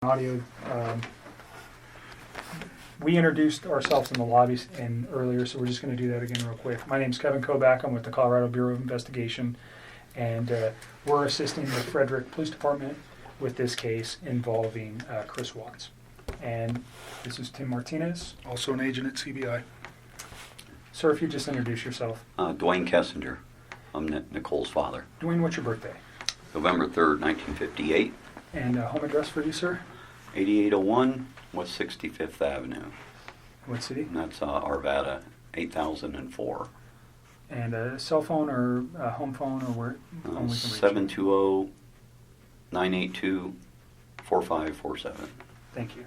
Audio. We introduced ourselves in the lobby earlier, so we're just going to do that again real quick. My name's Kevin Kobach. I'm with the Colorado Bureau of Investigation, and we're assisting the Frederick Police Department with this case involving Chris Watts. And this is Tim Martinez. Also an agent at CBI. Sir, if you just introduce yourself. Dwayne Kessinger. I'm Nicole's father. Dwayne, what's your birthday? November 3rd, 1958. And home address for you, sir? 8801 West 65th Avenue. What city? And that's Arvada, 8004. And a cell phone or a home phone or where? 720-982-4547. Thank you.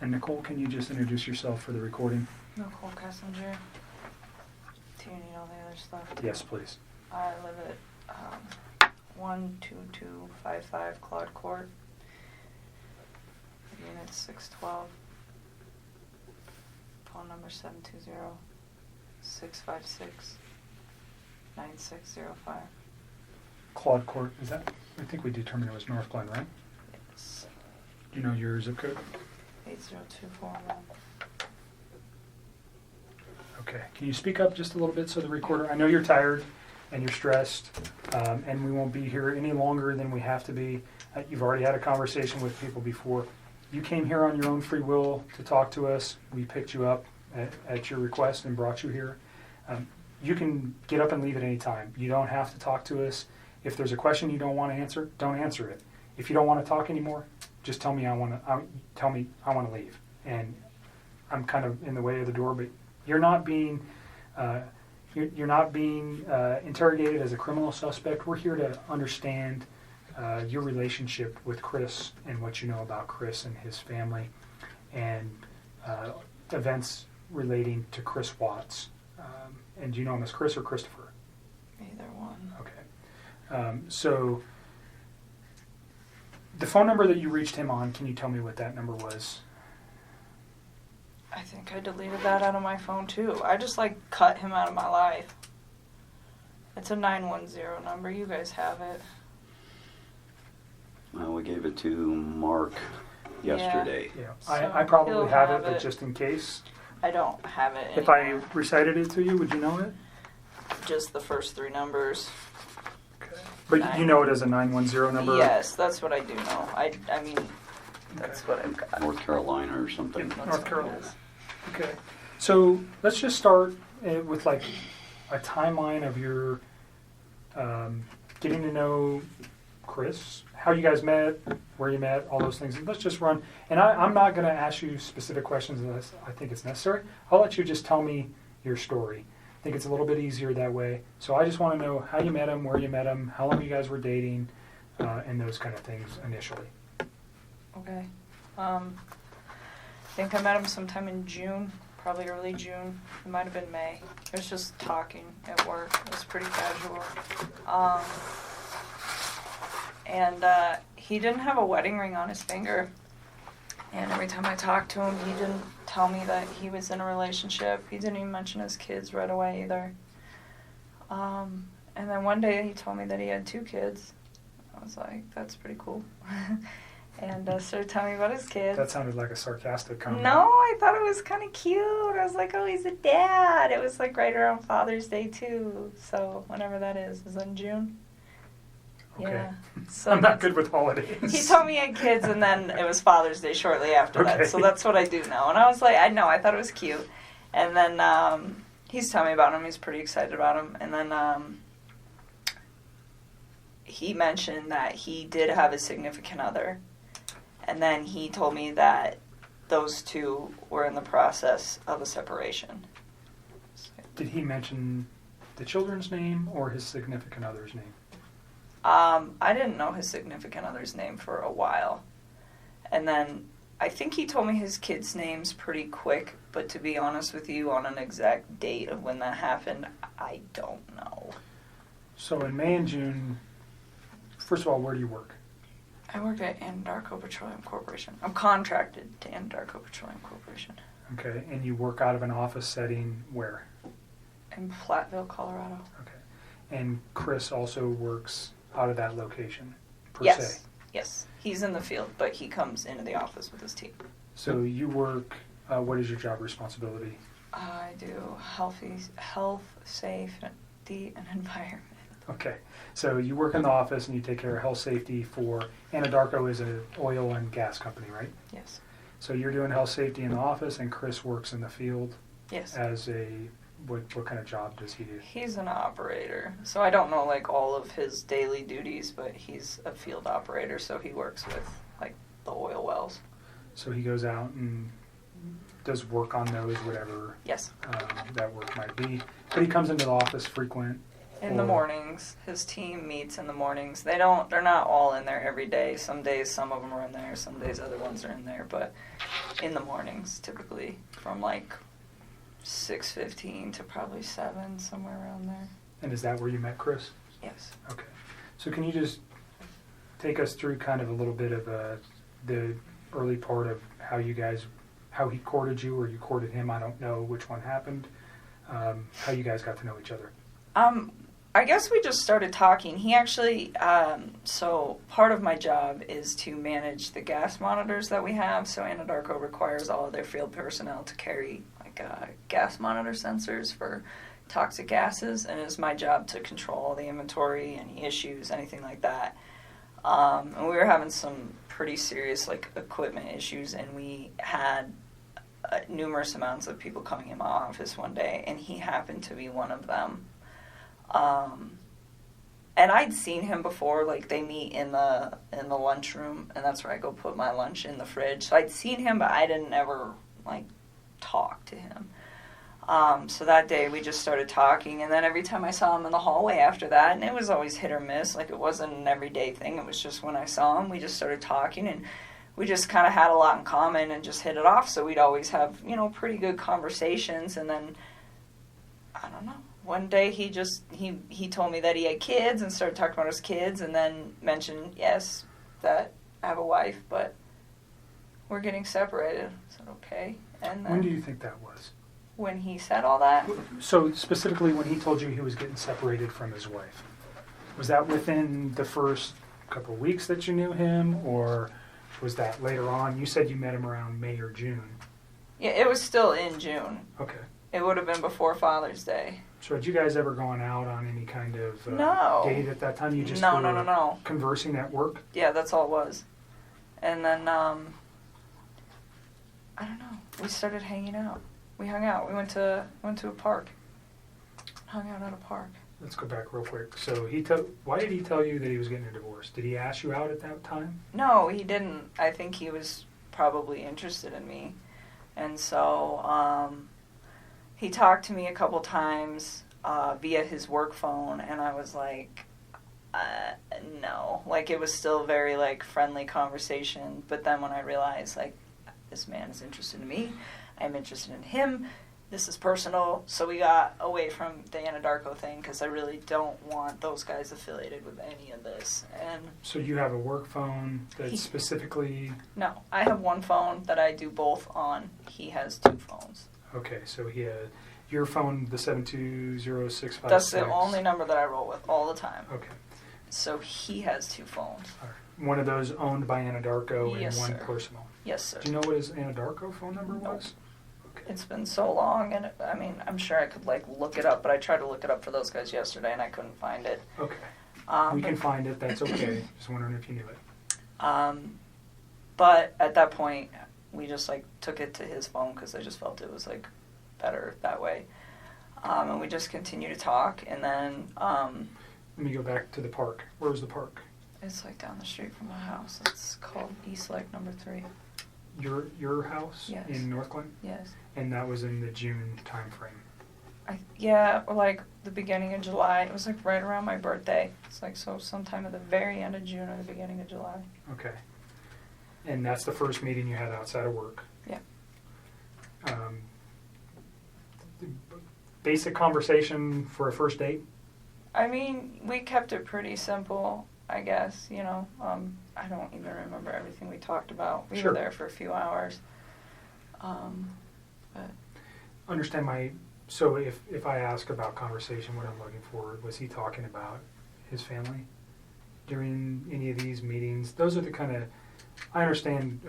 And Nicole, can you just introduce yourself for the recording? Nichol Kessinger. Do you need all the other stuff? Yes, please. I live at 12255 Claude Court. Unit 612. Phone number 720-656-9605. Claude Court, is that? I think we determined it was North Glen, right? Yes. Do you know your zip code? 80241. Okay. Can you speak up just a little bit so the recorder? I know you're tired and you're stressed, and we won't be here any longer than we have to be. You've already had a conversation with people before. You came here on your own free will to talk to us. We picked you up at your request and brought you here. You can get up and leave at any time. You don't have to talk to us. If there's a question you don't want to answer, don't answer it. If you don't want to talk anymore, just tell me I want to leave. And I'm kind of in the way of the door, but you're not being interrogated as a criminal suspect. We're here to understand your relationship with Chris and what you know about Chris and his family, and events relating to Chris Watts. And do you know him as Chris or Christopher? Either one. Okay. So the phone number that you reached him on, can you tell me what that number was? I think I deleted that out of my phone too. I just cut him out of my life. It's a 910 number. You guys have it. We gave it to Mark yesterday. Yeah, So I probably he'll have it, have but it. just in case. I don't have it anymore. If I recited it to you, would you know it? Just the first three numbers. Okay. But you know it as a 910 number? Yes, that's what I do know. I mean, that's what I've got. North Carolina or something. That's North what it Carolina. is. Okay. So let's just start with a timeline of your getting to know Chris, how you guys met, where you met, all those things. And let's just run. And I'm not going to ask you specific questions unless I think it's necessary. I'll let you just tell me your story. I think it's a little bit easier that way. So I just want to know how you met him, where you met him, how long you guys were dating, and those kind of things initially. Okay. I think I met him sometime in June, probably early June. It might have been May. It was just talking at work. It was pretty casual. And he didn't have a wedding ring on his finger. And every time I talked to him, he didn't tell me that he was in a relationship. He didn't even mention his kids right away either. And then one day he told me that he had 2 kids. I was like, that's pretty cool. And started telling me about his kids. That sounded like a sarcastic comment. No, I thought it was kind of cute. I was like, oh, he's a dad. It was right around Father's Day too. So whenever that is in June. Okay. Yeah. So I'm not good with holidays. He told me he had kids, and then it was Father's Day shortly after Okay. that. So that's what I do know. And I was like, I thought it was cute. And then he's telling me about him. He's pretty excited about him. And then he mentioned that he did have a significant other. And then he told me that those two were in the process of a separation. Did he mention the children's name or his significant other's name? I didn't know his significant other's name for a while. And then I think he told me his kids' names pretty quick, but to be honest with you, on an exact date of when that happened, I don't know. So in May and June, first of all, where do you work? I work at Anadarko Petroleum Corporation. I'm contracted to Anadarko Petroleum Corporation. Okay, and you work out of an office setting where? In Platteville, Colorado. Okay. And Chris also works out of that location, per Yes. se? Yes. He's in the field, but he comes into the office with his team. So you work, what is your job responsibility? I do health, safety, and environment. Okay, so you work in the office and you take care of health safety for, Anadarko is an oil and gas company, right? Yes. So you're doing health safety in the office and Chris works in the field Yes. as a, what kind of job does he do? He's an operator, so I don't know like all of his daily duties, but he's a field operator, so he works with like the oil wells. So he goes out and does work on those, whatever Yes. that work might be. But he comes into the office frequent. In the mornings, his team meets in the mornings. They're not all in there every day. Some days, some of them are in there. Some days, other ones are in there. But in the mornings, typically from like 6:15 to probably 7, somewhere around there. And is that where you met Chris? Yes. Okay. So can you just take us through kind of a little bit of the early part of how he courted you or you courted him? I don't know which one happened. How you guys got to know each other? I guess we just started talking. He actually, so part of my job is to manage the gas monitors that we have. So Anadarko requires all of their field personnel to carry like gas monitor sensors for toxic gases, and it's my job to control all the inventory, any issues, anything like that. And we were having some pretty serious like equipment issues, and we had numerous amounts of people coming in my office one day, and he happened to be one of them. And I'd seen him before, like they meet in the lunchroom, and that's where I go put my lunch in the fridge. So I'd seen him, but I didn't ever like talk to him. So that day we just started talking, and then every time I saw him in the hallway after that, and it was always hit or miss, like it wasn't an everyday thing, it was just when I saw him, we just started talking, and we just kind of had a lot in common and just hit it off, so we'd always have, pretty good conversations, and then, I don't know, one day he told me that he had kids and started talking about his kids, and then mentioned, yes, that I have a wife, but we're getting separated. I said, okay. And then When do you think that was? when he said all that, So specifically when he told you he was getting separated from his wife, was that within the first couple of weeks that you knew him, or was that later on? You said you met him around May or June. yeah, it was still in June. Okay. It would have been before Father's Day. So had you guys ever gone out on any kind of No. date at that time? You just No. were conversing at work? Yeah, that's all it was. And then, I don't know. We started hanging out. We hung out. We went to a park. Hung out at a park. Let's go back real quick. So why did he tell you that he was getting a divorce? Did he ask you out at that time? No, he didn't. I think he was probably interested in me. And so, he talked to me a couple times via his work phone, and I was like, no. Like, it was still very, like, friendly conversation. But then when I realized, like, this man is interested in me, I'm interested in him, this is personal, so we got away from the Anadarko thing, because I really don't want those guys affiliated with any of this. And So you have a work phone that's specifically... no, I have one phone that I do both on. He has 2 phones. Okay, so he had your phone, the 720-656. That's the only number that I roll with all the time. Okay. So he has 2 phones. All right. One of those owned by Anadarko Yes, and one sir. personal. Yes, sir. Do you know what his Anadarko phone number was? Okay. It's been so long, and I mean, I'm sure I could like look it up, but I tried to look it up for those guys yesterday, and I couldn't find it. Okay. We can find it. That's okay. Just wondering if you knew it. But at that point, we just like took it to his phone because I just felt it was like better that way. And we just continued to talk, and then Let me go back to the park. Where was the park? it's like down the street from my house. It's called East Lake Number 3. Your house Yes. in North Glen? Yes. And that was in the June time frame. Or like the beginning of July. It was like right around my birthday. It's like so sometime at the very end of June or the beginning of July. Okay. And that's the first meeting you had outside of work? Yeah. Basic conversation for a first date? I mean, we kept it pretty simple, I guess, I don't even remember everything we talked about. We Sure. were there for a few hours. But Understand so if I ask about conversation, what I'm looking for, was he talking about his family? during any of these meetings. Those are the kind of, I understand,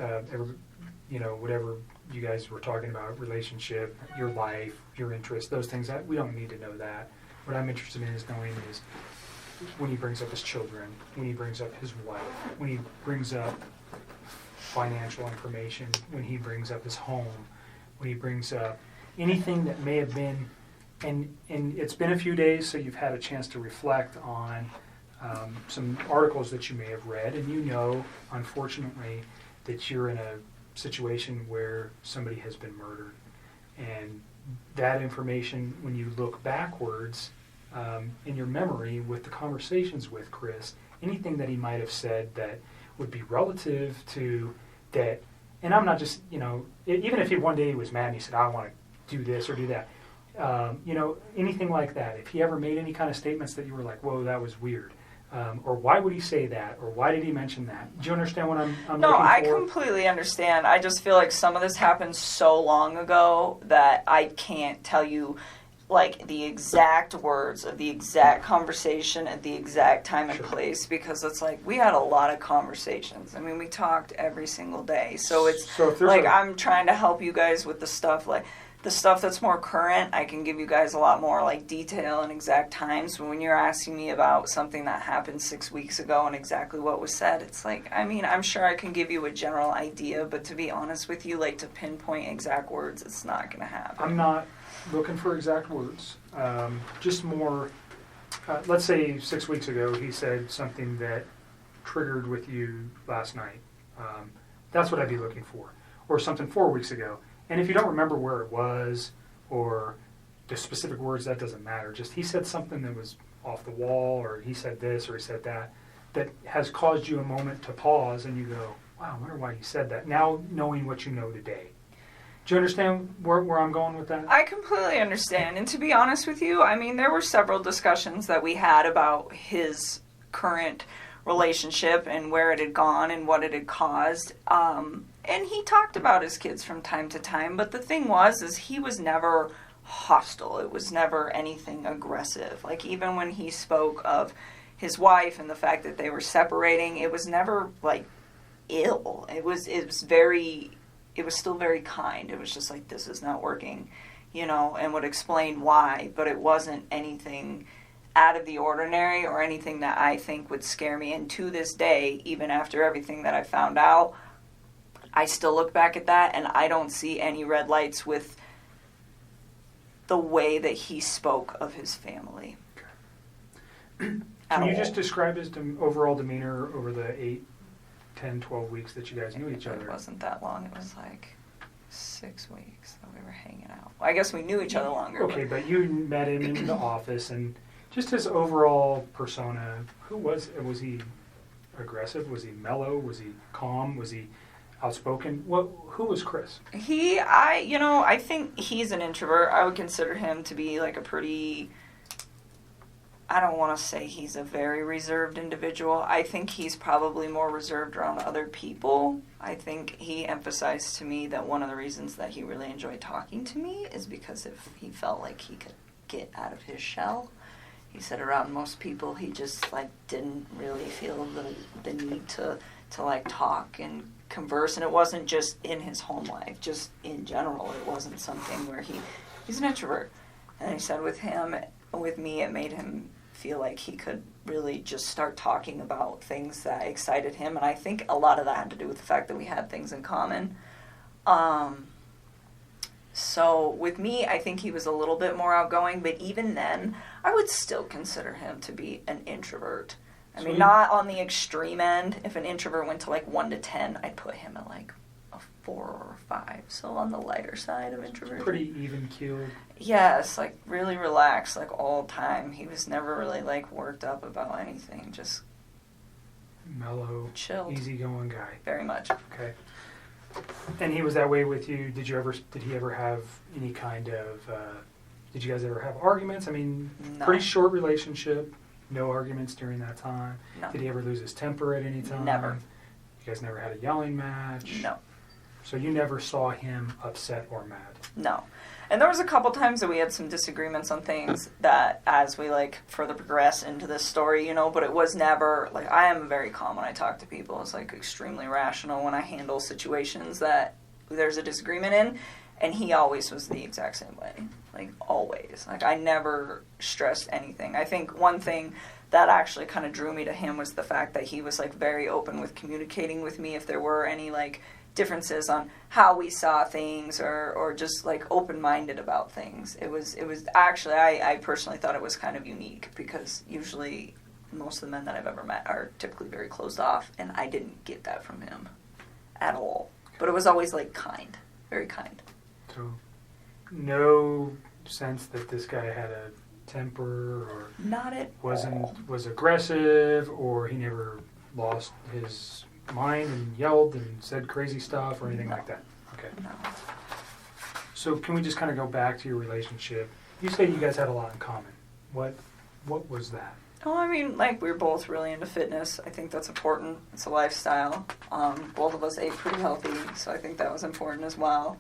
whatever you guys were talking about, relationship, your life, your interests, those things, we don't need to know that. What I'm interested in is knowing is when he brings up his children, when he brings up his wife, when he brings up financial information, when he brings up his home, when he brings up anything that may have been, and it's been a few days, so you've had a chance to reflect on some articles that you may have read, and unfortunately, that you're in a situation where somebody has been murdered. And that information, when you look backwards in your memory with the conversations with Chris, anything that he might have said that would be relative to that, and I'm not just, even if one day he was mad and he said, I want to do this or do that, anything like that, if he ever made any kind of statements that you were like, whoa, that was weird, or why would he say that, or why did he mention that? Do you understand what I'm No, looking for? I completely understand. I just feel like some of this happened so long ago that I can't tell you like the exact words of the exact conversation at the exact time and place, because it's like we had a lot of conversations. I mean, we talked every single day. So it's like I'm trying to help you guys with the stuff like the stuff that's more current. I can give you guys a lot more like detail and exact times. But when you're asking me about something that happened 6 weeks ago and exactly what was said, it's like, I mean, I'm sure I can give you a general idea, but to be honest with you, like to pinpoint exact words, it's not going to happen. I'm not looking for exact words, just more, let's say 6 weeks ago he said something that triggered with you last night. That's what I'd be looking for. Or something 4 weeks ago. And if you don't remember where it was or the specific words, that doesn't matter. Just he said something that was off the wall, or he said this or he said that has caused you a moment to pause and you go, wow, I wonder why he said that. Now knowing what you know today. Do you understand where I'm going with that? I completely understand. And to be honest with you, I mean, there were several discussions that we had about his current relationship and where it had gone and what it had caused. And he talked about his kids from time to time. But the thing is he was never hostile. It was never anything aggressive. Like even when he spoke of his wife and the fact that they were separating, it was never like ill. It was still very kind. It was just like, this is not working, and would explain why, but it wasn't anything out of the ordinary or anything that I think would scare me. And to this day, even after everything that I found out, I still look back at that and I don't see any red lights with the way that he spoke of his family. Okay. Can you just describe his overall demeanor over the 8, 10, 12 weeks that you guys knew each other? It wasn't that long. It was like 6 weeks that we were hanging out. Well, I guess we knew each other longer. Okay, but you met him in the office, and just his overall persona, was he aggressive? Was he mellow? Was he calm? Was he outspoken? Who was Chris? I think he's an introvert. I would consider him to be like a pretty, I don't want to say he's a very reserved individual. I think he's probably more reserved around other people. I think he emphasized to me that one of the reasons that he really enjoyed talking to me is because if he felt like he could get out of his shell. He said around most people he just like didn't really feel the need to like talk and converse, and it wasn't just in his home life, just in general. It wasn't something where he's an introvert. And he said with me, it made him feel like he could really just start talking about things that excited him. And I think a lot of that had to do with the fact that we had things in common. So with me, I think he was a little bit more outgoing, but even then, I would still consider him to be an introvert. I mean, not on the extreme end. If an introvert went to like 1 to 10, I'd put him at like a 4 or 5. So on the lighter side of introversion. Pretty even-keeled. Yes, like really relaxed, like all the time. He was never really like worked up about anything. Just mellow, chilled, easygoing guy. Very much. Okay. And he was that way with you. Did he ever have any kind of? Did you guys ever have arguments? I mean, No. Pretty short relationship. No arguments during that time. No. Did he ever lose his temper at any time? Never. You guys never had a yelling match? No. So you never saw him upset or mad? No. And there was a couple times that we had some disagreements on things that as we like further progress into this story, you know, but it was never like, I am very calm when I talk to people. It's like extremely rational when I handle situations that there's a disagreement in, and he always was the exact same way. Like always. Like I never stressed anything. I think one thing that actually kind of drew me to him was the fact that he was like very open with communicating with me if there were any like differences on how we saw things or just like open-minded about things. It was actually, I personally thought it was kind of unique because usually most of the men that I've ever met are typically very closed off, and I didn't get that from him at all. But it was always like kind, very kind. So no sense that this guy had a temper or Not at all. was aggressive, or he never lost his mind and yelled and said crazy stuff or anything like that? Okay. No. So can we just kind of go back to your relationship? You say you guys had a lot in common. What was that? Oh, I mean, like, we were both really into fitness. I think that's important. It's a lifestyle. Both of us ate pretty healthy, so I think that was important as well.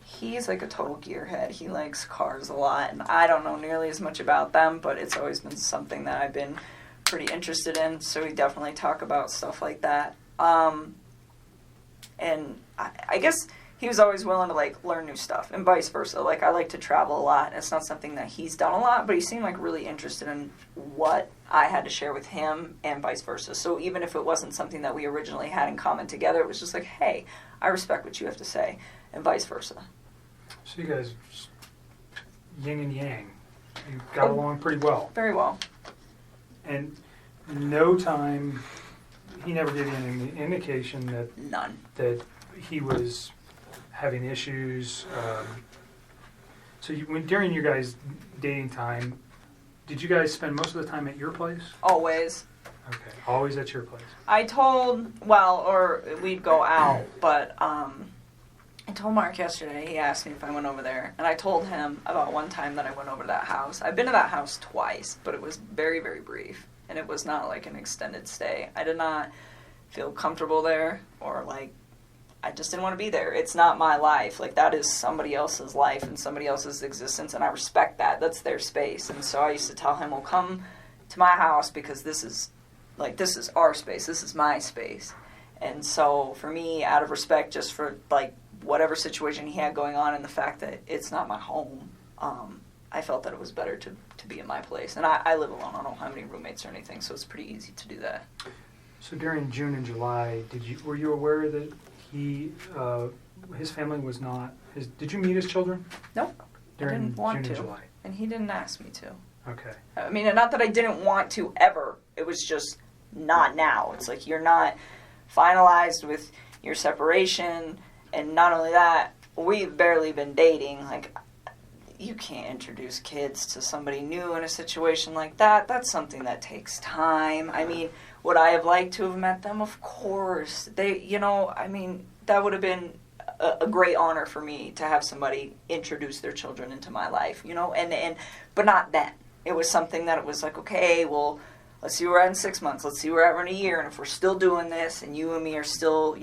He's like a total gearhead. He likes cars a lot, and I don't know nearly as much about them, but it's always been something that I've been pretty interested in, so we definitely talk about stuff like that. And I guess he was always willing to like learn new stuff, and vice versa. Like I like to travel a lot, and it's not something that he's done a lot, but he seemed like really interested in what I had to share with him, and vice versa. So even if it wasn't something that we originally had in common together, it was just like, hey, I respect what you have to say, and vice versa. So you guys, yin and yang, you got along pretty well. Very well. And no time, he never gave you any indication None. that he was having issues. So during your guys' dating time, did you guys spend most of the time at your place? Always. Okay, always at your place. Or we'd go out, but I told Mark yesterday, he asked me if I went over there, and I told him about one time that I went over to that house. I've been to that house twice, but it was very, very brief, and it was not like an extended stay. I did not feel comfortable there, or like, I just didn't want to be there. It's not my life. Like, that is somebody else's life and somebody else's existence, and I respect that. That's their space. And so I used to tell him, well, come to my house because this is our space. This is my space. And so for me, out of respect just for, like, whatever situation he had going on and the fact that it's not my home, I felt that it was better to be in my place. And I live alone. I don't have any roommates or anything, so it's pretty easy to do that. So during June and July, were you aware that his family was not, did you meet his children? Nope. During I didn't want June to. and July? And he didn't ask me to. Okay. I mean, not that I didn't want to ever. It was just not now. It's like you're not finalized with your separation. And not only that, we've barely been dating. Like, you can't introduce kids to somebody new in a situation like that. That's something that takes time. I mean, would I have liked to have met them? Of course. That would have been a great honor for me to have somebody introduce their children into my life, but not then. It was something that it was like, okay, well, let's see where we're at in 6 months. Let's see where we're at in a year. And if we're still doing this and you and me are still,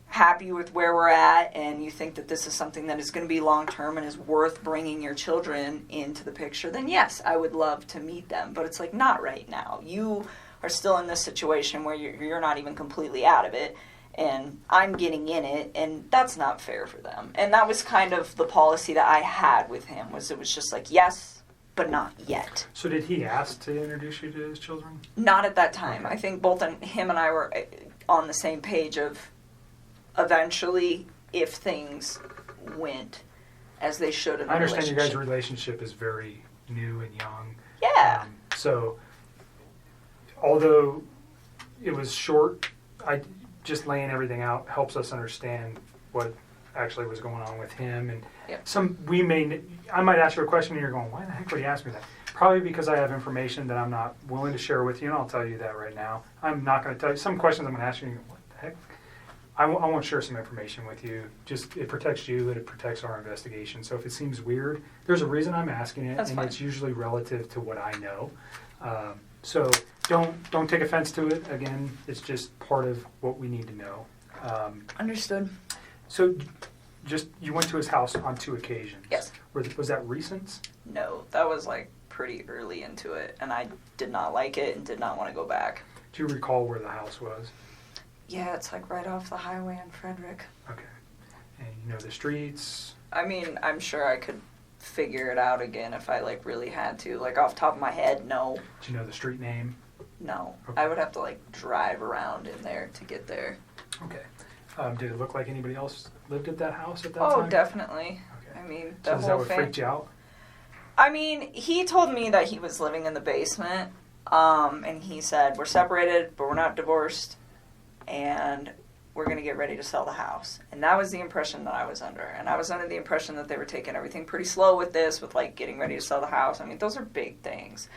happy with where we're at, and you think that this is something that is going to be long-term and is worth bringing your children into the picture, then yes, I would love to meet them. But it's like, not right now. You are still in this situation where you're not even completely out of it, and I'm getting in it, and that's not fair for them. And that was kind of the policy that I had with him, it was just like, yes, but not yet. So did he ask to introduce you to his children? Not at that time. Okay. I think both him and I were on the same page of eventually, if things went as they should in a I understand relationship. your guys' relationship is very new and young. Yeah. So, although it was short, just laying everything out helps us understand what actually was going on with him. And Yep. I might ask you a question and you're going, why the heck would he ask me that? Probably because I have information that I'm not willing to share with you, and I'll tell you that right now. I'm not going to tell you. Some questions I'm going to ask you, and you go, what the heck? I want to share some information with you. Just, it protects you, and it protects our investigation. So if it seems weird, there's a reason I'm asking it, That's and fine. it's usually relative to what I know. So don't take offense to it. Again, it's just part of what we need to know. Understood. So, just you went to his house on 2 occasions. Yes. Was that recent? No, that was like pretty early into it, and I did not like it and did not want to go back. Do you recall where the house was? Yeah, it's like right off the highway in Frederick. Okay. And you know the streets? I mean, I'm sure I could figure it out again if I like really had to. Like off the top of my head, no. Do you know the street name? No. Okay. I would have to like drive around in there to get there. Okay. Did it look like anybody else lived at that house at that Oh, time? definitely. Okay. I mean, So the is that whole what thing. freaked you out? I mean, he told me that he was living in the basement, and he said, we're separated, but we're not divorced, and we're going to get ready to sell the house. And that was the impression that I was under. And I was under the impression that they were taking everything pretty slow with this, with, like, getting ready to sell the house. I mean, those are big things.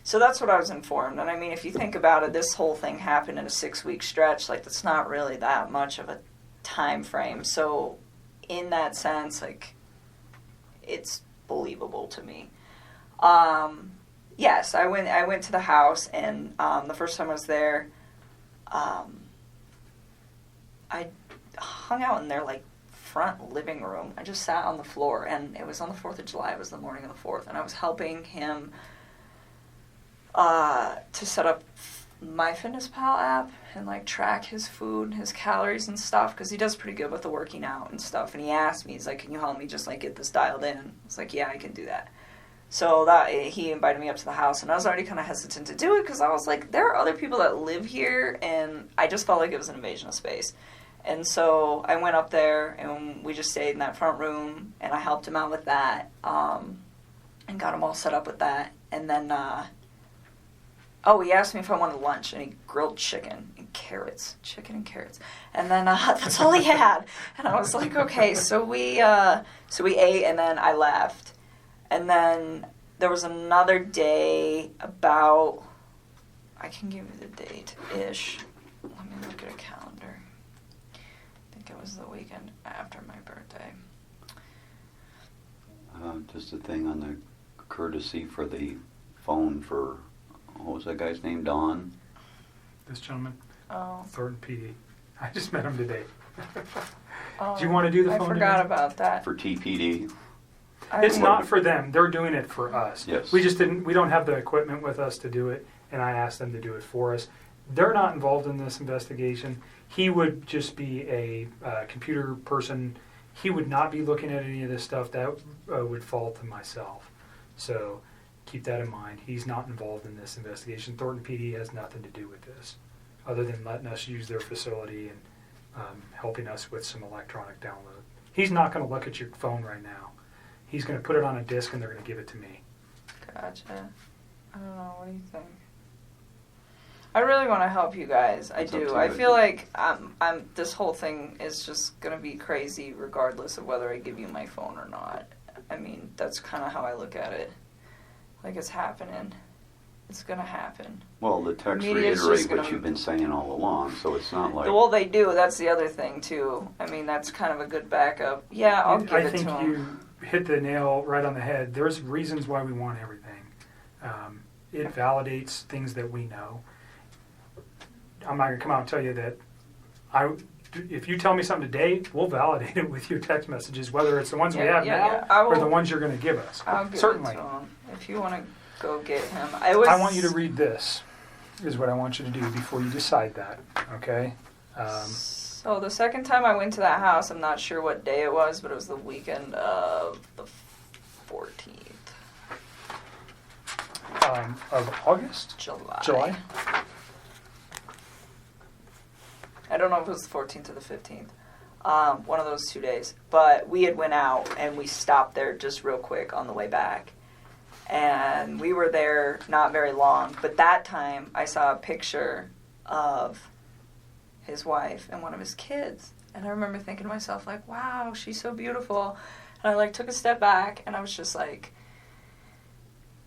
So that's what I was informed. And, I mean, if you think about it, this whole thing happened in a 6-week stretch. Like, that's not really that much of a time frame. So, in that sense, like, it's believable to me. Yes, I went to the house, and the first time I was there, I hung out in their like front living room. I just sat on the floor, and it was on the 4th of July. It was the morning of the 4th, and I was helping him to set up MyFitnessPal app and like track his food, his calories and stuff, because he does pretty good with the working out and stuff. And he asked me, he's like, "Can you help me just like get this dialed in?" I was like, "Yeah, I can do that." So that he invited me up to the house, and I was already kind of hesitant to do it because I was like, there are other people that live here, and I just felt like it was an invasion of space. And so I went up there, and we just stayed in that front room, and I helped him out with that, and got him all set up with that. And then, he asked me if I wanted lunch, and he grilled chicken and carrots. And then that's all he had. And I was like, okay, so we ate, and then I left. And then there was another day about, I can give you the date-ish. Let me look at a calendar. I think it was the weekend after my birthday. Just a thing on the courtesy for the phone for, what was that guy's name, Don? This gentleman? Oh. Thornton PD. I just met him today. Oh, Do you want to do the phone? I forgot today? about that. For TPD. It's not for them. They're doing it for us. Yes. We don't have the equipment with us to do it, and I asked them to do it for us. They're not involved in this investigation. He would just be a computer person. He would not be looking at any of this stuff. That would fall to myself. So keep that in mind. He's not involved in this investigation. Thornton PD has nothing to do with this, other than letting us use their facility and helping us with some electronic download. He's not going to look at your phone right now. He's going to put it on a disc, and they're going to give it to me. Gotcha. I don't know. What do you think? I really want to help you guys. I It's up do. to I you. feel like this whole thing is just going to be crazy regardless of whether I give you my phone or not. I mean, that's kind of how I look at it. Like, it's happening. It's going to happen. Well, the texts Media's just reiterate gonna- what you've been saying all along, so it's not like... Well, they do. That's the other thing, too. I mean, that's kind of a good backup. Yeah, I'll give I it think to him. you hit the nail right on the head. There's reasons why we want everything. It validates things that we know. I'm not going to come out and tell you that if you tell me something today, we'll validate it with your text messages, whether it's the ones we have now I or the will- ones you're going to give us. I'll give Certainly. it to him. If you want to go get him. I want you to read this, is what I want you to do before you decide that, okay? So the second time I went to that house, I'm not sure what day it was, but it was the weekend of the 14th. Of August? July. I don't know if it was the 14th or the 15th. One of those 2 days. But we had went out and we stopped there just real quick on the way back. And we were there not very long. But that time I saw a picture of his wife and one of his kids. And I remember thinking to myself, like, wow, she's so beautiful. And I, like, took a step back and I was just like,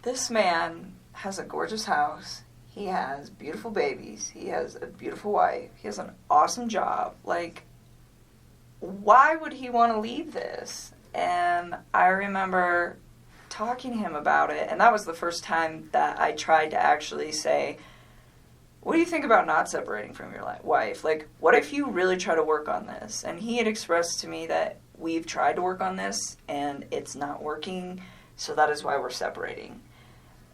this man has a gorgeous house. He has beautiful babies. He has a beautiful wife. He has an awesome job. Like, why would he want to leave this? And I remember talking to him about it. And that was the first time that I tried to actually say, what do you think about not separating from your wife? Like, what if you really try to work on this? And he had expressed to me that we've tried to work on this and it's not working, so that is why we're separating.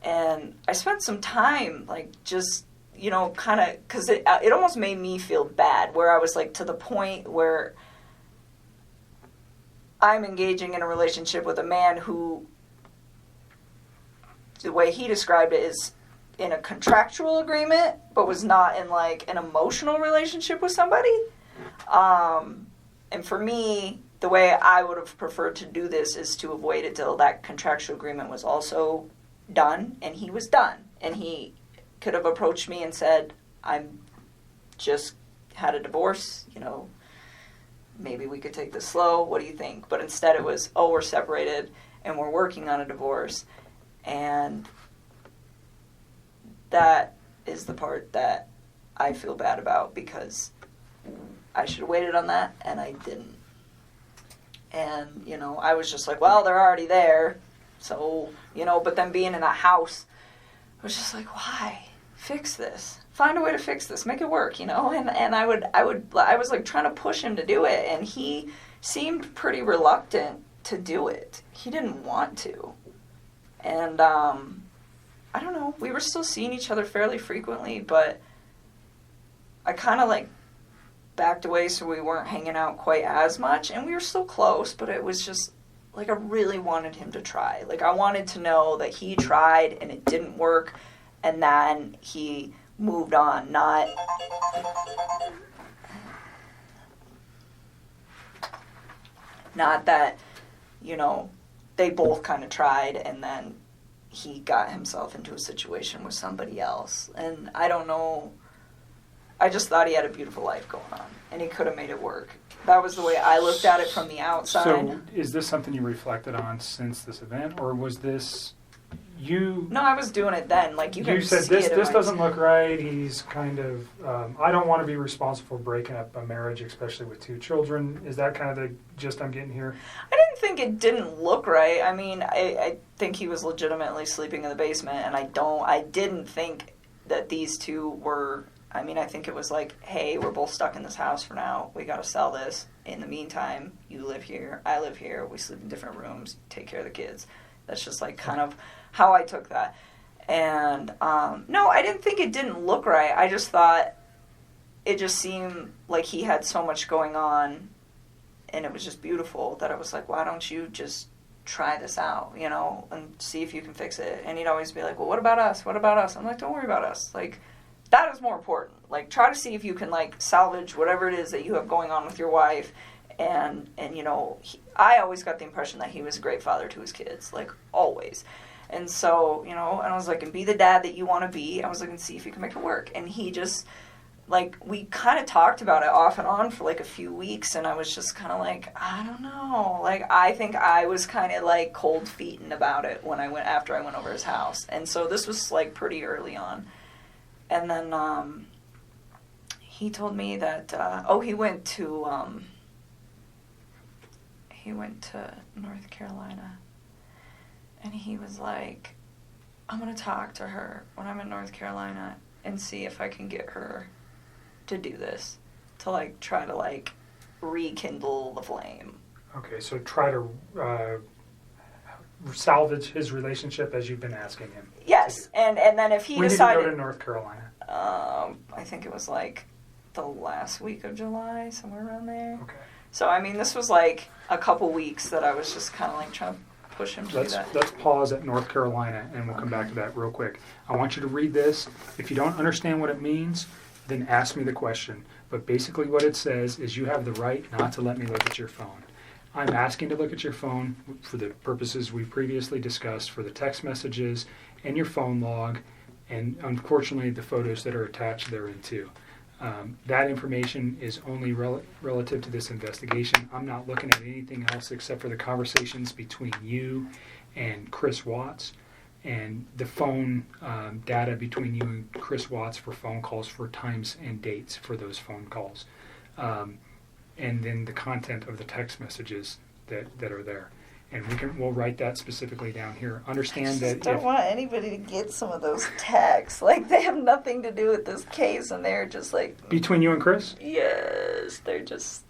And I spent some time, like, just, you know, kind of, because it almost made me feel bad, where I was, like, to the point where I'm engaging in a relationship with a man who, the way he described it, is in a contractual agreement, but was not in, like, an emotional relationship with somebody. And for me, the way I would have preferred to do this is to have waited till that contractual agreement was also done, and he was done. And he could have approached me and said, I'm just had a divorce, you know, maybe we could take this slow, what do you think? But instead it was, oh, we're separated and we're working on a divorce. And that is the part that I feel bad about, because I should have waited on that and I didn't. And, you know, I was just like, well, they're already there. So, you know, but then being in that house, I was just like, why? Fix this. Find a way to fix this. Make it work, you know? And I was like trying to push him to do it, and he seemed pretty reluctant to do it. He didn't want to. And, I don't know, we were still seeing each other fairly frequently, but I kind of like backed away so we weren't hanging out quite as much, and we were still close, but it was just, like, I really wanted him to try. Like, I wanted to know that he tried and it didn't work, and then he moved on, not that, you know, they both kind of tried and then he got himself into a situation with somebody else. And I don't know, I just thought he had a beautiful life going on and he could have made it work. That was the way I looked at it from the outside. So is this something you reflected on since this event, or was this you? No, I was doing it then. Like, you said see this it this doesn't look right. He's kind of I don't want to be responsible for breaking up a marriage, especially with 2 children. Is that kind of the gist I'm getting here? I didn't think it didn't look right. I mean, I think he was legitimately sleeping in the basement, and I didn't think that these two were. I mean, I think it was like, hey, we're both stuck in this house for now. We got to sell this. In the meantime, you live here, I live here. We sleep in different rooms, take care of the kids. That's just like kind of how I took that. And no, I didn't think it didn't look right. I just thought it just seemed like he had so much going on, and it was just beautiful that I was like, why don't you just try this out, you know, and see if you can fix it. And he'd always be like, well, what about us? What about us? I'm like, don't worry about us. Like, that is more important. Like, try to see if you can, like, salvage whatever it is that you have going on with your wife. And you know, I always got the impression that he was a great father to his kids, like, always. And so, you know, and I was like, and be the dad that you want to be. I was like, and see if you can make it work. And he just, like, we kind of talked about it off and on for, like, a few weeks. And I was just kind of like, I don't know. Like, I think I was kind of, like, cold feeting about it after I went over his house. And so this was, like, pretty early on. And then he told me that, he went to North Carolina. And he was like, I'm going to talk to her when I'm in North Carolina and see if I can get her to do this, to, like, try to, like, rekindle the flame. Okay, so try to salvage his relationship as you've been asking him. Yes, and then if he when decided... When did you go to North Carolina? I think it was, like, the last week of July, somewhere around there. Okay. So, I mean, this was, like, a couple weeks that I was just kind of, like, trying to push him to do that. Let's pause at North Carolina, and we'll come back to that real quick. I want you to read this. If you don't understand what it means, then ask me the question. But basically what it says is you have the right not to let me look at your phone. I'm asking to look at your phone for the purposes we previously discussed, for the text messages and your phone log, and unfortunately the photos that are attached therein too. That information is only relative to this investigation. I'm not looking at anything else except for the conversations between you and Chris Watts, and the phone data between you and Chris Watts for phone calls, for times and dates for those phone calls, and then the content of the text messages that are there. And we'll write that specifically down here. Understand I that don't want anybody to get some of those texts. Like, they have nothing to do with this case, and they're just like, between you and Chris. yes, they're just.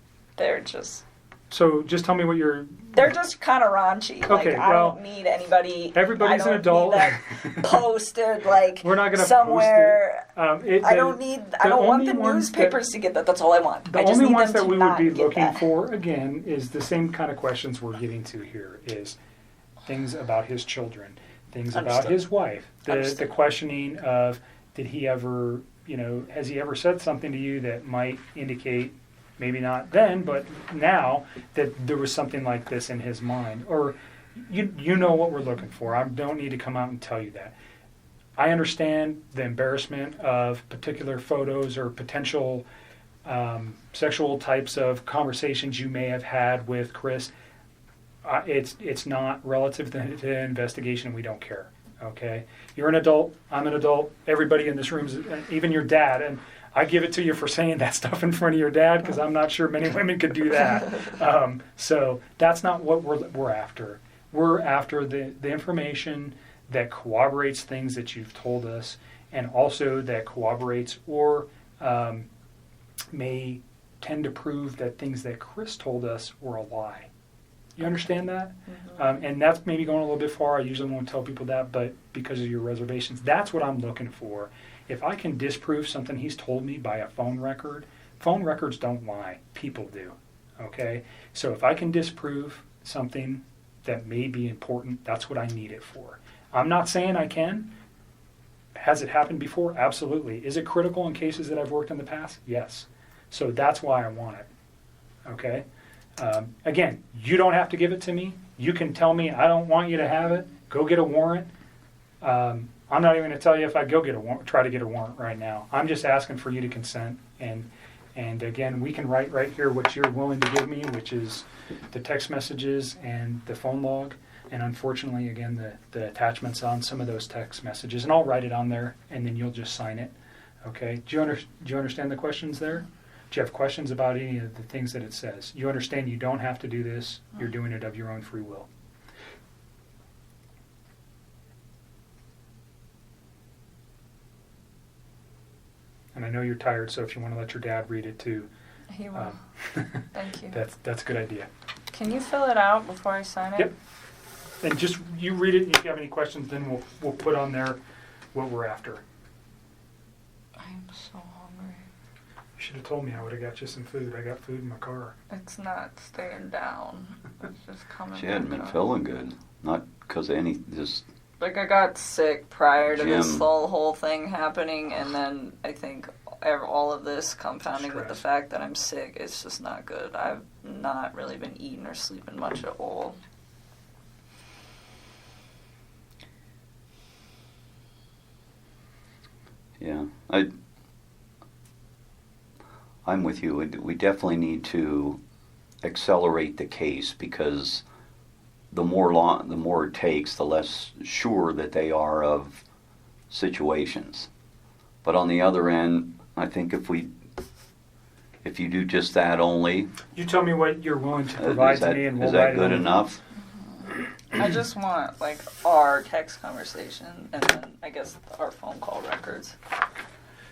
So just tell me what you're. They're just kind of raunchy. Okay, like, I well, don't need anybody. everybody's I an don't adult. Need that posted like We're not going to somewhere. post it. I don't need. I don't want the newspapers to get that. That's all I want. The I just only need ones them that to we would not be get looking that. for, again, is the same kind of questions we're getting to here, is things about his children, things about Understood. his wife, the Understood. questioning of, did he ever, has he ever said something to you that might indicate, maybe not then, but now, that there was something like this in his mind? Or, you know what we're looking for. I don't need to come out and tell you that. I understand the embarrassment of particular photos or potential sexual types of conversations you may have had with Chris. It's not relative to the investigation. We don't care. Okay, you're an adult. I'm an adult. Everybody in this room is, even your dad. And I give it to you for saying that stuff in front of your dad, because I'm not sure many women could do that. So that's not what we're after. We're after the information that corroborates things that you've told us, and also that corroborates or may tend to prove that things that Chris told us were a lie. You understand that? Mm-hmm. And that's maybe going a little bit far. I usually won't tell people that, but because of your reservations, that's what I'm looking for. If I can disprove something he's told me by a phone records don't lie. People do. Okay? So if I can disprove something that may be important, that's what I need it for. I'm not saying I can. Has it happened before? Absolutely. Is it critical in cases that I've worked in the past? Yes. So that's why I want it. Okay? Again, you don't have to give it to me. You can tell me, I don't want you to have it. Go get a warrant. I'm not even going to tell you if I go get a warrant, try to get a warrant right now. I'm just asking for you to consent. And again, we can write right here what you're willing to give me, which is the text messages and the phone log. And unfortunately, again, the attachments on some of those text messages. And I'll write it on there, and then you'll just sign it. Okay? Do you understand the questions there? Do you have questions about any of the things that it says? You understand you don't have to do this. You're doing it of your own free will. And I know you're tired, so if you want to let your dad read it too, He will. Thank you. that's a good idea. Can you fill it out before I sign it? Yep. And just you read it, and if you have any questions, then we'll put on there what we're after. I'm so hungry. You should have told me. I would have got you some food. I got food in my car. It's not staying down. It's just coming. She hadn't been back up. feeling good. Not because of just Like, I got sick prior to this Jim. whole thing happening, and then I think all of this compounding with the Stress. fact that I'm sick, it's just not good. I've not really been eating or sleeping much at all. Yeah, I'm with you. We definitely need to accelerate the case, because the more it takes, the less sure that they are of situations. But on the other end, I think if you do just that only, You tell me what you're willing to provide to me, and we'll is write that it good on. enough? I just want, like, our text conversation, and then, I guess, our phone call records.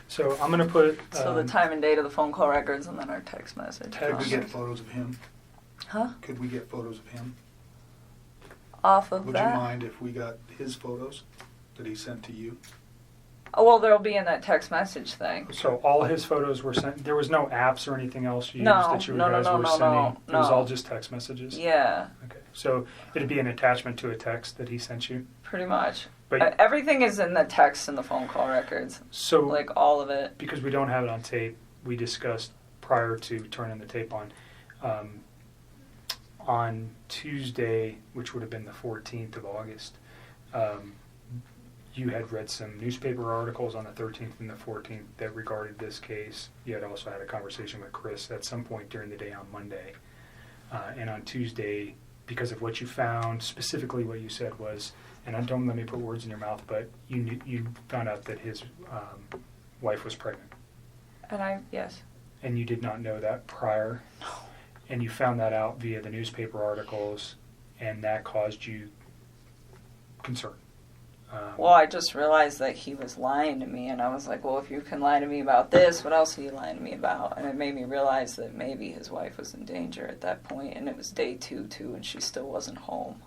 So I'm going to put. So the time and date of the phone call records, and then our text message. Tag Could we Okay. get photos of him? Huh? Could we get photos of him? Off of Would that? you mind if we got his photos that he sent to you? Oh, well, they'll be in that text message thing. So all his photos were sent. There was no apps or anything else used No, that you no, guys no, were no, sending. no, It was no. all just text messages. Yeah, Okay. So it'd be an attachment to a text that he sent you. pretty much. But Everything is in the text and the phone call records. so Like, all of it. because we don't have it on tape, we discussed prior to turning the tape on Tuesday, which would have been the 14th of August. You had read some newspaper articles on the 13th and the 14th that regarded this case. You had also had a conversation with Chris at some point during the day on Monday. And on Tuesday, because of what you found, specifically what you said was, and don't let me put words in your mouth, but you found out that his wife was pregnant. And yes. And you did not know that prior. No. And you found that out via the newspaper articles and that caused you concern. Well, I just realized that he was lying to me, and I was like, well, if you can lie to me about this, what else are you lying to me about? And it made me realize that maybe his wife was in danger at that point, and it was day 2, too, and she still wasn't home.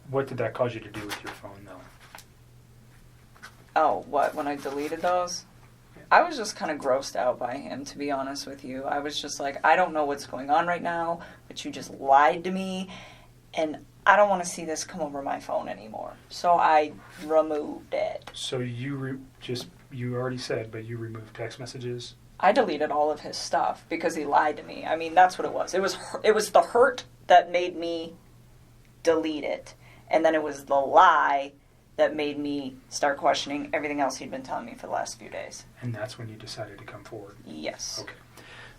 What did that cause you to do with your phone, though? Oh, what, when I deleted those? I was just kind of grossed out by him, to be honest with you. I was just like, I don't know what's going on right now, but you just lied to me, and I don't want to see this come over my phone anymore. So I removed it. So you you already said, but you removed text messages? I deleted all of his stuff because he lied to me. I mean, that's what it was. It was the hurt that made me delete it. And then it was the lie that made me start questioning everything else he'd been telling me for the last few days. And that's when you decided to come forward? Yes. Okay.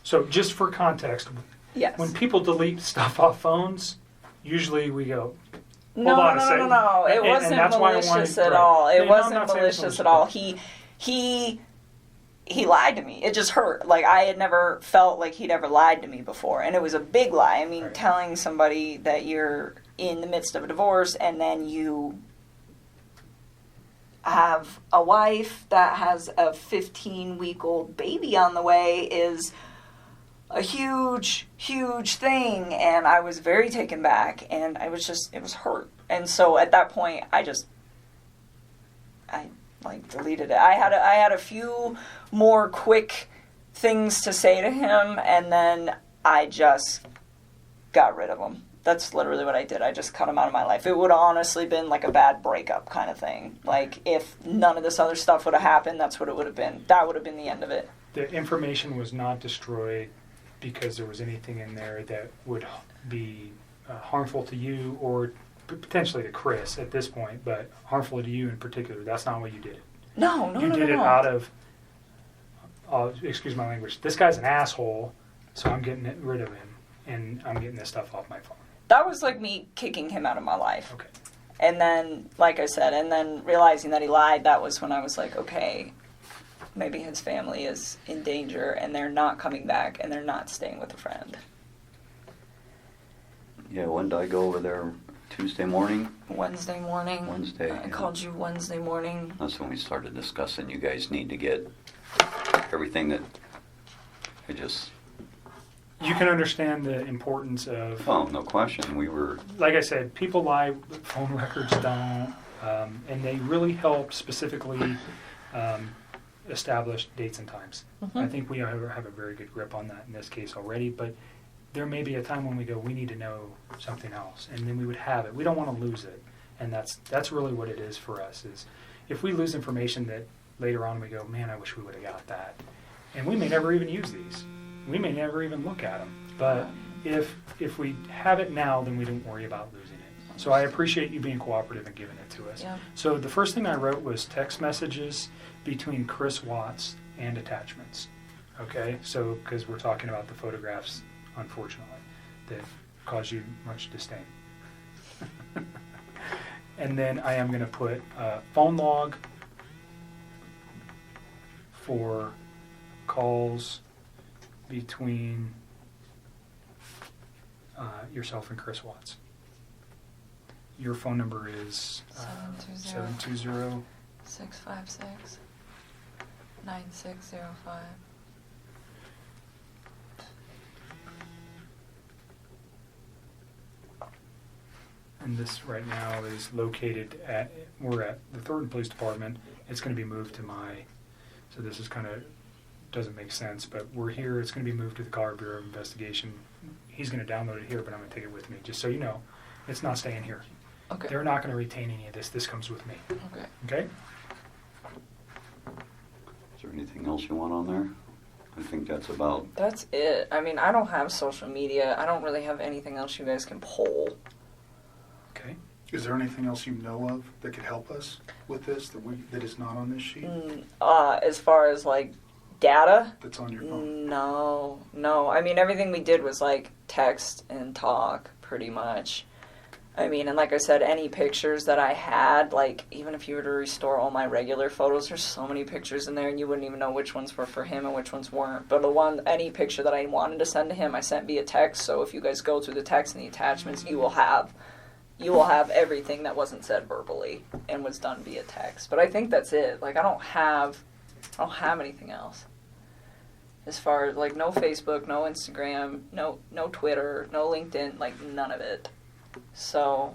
So just for context, Yes. when people delete stuff off phones, usually we go, No. It wasn't malicious at all. It wasn't malicious at all. He lied to me. It just hurt. Like, I had never felt like he'd ever lied to me before. And it was a big lie. I mean, Right. Telling somebody that you're in the midst of a divorce and then you have a wife that has a 15-week-old baby on the way is a huge, huge thing. And I was very taken back. And it was hurt. And so at that point, I deleted it. I had a few more quick things to say to him, and then I just got rid of him. That's literally what I did. I just cut him out of my life. It would have honestly been like a bad breakup kind of thing. Like, if none of this other stuff would have happened, that's what it would have been. That would have been the end of it. The information was not destroyed because there was anything in there that would be harmful to you or potentially to Chris at this point, but harmful to you in particular. That's not what you did. No. You did it out of, excuse my language, this guy's an asshole, so I'm getting rid of him, and I'm getting this stuff off my phone. That was like me kicking him out of my life. Okay. And then, like I said, and then realizing that he lied, that was when I was like, okay, maybe his family is in danger, and they're not coming back, and they're not staying with a friend. Yeah, when did I go over there? Tuesday morning? Wednesday morning. Wednesday, I yeah. called you Wednesday morning. That's when we started discussing you guys need to get everything that I just... You can understand the importance of, Oh, no question. We were... like I said, people lie, phone records don't, and they really help specifically establish dates and times. Mm-hmm. I think we have a very good grip on that in this case already, but there may be a time when we go, we need to know something else, and then we would have it. We don't want to lose it, and that's really what it is for us, is if we lose information that later on we go, man, I wish we would have got that. And we may never even use these. We may never even look at them. But if we have it now, then we don't worry about losing it. So I appreciate you being cooperative and giving it to us. Yeah. So the first thing I wrote was text messages between Chris Watts and attachments. Okay? So, because we're talking about the photographs, unfortunately, that cause you much disdain. And then I am going to put phone log for calls between yourself and Chris Watts. Your phone number is 720 656 9605. And this right now is located we're at the Thornton Police Department. It's going to be moved to so this is kind of, doesn't make sense, but we're here. It's going to be moved to the Colorado Bureau of Investigation. He's going to download it here, but I'm going to take it with me, just so you know. It's not staying here. Okay. They're not going to retain any of this. This comes with me. Okay. Okay? Is there anything else you want on there? I think that's about... That's it. I mean, I don't have social media. I don't really have anything else you guys can poll. Okay. Is there anything else you know of that could help us with this that is not on this sheet? As far as, like, data? That's on your phone? No. I mean, everything we did was, like, text and talk, pretty much. I mean, and like I said, any pictures that I had, like, even if you were to restore all my regular photos, there's so many pictures in there, and you wouldn't even know which ones were for him and which ones weren't. But any picture that I wanted to send to him, I sent via text, so if you guys go through the text and the attachments, you will have you will have everything that wasn't said verbally and was done via text. But I think that's it. Like, I don't have anything else. As far as, like, no Facebook, no Instagram, no Twitter, no LinkedIn, like, none of it. So,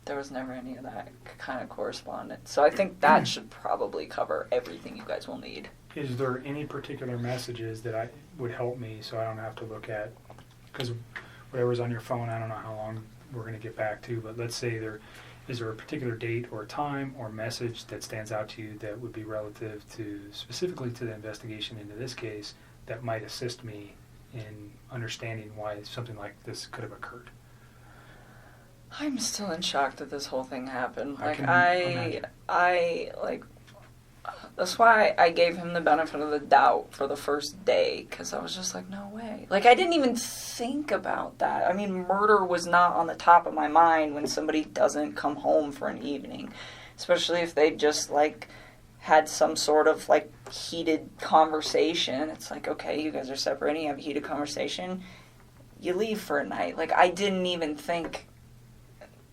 there was never any of that kind of correspondence. So I think that should probably cover everything you guys will need. Is there any particular messages that would help me so I don't have to look at, because whatever's on your phone, I don't know how long we're going to get back to, but let's say is there a particular date or time or message that stands out to you that would be relative to, specifically to the investigation into this case, that might assist me in understanding why something like this could have occurred? I'm still in shock that this whole thing happened. Like, imagine. That's why I gave him the benefit of the doubt for the first day, because I was just like, no way. Like, I didn't even think about that. I mean, murder was not on the top of my mind when somebody doesn't come home for an evening, especially if they just, like, had some sort of, like, heated conversation. It's like, okay, you guys are separating, you have a heated conversation, you leave for a night. Like, I didn't even think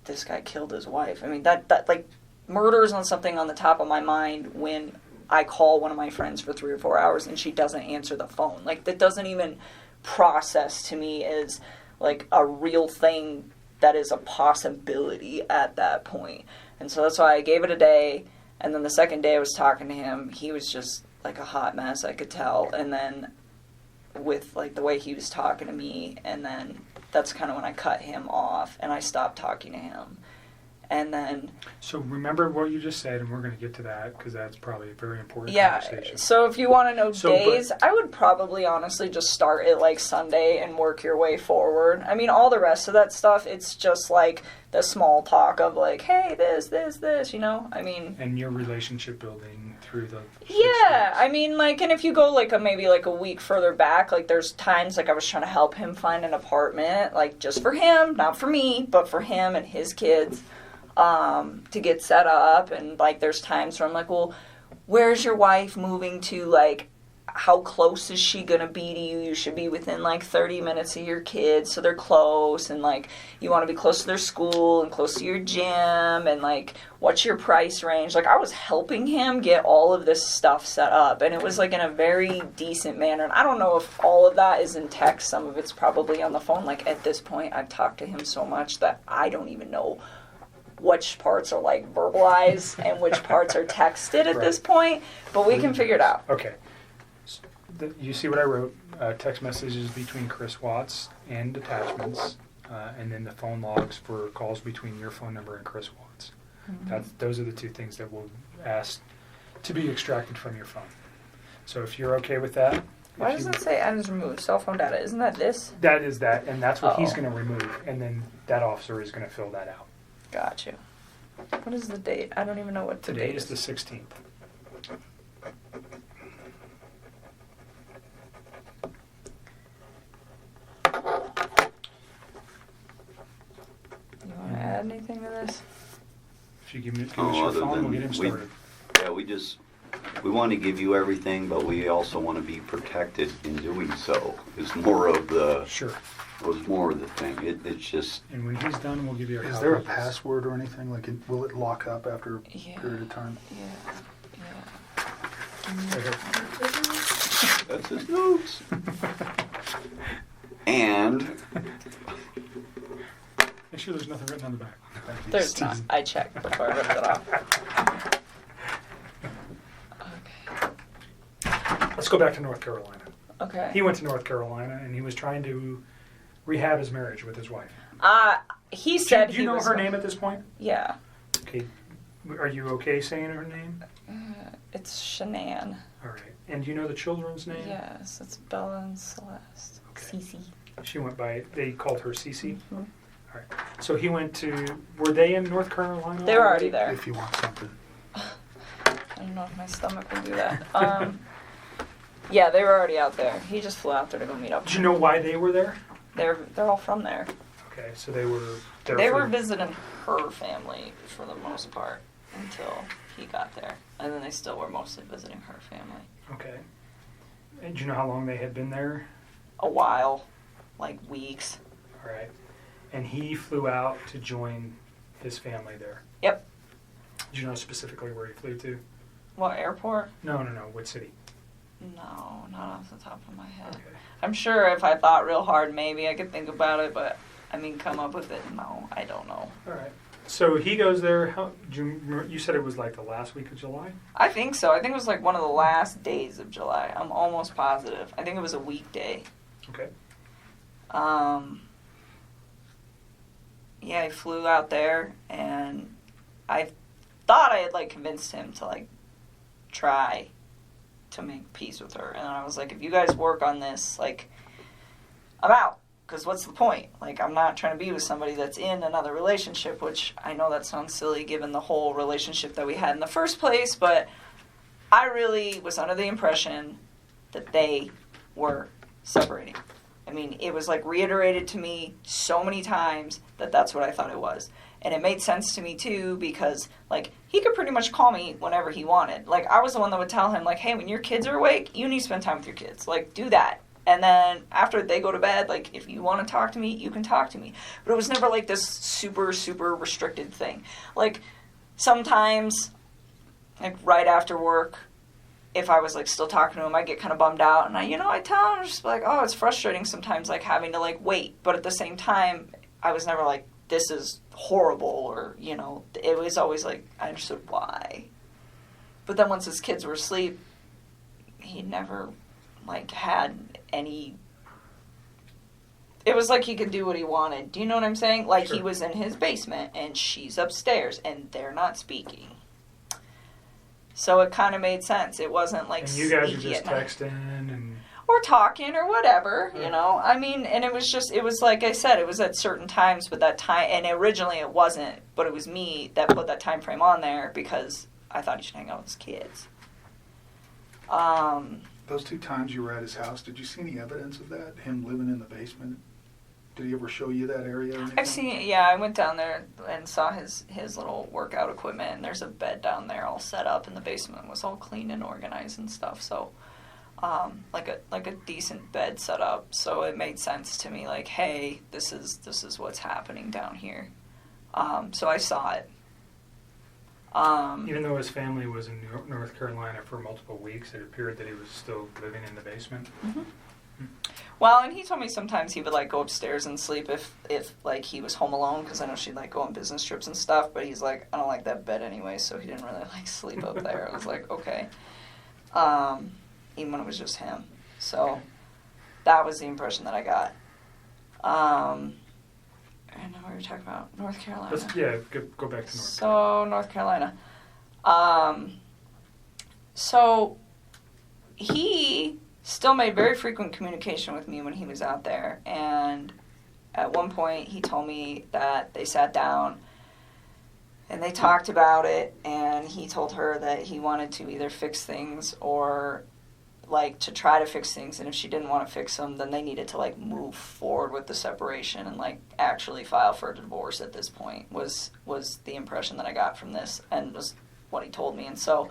this guy killed his wife. I mean, that like, murder is on something on the top of my mind when I call one of my friends for 3 or 4 hours and she doesn't answer the phone. Like, that doesn't even process to me as, like, a real thing that is a possibility at that point. And so that's why I gave it a day, and then the second day I was talking to him, he was just, like, a hot mess, I could tell. And then with, like, the way he was talking to me, and then that's kind of when I cut him off and I stopped talking to him. And then... So remember what you just said, and we're going to get to that, because that's probably a very important Yeah, conversation. so if you want to know days, I would probably honestly just start at, like, Sunday and work your way forward. I mean, all the rest of that stuff, it's just, like, the small talk of, like, hey, this, you know? I mean... And your relationship building through the... Yeah, I mean, like, and if you go, like, maybe, like, a week further back, like, there's times, like, I was trying to help him find an apartment, like, just for him, not for me, but for him and his kids, to get set up. And, like, there's times where I'm like, well, where's your wife moving to? Like, how close is she going to be to you? You should be within, like, 30 minutes of your kids, so they're close. And, like, you want to be close to their school and close to your gym. And, like, what's your price range? Like, I was helping him get all of this stuff set up. And it was, like, in a very decent manner. And I don't know if all of that is in text. Some of it's probably on the phone. Like, at this point, I've talked to him so much that I don't even know which parts are, like, verbalized and which parts are texted at this point. But we can figure it out. Okay. You see what I wrote? Text messages between Chris Watts and attachments, and then the phone logs for calls between your phone number and Chris Watts. Mm-hmm. Those are the two things that we'll ask to be extracted from your phone. So if you're okay with that. Why does it say items removed? Cell phone data. Isn't that this? That is that, and that's what he's Oh. going to remove, and then that officer is going to fill that out. Got you. What is the date? I don't even know what the Today date is the 16th. You want to add anything to this? If you give us your other phone, than we'll get him started. We want to give you everything, but we also want to be protected in doing so. Is more of the Sure. thing. It's just And when he's done, we'll give you our Is there a copies. password or anything? Like, will it lock up after a Yeah. period of time? Yeah. Right here. that's his notes. And Make sure there's nothing written on the back. There's not. I checked before I ripped it off. Okay. Let's go back to North Carolina. Okay. He went to North Carolina, and he was trying to rehab his marriage with his wife. He said Do he you know was. her name at this point? Yeah. Okay. Are you okay saying her name? It's Shanann. All right. And do you know the children's name? Yes, it's Bella and Celeste. Okay. Cece. She went by, they called her Cece. Mhm. All right. So he went to, were they in North Carolina? They were already there. If you want something. I don't know if my stomach will do that. Yeah, they were already out there. He just flew out there to go meet up. Do you know why they were there? They're all from there. Okay, so they were there They for- were visiting her family for the most part until he got there, and then they still were mostly visiting her family. Okay. And do you know how long they had been there? A while, like weeks. All right. And he flew out to join his family there. Yep. Do you know specifically where he flew to? What, airport? No. What city? No, not off the top of my head. Okay. I'm sure if I thought real hard, maybe I could think about it, but I mean, come up with it. No, I don't know. All right. So he goes there. You said it was like the last week of July? I think so. I think it was like one of the last days of July. I'm almost positive. I think it was a weekday. Okay. Yeah, I flew out there, and I thought I had, like, convinced him to, like, try to make peace with her. And I was like, if you guys work on this, like, I'm out. Because what's the point? Like, I'm not trying to be with somebody that's in another relationship, which I know that sounds silly given the whole relationship that we had in the first place, but I really was under the impression that they were separating. I mean, it was, like, reiterated to me so many times that that's what I thought it was. And it made sense to me, too, because, like, he could pretty much call me whenever he wanted. Like, I was the one that would tell him, like, hey, when your kids are awake, you need to spend time with your kids. Like, do that. And then after they go to bed, like, if you want to talk to me, you can talk to me. But it was never, like, this super, super restricted thing. Like, sometimes, like, right after work, if I was, like, still talking to him, I'd get kind of bummed out. And I tell him, just like, oh, it's frustrating sometimes, like, having to, like, wait. But at the same time, I was never like, this is horrible, or, it was always like, I understood why. But then once his kids were asleep, he never, like, had any, it was like he could do what he wanted. Do you know what I'm saying? Like, Sure. He was in his basement, and she's upstairs, and they're not speaking. So it kind of made sense. It wasn't like And you guys are sneaky just at night. texting and... Or talking or whatever, Right. I mean, and it was like I said, it was at certain times, but that time, and originally it wasn't, but it was me that put that time frame on there because I thought he should hang out with his kids. Those 2 times you were at his house, did you see any evidence of that? Him living in the basement? Did he ever show you that area or anything? I went down there and saw his little workout equipment, and there's a bed down there all set up, and the basement was all clean and organized and stuff, so... like a decent bed set up, so it made sense to me. Like, hey, this is what's happening down here. So I saw it. Even though his family was in North Carolina for multiple weeks, it appeared that he was still living in the basement. Mm-hmm. Well, and he told me sometimes he would, like, go upstairs and sleep if like he was home alone, because I know she'd, like, go on business trips and stuff. But he's like, I don't like that bed anyway, so he didn't really, like, sleep up there. I was like, okay. Even when it was just him. So that was the impression that I got. I know what we were talking about. North Carolina. Go back to North Carolina. So, North Carolina. So he still made very frequent communication with me when he was out there. And at one point he told me that they sat down and they talked about it, and he told her that he wanted to either fix things or, like, to try to fix things, and if she didn't want to fix them, then they needed to, like, move forward with the separation and, like, actually file for a divorce at this point, was the impression that I got from this, and was what he told me. And so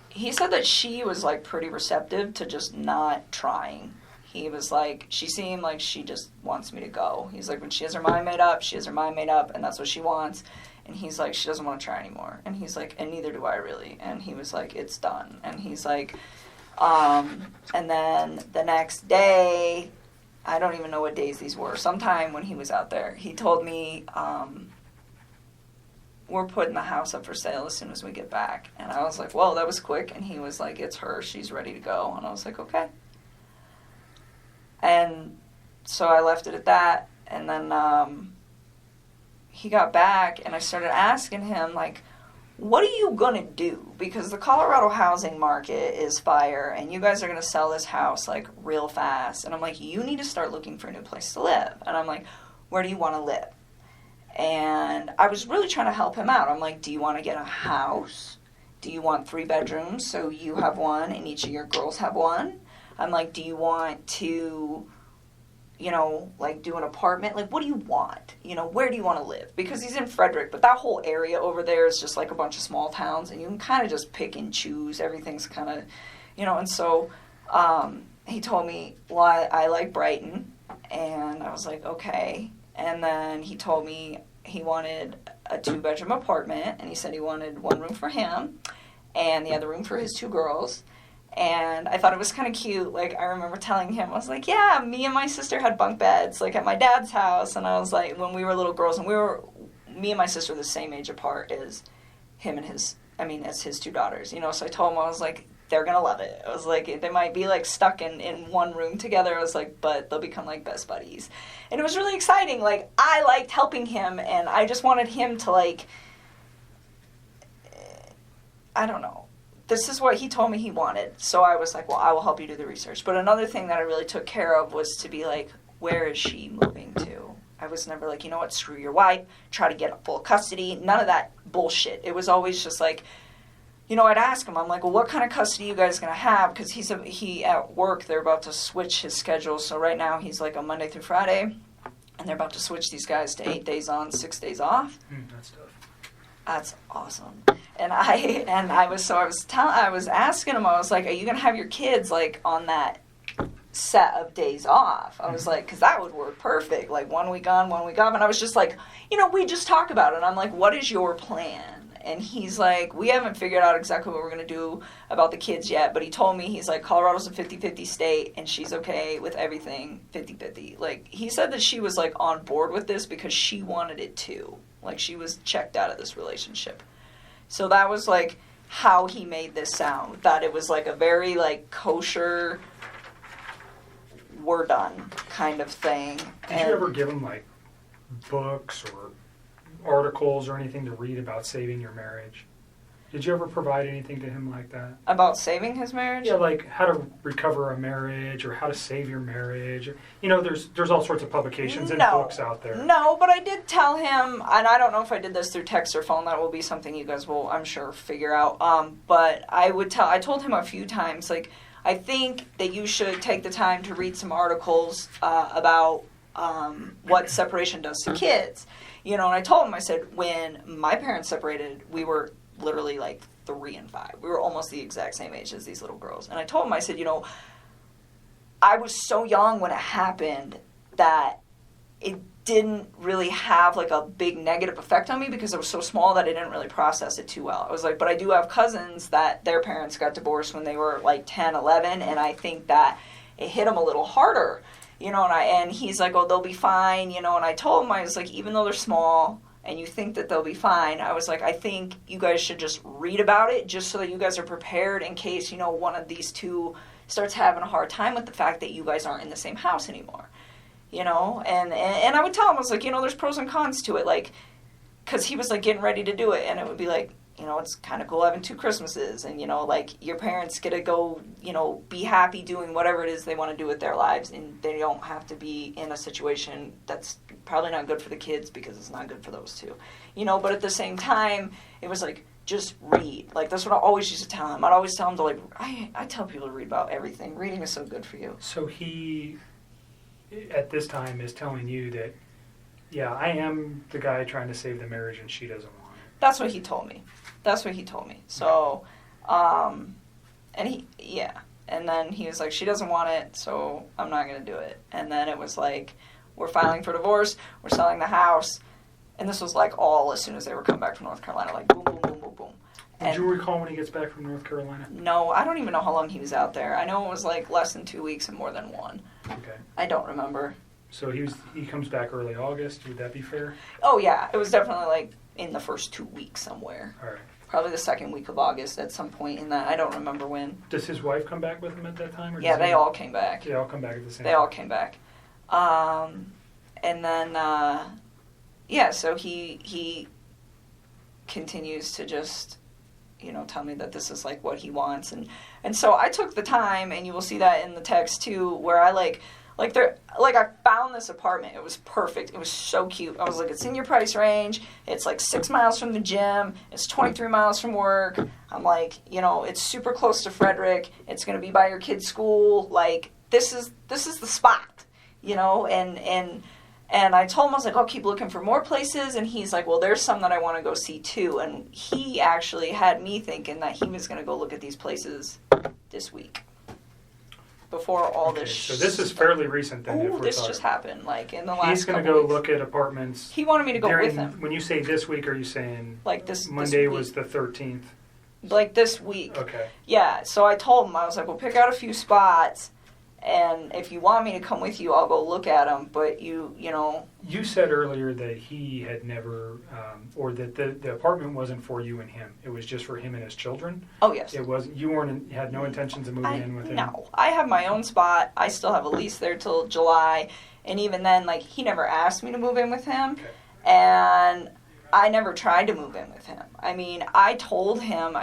he said that she was, like, pretty receptive to just not trying. He was like, she seemed like she just wants me to go. He's like, when she has her mind made up, she has her mind made up, and that's what she wants. And he's like, she doesn't want to try anymore. And he's like, and neither do I really. And he was like, it's done. And he's like, and then the next day, I don't even know what days these were. Sometime when he was out there, he told me, we're putting the house up for sale as soon as we get back. And I was like, whoa, that was quick. And he was like, it's her. She's ready to go. And I was like, okay. And so I left it at that. And then he got back, and I started asking him, like, what are you going to do? Because the Colorado housing market is fire, and you guys are going to sell this house, like, real fast. And I'm like, you need to start looking for a new place to live. And I'm like, where do you want to live? And I was really trying to help him out. I'm like, do you want to get a house? Do you want 3 bedrooms so you have one and each of your girls have one? I'm like, do you want to, like, do an apartment? Like, what do you want? Where do you want to live? Because he's in Frederick, but that whole area over there is just like a bunch of small towns, and you can kind of just pick and choose. Everything's kind of, and so he told me, well, I like Brighton, and I was like, okay. And then he told me he wanted a 2-bedroom apartment, and he said he wanted one room for him and the other room for his 2 girls. And I thought it was kind of cute. Like, I remember telling him, I was like, yeah, me and my sister had bunk beds, like, at my dad's house. And I was like, when we were little girls, and me and my sister were the same age apart as him and as his 2 daughters, So I told him, I was like, they're going to love it. I was like, they might be, like, stuck in one room together. I was like, but they'll become, like, best buddies. And it was really exciting. Like, I liked helping him, and I just wanted him to, like, I don't know. This is what he told me he wanted. So I was like, well, I will help you do the research. But another thing that I really took care of was to be like, where is she moving to? I was never like, you know what, screw your wife, try to get full custody. None of that bullshit. It was always just like, I'd ask him, I'm like, well, what kind of custody you guys going to have? Because he at work, they're about to switch his schedule. So right now he's like a Monday through Friday, and they're about to switch these guys to 8 days on, 6 days off. That's tough. That's awesome. And I was asking him, I was like, are you going to have your kids like on that set of days off? I was like, because that would work perfect. Like 1 week on, 1 week off. And I was just like, we just talk about it. And I'm like, what is your plan? And he's like, we haven't figured out exactly what we're going to do about the kids yet. But he told me, he's like, Colorado's a 50-50 state, and she's okay with everything 50-50. Like, he said that she was like on board with this because she wanted it too. Like, she was checked out of this relationship. So that was, like, how he made this sound. That it was, like, a very, like, kosher, we're done kind of thing. Did you ever give him, like, books or articles or anything to read about saving your marriage? Did you ever provide anything to him like that? About saving his marriage? Yeah, like how to recover a marriage or how to save your marriage. There's all sorts of publications and books out there. No, but I did tell him, and I don't know if I did this through text or phone. That will be something you guys will, I'm sure, figure out. But I told him a few times, like, I think that you should take the time to read some articles about what separation does to kids. And I told him, I said, when my parents separated, we were literally like 3 and 5. We were almost the exact same age as these little girls. And I told him, I said, I was so young when it happened that it didn't really have like a big negative effect on me because I was so small that I didn't really process it too well. I was like, but I do have cousins that their parents got divorced when they were like 10, 11, and I think that it hit them a little harder, and he's like, oh, they'll be fine, and I told him, I was like, even though they're small, and you think that they'll be fine, I was like, I think you guys should just read about it just so that you guys are prepared in case, one of these two starts having a hard time with the fact that you guys aren't in the same house anymore, and I would tell him, I was like, there's pros and cons to it, like, because he was, like, getting ready to do it, and it would be like, it's kind of cool having 2 Christmases, and, like, your parents get to go, be happy doing whatever it is they want to do with their lives, and they don't have to be in a situation that's probably not good for the kids because it's not good for those two, but at the same time, it was like, just read. Like, that's what I always used to tell him. I'd always tell him to, like, I tell people to read about everything. Reading is so good for you. So he, at this time, is telling you that, yeah, I am the guy trying to save the marriage and she doesn't want it. That's what he told me. So, and and then he was like, she doesn't want it, so I'm not going to do it. And then it was like, we're filing for divorce, we're selling the house, and this was like all as soon as they were coming back from North Carolina, like boom, boom, boom, boom, boom. Did you recall when he gets back from North Carolina? No, I don't even know how long he was out there. I know it was like less than 2 weeks and more than 1. Okay. I don't remember. So he comes back early August, would that be fair? Oh yeah, it was definitely like in the first 2 weeks somewhere. All right. Probably the second week of August at some point in that. I don't remember when. Does his wife come back with him at that time? Or yeah, they all came back. They all come back at the same time? They all came back. And then, so he continues to just, tell me that this is like what he wants. And so I took the time, and you will see that in the text too, where I I found this apartment. It was perfect. It was so cute. I was like, it's in your price range. It's like 6 miles from the gym. It's 23 miles from work. I'm like, it's super close to Frederick. It's going to be by your kid's school. Like, this is the spot, and I told him, I was like, I'll keep looking for more places. And he's like, well, there's some that I want to go see too. And he actually had me thinking that he was going to go look at these places this week. before all Okay, this. so this is fairly recent then. If we're This talking. just happened, like in the last. He's going to couple go weeks. look at apartments. He wanted me to go during, with him. When you say this week, are you saying Like this Monday week. was the 13th? Like this week. Okay. Yeah, so I told him, I was like, well, pick out a few spots, and if you want me to come with you, I'll go look at them, but you know. You said earlier that he had never, or that the apartment wasn't for you and him. It was just for him and his children. Oh, yes. It wasn't. You weren't. Had no intentions of moving in with him. No, I have my own spot. I still have a lease there till July, and even then, like, he never asked me to move in with him, Okay. and I never tried to move in with him. I mean, I told him,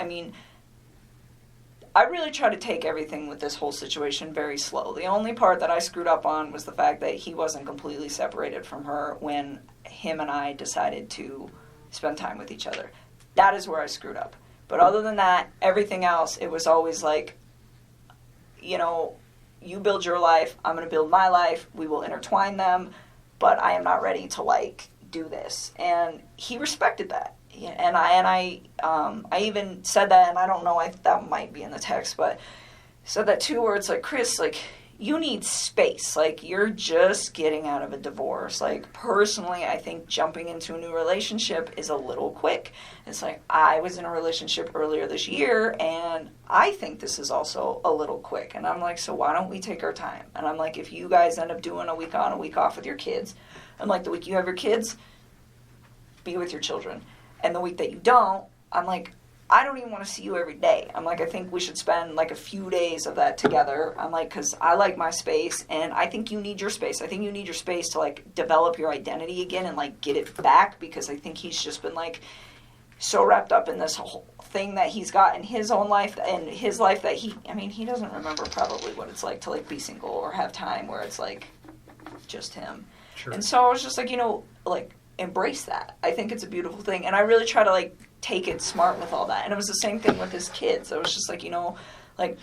I really try to take everything with this whole situation very slow. The only part that I screwed up on was the fact that he wasn't completely separated from her when him and I decided to spend time with each other. That is where I screwed up. But other than that, everything else, it was always like, you know, you build your life, I'm going to build my life, we will intertwine them, but I am not ready to, like, do this. And he respected that. And I even said that, and I don't know, that might be in the text, but said that too, where it's like, Chris, like, you need space. Like, you're just getting out of a divorce. Like, personally, I think jumping into a new relationship is a little quick. It's like, I was in a relationship earlier this year, and I think this is also a little quick. And I'm like, so why don't we take our time? And I'm like, if you guys end up doing a week on, a week off with your kids, and like the week you have your kids, be with your children. And the week that you don't, I'm like, I don't even want to see you every day. I'm like, I think we should spend like a few days of that together. I'm like, because I like my space, and I think you need your space. I think you need your space to like develop your identity again and like get it back, because I think he's just been like so wrapped up in this whole thing that he's got in his own life and his life that he doesn't remember probably what it's like to like be single or have time where it's like just him. Sure. And so I was just like, like, embrace that. I think it's a beautiful thing, and I really try to like take it smart with all that. And it was the same thing with his kids. I was just like, like,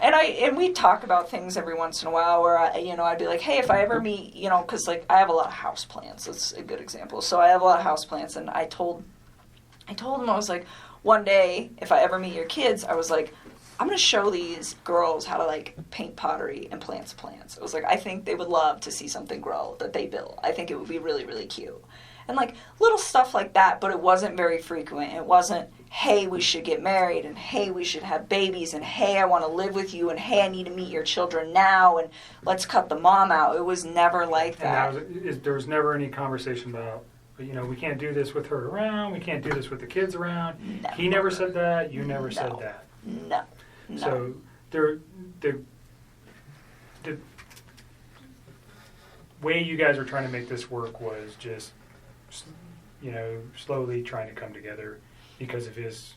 and we talk about things every once in a while where I'd be like, hey, if I ever meet, because like I have a lot of house plants. That's a good example. So I have a lot of house plants, and I told him, I was like, one day if I ever meet your kids, I was like, I'm going to show these girls how to like paint pottery and plants. I was like, I think they would love to see something grow that they built. I think it would be really, really cute. And like little stuff like that, but it wasn't very frequent. It wasn't, hey, we should get married, and hey, we should have babies, and hey, I want to live with you, and hey, I need to meet your children now, and let's cut the mom out. It was never like that. And there was never any conversation about, we can't do this with her around, we can't do this with the kids around. Never. He never said that, you never said that. No. So the way you guys were trying to make this work was just, slowly trying to come together because of his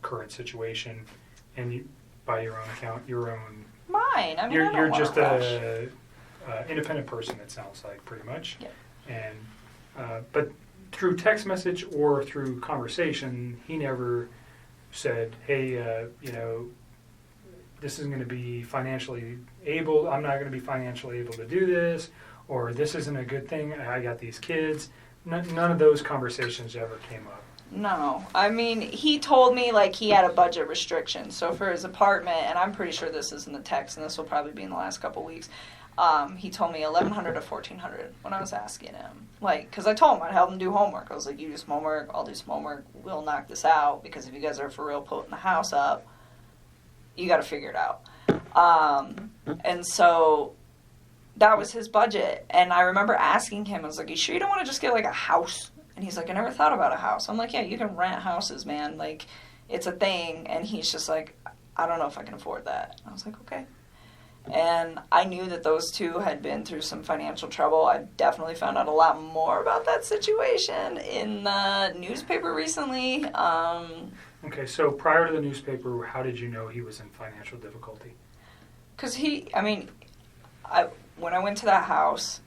current situation, and you, by your own account, Mine. I you're don't just want a independent person. It sounds like pretty much. Yeah. And but through text message or through conversation, he never said, "Hey, this isn't going to be financially able. I'm not going to be financially able to do this," or "This isn't a good thing. I got these kids." None of those conversations ever came up. No. He told me like he had a budget restriction. So for his apartment, and I'm pretty sure this is in the text, and this will probably be in the last couple weeks, he told me $1,100 to $1,400 when I was asking him. Like, because I told him I'd help him do homework. I was like, you do some homework, I'll do some homework. We'll knock this out, because if you guys are for real putting the house up, you got to figure it out. And so that was his budget. And I remember asking him, I was like, you sure you don't want to just get like a house? And he's like, I never thought about a house. I'm like, yeah, you can rent houses, man. Like, it's a thing. And he's just like, I don't know if I can afford that. I was like, okay. And I knew that those two had been through some financial trouble. I definitely found out a lot more about that situation in the newspaper recently. Okay, so prior to the newspaper, how did you know he was in financial difficulty? Because when I went to that house,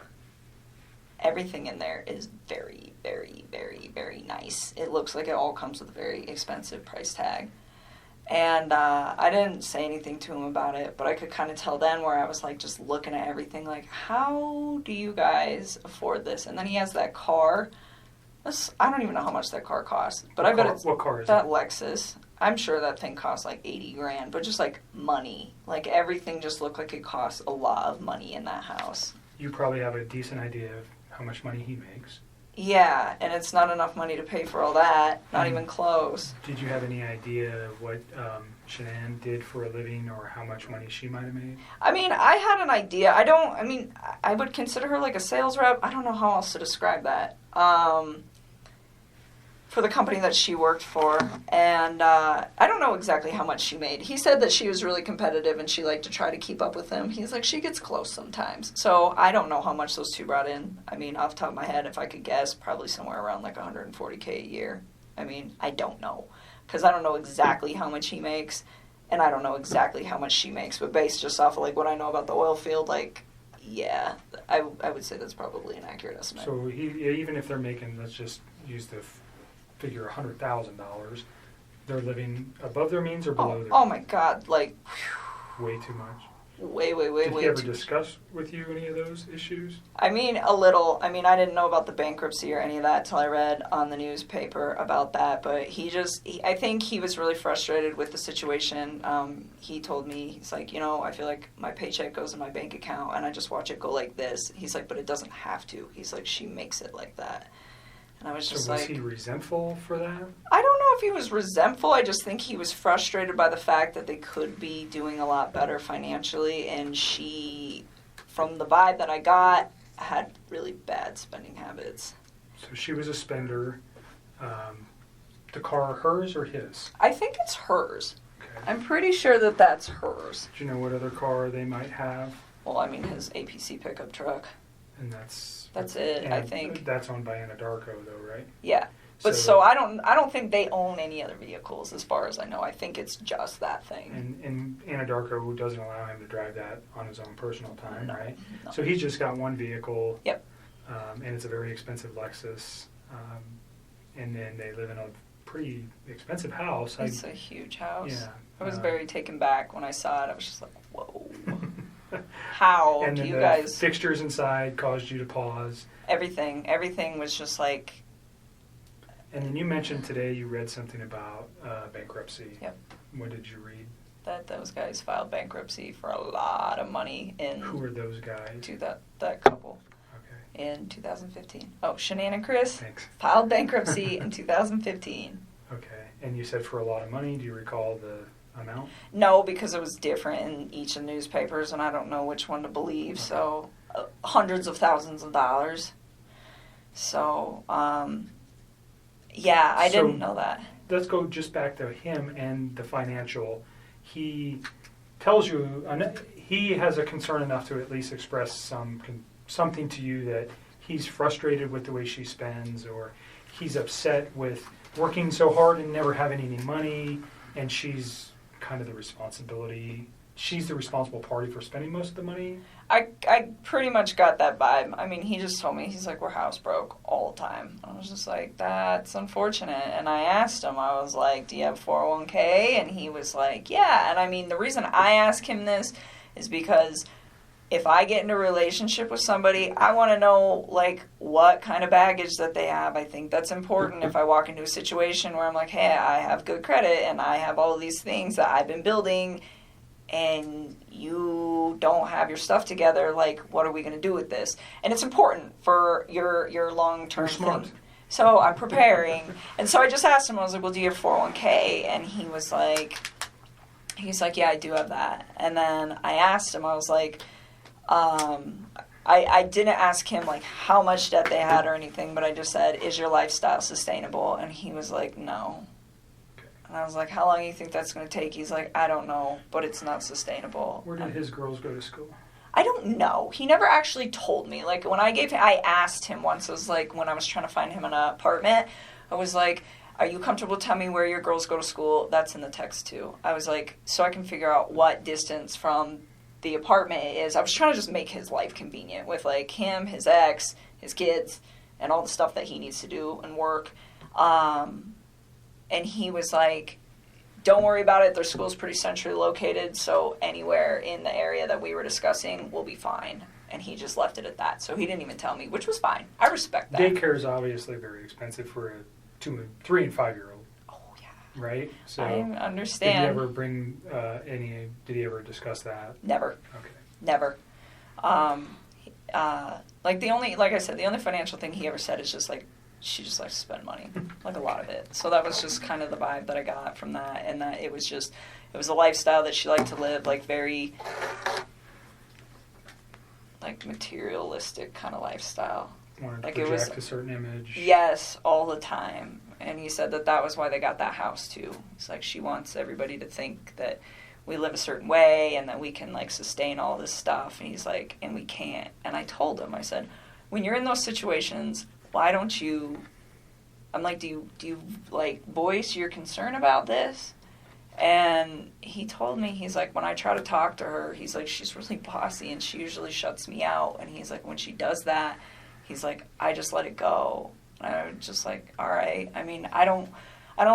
everything in there is very, very, very, very nice. It looks like it all comes with a very expensive price tag. And I didn't say anything to him about it, but I could kind of tell then where I was like just looking at everything like, how do you guys afford this? And then he has that car I don't even know how much that car costs, but I bet it's What car is that it? Lexus. I'm sure that thing costs like 80 grand, but just like money. Like everything just looked like it costs a lot of money in that house. You probably have a decent idea of how much money he makes. Yeah, and it's not enough money to pay for all that. Not even close. Did you have any idea of what Shanann did for a living or how much money she might have made? I mean, I had an idea. I would consider her like a sales rep. I don't know how else to describe that. For the company that she worked for. And I don't know exactly how much she made. He said that she was really competitive and she liked to try to keep up with him. He's like, she gets close sometimes. So I don't know how much those two brought in. I mean, off the top of my head, if I could guess, probably somewhere around like $140K a year. I mean, I don't know. Because I don't know exactly how much he makes. And I don't know exactly how much she makes. But based just off of like what I know about the oil field, like, yeah, I would say that's probably an accurate estimate. So even if they're making, let's just use the figure $100,000, they're living above their means or below their means? Oh my God, like, Way too much. Way Did he ever too. discuss with you any of those issues? I mean, a little. I mean, I didn't know about the bankruptcy or any of that till I read on the newspaper about that. But I think he was really frustrated with the situation. He told me, he's like, I feel like my paycheck goes in my bank account and I just watch it go like this. He's like, but it doesn't have to. He's like, she makes it like that. And I was just So was like, he resentful for that? I don't know if he was resentful. I just think he was frustrated by the fact that they could be doing a lot better financially. And she, from the vibe that I got, had really bad spending habits. So she was a spender. The car, hers or his? I think it's hers. Okay. I'm pretty sure that that's hers. Do you know what other car they might have? Well, I mean, his APC pickup truck. And that's it, and I think. That's owned by Anadarko, though, right? Yeah. But so I don't think they own any other vehicles as far as I know. I think it's just that thing. And Anadarko doesn't allow him to drive that on his own personal time, No, right? no. So he's just got one vehicle. Yep. And it's a very expensive Lexus. And then they live in a pretty expensive house. It's a huge house. Yeah. I was very taken back when I saw it. I was just like, whoa. How And do then you the guys... fixtures inside caused you to pause. Everything was just like... And then you mentioned today you read something about bankruptcy. Yep. What did you read? That those guys filed bankruptcy for a lot of money in... Who are those guys? To that couple. Okay. In 2015. Oh, Shanann and Chris Thanks. filed bankruptcy in 2015. Okay. And you said for a lot of money. Do you recall the amount? No, because it was different in each of the newspapers, and I don't know which one to believe. Okay. So, hundreds of thousands of dollars. So, yeah, I didn't know that. Let's go just back to him and the financial. He tells you he has a concern enough to at least express something to you that he's frustrated with the way she spends, or he's upset with working so hard and never having any money, and she's kind of the responsibility. She's the responsible party for spending most of the money. I pretty much got that vibe. I mean, he just told me, he's like, we're house broke all the time. I was just like, that's unfortunate. And I asked him, I was like, do you have 401k? And he was like, yeah. And I mean, the reason I ask him this is because if I get into a relationship with somebody, I want to know, like, what kind of baggage that they have. I think that's important if I walk into a situation where I'm like, hey, I have good credit and I have all of these things that I've been building, and you don't have your stuff together, like, what are we going to do with this? And it's important for your long-term You're smart. thing. So I'm preparing. And so I just asked him, I was like, well, do you have 401k? And he was like, yeah, I do have that. And then I asked him, I was like, I didn't ask him, like, how much debt they had or anything, but I just said, is your lifestyle sustainable? And he was like, no. And I was like, how long do you think that's going to take? He's like, I don't know, but it's not sustainable. Where did his girls go to school? I don't know. He never actually told me. Like, when I asked him once, it was like when I was trying to find him an apartment, I was like, are you comfortable telling me where your girls go to school? That's in the text too. I was like, so I can figure out what distance from the apartment it is. I was trying to just make his life convenient with, like, him, his ex, his kids, and all the stuff that he needs to do and work. And he was like, don't worry about it. Their school's pretty centrally located, so anywhere in the area that we were discussing will be fine. And he just left it at that. So he didn't even tell me, which was fine. I respect that. Daycare is obviously very expensive for a 3 and 5 year old. Oh, yeah. Right? So I understand. Did he ever bring did he ever discuss that? Never. Okay. Never. Like I said, the only financial thing he ever said is just like, she just likes to spend money, like a lot of it. So that was just kind of the vibe that I got from that, and that it was a lifestyle that she liked to live, like very, like materialistic kind of lifestyle. Wanted Like to it was project a certain image. Yes, all the time. And he said that was why they got that house too. It's like she wants everybody to think that we live a certain way and that we can like sustain all this stuff. And he's like, and we can't. And I told him, I said, when you're in those situations, why don't you, I'm like, do you like voice your concern about this? And he told me, he's like, when I try to talk to her, he's like, she's really bossy and she usually shuts me out. And he's like, when she does that, he's like, I just let it go. And I was just like, all right. I mean, I don't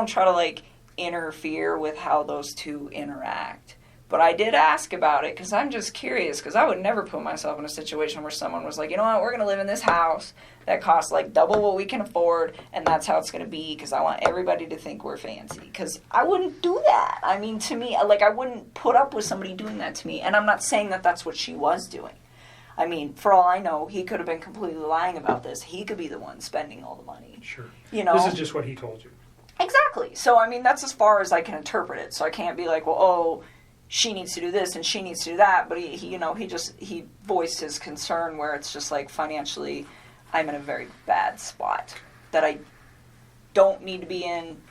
try to like interfere with how those two interact. But I did ask about it because I'm just curious, because I would never put myself in a situation where someone was like, you know what, we're going to live in this house that costs like double what we can afford, and that's how it's going to be because I want everybody to think we're fancy. Because I wouldn't do that. I mean, to me, like I wouldn't put up with somebody doing that to me. And I'm not saying that that's what she was doing. I mean, for all I know, he could have been completely lying about this. He could be the one spending all the money. Sure. You know? This is just what he told you. Exactly. So, I mean, that's as far as I can interpret it. So I can't be like, well, oh, she needs to do this and she needs to do that. But he voiced his concern where it's just like financially, I'm in a very bad spot that I don't need to be in,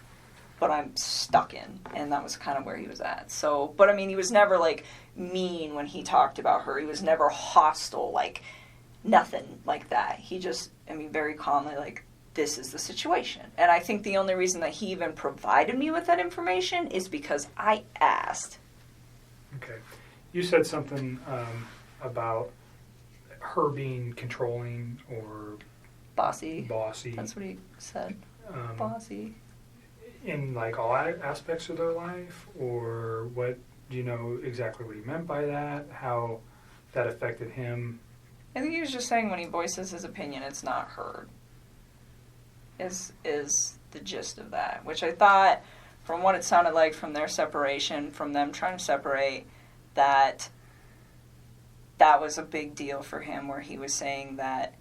but I'm stuck in. And that was kind of where he was at. So, but I mean, he was never like mean when he talked about her. He was never hostile, like nothing like that. He just, I mean, very calmly like, this is the situation. And I think the only reason that he even provided me with that information is because I asked. Okay. You said something about her being controlling or Bossy. bossy. That's what he said. Bossy. In like all aspects of their life, or what? Do you know exactly what he meant by that? How that affected him? I think he was just saying when he voices his opinion, it's not heard. Is the gist of that, which I thought, from what it sounded like from their separation, from them trying to separate, that was a big deal for him, where he was saying that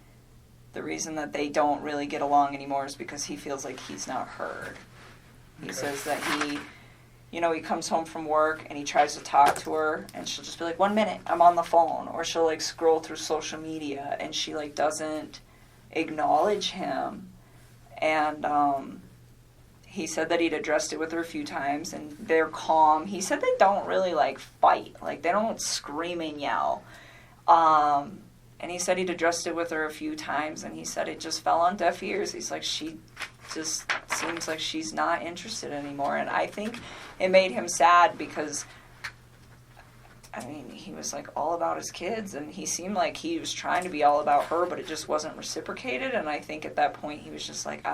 the reason that they don't really get along anymore is because he feels like he's not heard. He says that he comes home from work and he tries to talk to her and she'll just be like, 1 minute, I'm on the phone. Or she'll like scroll through social media and she like doesn't acknowledge him. And he said that he'd addressed it with her a few times and they're calm. He said they don't really like fight. Like they don't scream and yell. And he said he'd addressed it with her a few times and he said it just fell on deaf ears. He's like, she just seems like she's not interested anymore. And I think it made him sad because, I mean, he was like all about his kids and he seemed like he was trying to be all about her, but it just wasn't reciprocated. And I think at that point he was just like,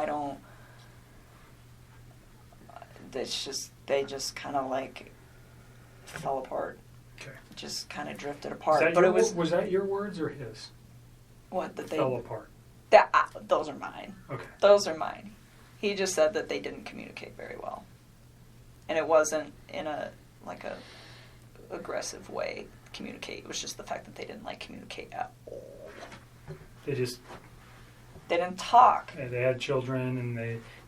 they just kind of like fell apart. Okay. Just kind of drifted apart. But was that your words or his? What, that they fell apart? Those are mine. Okay. Those are mine. He just said that they didn't communicate very well. And it wasn't in a aggressive way communicate. It was just the fact that they didn't like communicate at all. They didn't talk. They had children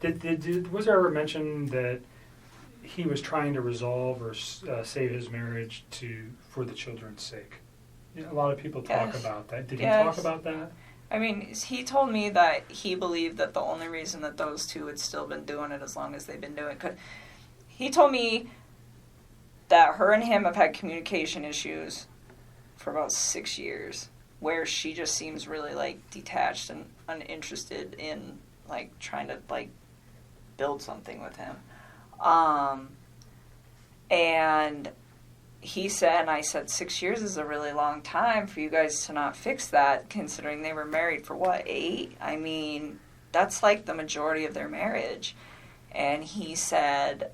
and was there ever mention that he was trying to resolve or save his marriage for the children's sake? A lot of people talk about that. Did he talk about that? I mean, he told me that he believed that the only reason that those two had still been doing it as long as they've been doing it, he told me that her and him have had communication issues for about 6 years, where she just seems really like detached and uninterested in like trying to like build something with him. And he said, and I said, 6 years is a really long time for you guys to not fix that, considering they were married for, 8? I mean, that's like the majority of their marriage. And he said,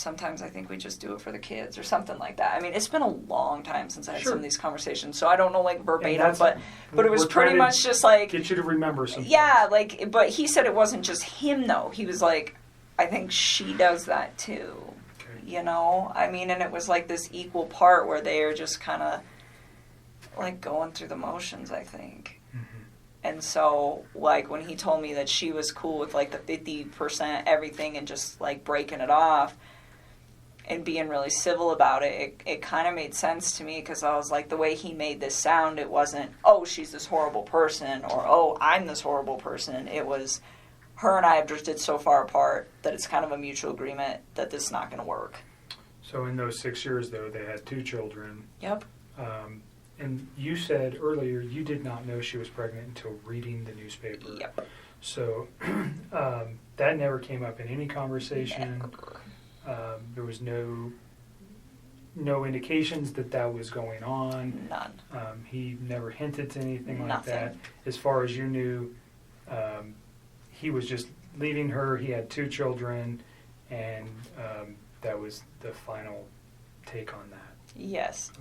sometimes I think we just do it for the kids or something like that. I mean, it's been a long time since I had Sure. some of these conversations, so I don't know like verbatim, that's- but it was we're trying pretty to much just like, Get you to remember some yeah, things. like, but he said it wasn't just him though. He was like, I think she does that too. Okay. You know, I mean, and it was like this equal part where they are just kind of like going through the motions, I think. Mhm. And so, like, when he told me that she was cool with like the 50% everything and just like breaking it off and being really civil about it, it kind of made sense to me, because I was like, the way he made this sound, it wasn't, oh, she's this horrible person, or oh, I'm this horrible person. It was, her and I have drifted so far apart that it's kind of a mutual agreement that this is not going to work. So in those 6 years, though, they had 2 children. Yep. And you said earlier you did not know she was pregnant until reading the newspaper. Yep. So that never came up in any conversation. Never. There was no indications that was going on. None. He never hinted to anything like Nothing. that. As far as you knew, he was just leaving her. He had 2 children, and that was the final take on that. Yes.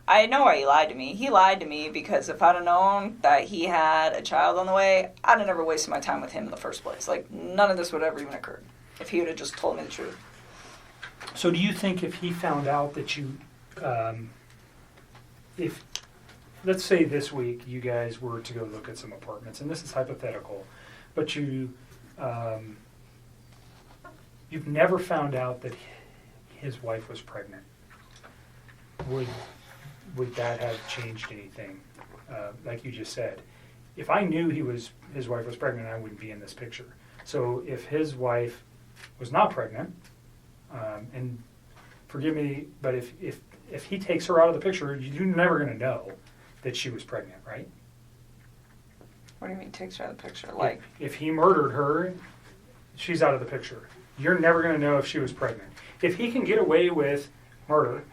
I know why he lied to me. He lied to me because if I'd have known that he had a child on the way, I'd have never wasted my time with him in the first place. Like, none of this would have ever even occurred if he would have just told me the truth. So do you think if he found out that you, if, let's say this week you guys were to go look at some apartments, and this is hypothetical, but you've never found out that his wife was pregnant, would that have changed anything? Like you just said, if I knew his wife was pregnant, I wouldn't be in this picture. So if his wife was not pregnant, and forgive me, but if he takes her out of the picture, you're never going to know that she was pregnant, right? What do you mean takes her out of the picture? Like, If he murdered her, she's out of the picture. You're never going to know if she was pregnant. If he can get away with murder,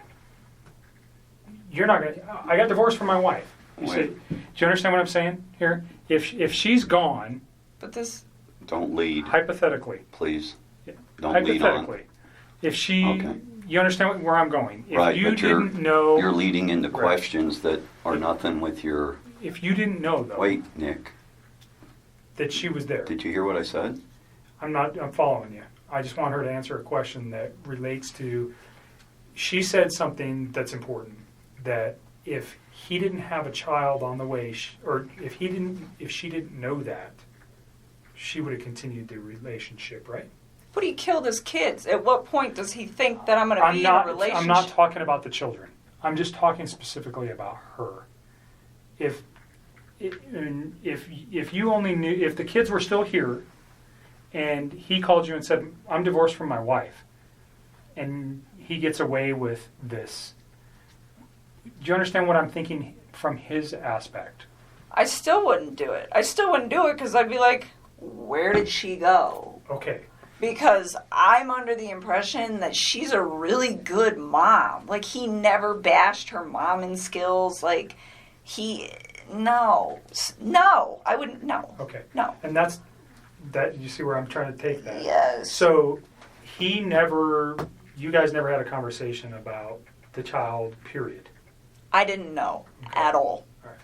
you're not going to... I got divorced from my wife. Do you understand what I'm saying here? If she's gone... but this... Don't lead, Hypothetically. please. Yeah. Don't lead on. Hypothetically. If she... Okay. You understand where I'm going. If Right, you but you're- didn't know... You're leading into Right. questions that are nothing with your... If you didn't know, though, Wait, Nick, that she was there... did you hear what I said? I'm following you. I just want her to answer a question that relates to... She said something that's important, that if he didn't have a child on the way, or if she didn't know that, she would have continued the relationship, right? But he killed his kids. At what point does he think that I'm going to be in a relationship? I'm not talking about the children. I'm just talking specifically about her. If you only knew, if the kids were still here, and he called you and said, "I'm divorced from my wife," and he gets away with this, do you understand what I'm thinking from his aspect? I still wouldn't do it. I still wouldn't do it because I'd be like, where did she go? Okay. Because I'm under the impression that she's a really good mom. Like, he never bashed her momming skills. Like, no, I wouldn't, no. Okay. No. And you see where I'm trying to take that? Yes. So you guys never had a conversation about the child, period. I didn't know at all. All right.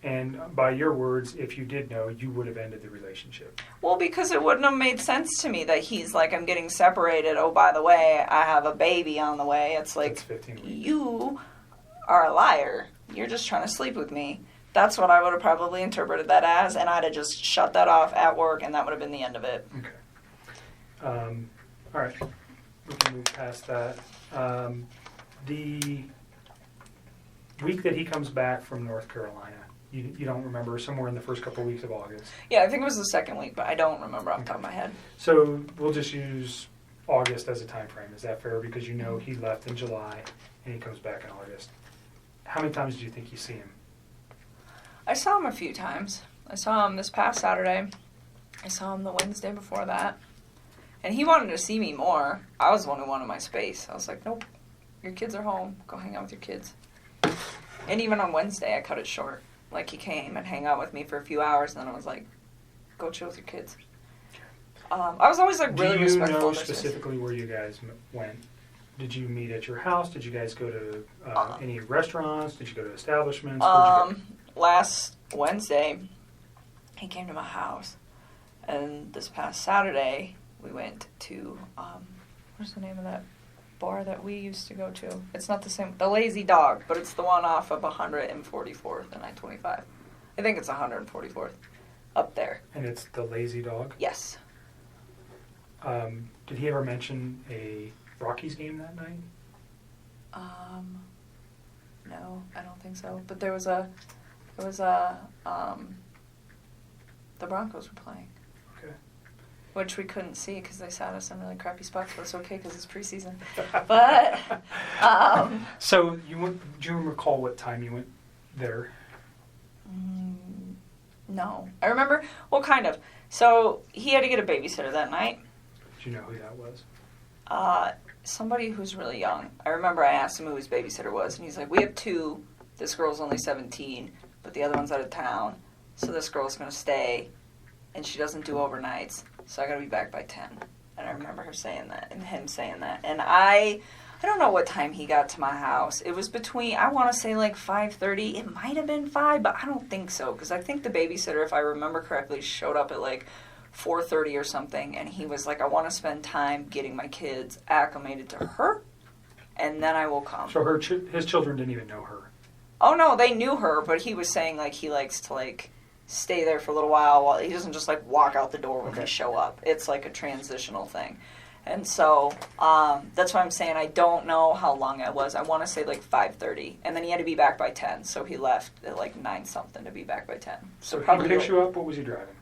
And by your words, if you did know, you would have ended the relationship. Well, because it wouldn't have made sense to me that he's like, I'm getting separated. Oh, by the way, I have a baby on the way. It's like, That's 15 weeks. you are a liar. You're just trying to sleep with me. That's what I would have probably interpreted that as, and I'd have just shut that off at work, and that would have been the end of it. Okay. All right. We can move past that. The week that he comes back from North Carolina, you don't remember, somewhere in the first couple of weeks of August. Yeah, I think it was the second week, but I don't remember off the top of my head. So we'll just use August as a time frame. Is that fair? Because you know he left in July and he comes back in August. How many times do you think you see him? I saw him a few times. I saw him this past Saturday. I saw him the Wednesday before that. And he wanted to see me more. I was the one who wanted my space. I was like, nope, your kids are home. Go hang out with your kids. And even on Wednesday, I cut it short. Like, he came and hang out with me for a few hours, and then I was like, go chill with your kids. I was always like really Do you respectful know of their space. specifically where you guys went? Did you meet at your house? Did you guys go to any restaurants? Did you go to establishments? Where'd you go? Last Wednesday, he came to my house, and this past Saturday, we went to, what's the name of that bar that we used to go to? It's not the same, the Lazy Dog, but it's the one off of 144th and I-25. I think it's 144th, up there. And it's the Lazy Dog? Yes. Did he ever mention a Rockies game that night? No, I don't think so. But the Broncos were playing. Okay. Which we couldn't see because they sat us in really crappy spots, but it's okay because it's preseason. But, So do you recall what time you went there? no. I remember, well, kind of. So he had to get a babysitter that night. Do you know who that was? Somebody who's really young. I remember I asked him who his babysitter was, and he's like, we have 2. This girl's only 17, but the other one's out of town. So this girl's going to stay, and she doesn't do overnights, so I got to be back by 10. And I remember her saying that, and him saying that. And I don't know what time he got to my house. It was between, I want to say like 5:30. It might have been 5, but I don't think so, because I think the babysitter, if I remember correctly, showed up at like 4:30 or something, and he was like, I want to spend time getting my kids acclimated to her, and then I will come. So his children didn't even know her? Oh, no, they knew her, but he was saying, like, he likes to, like, stay there for a little while he doesn't just, like, walk out the door when they show up. It's, like, a transitional thing. And so, that's why I'm saying I don't know how long it was. I want to say, like, 5:30, and then he had to be back by 10, so he left at, like, 9-something to be back by 10. So he probably picked you up? What was he driving?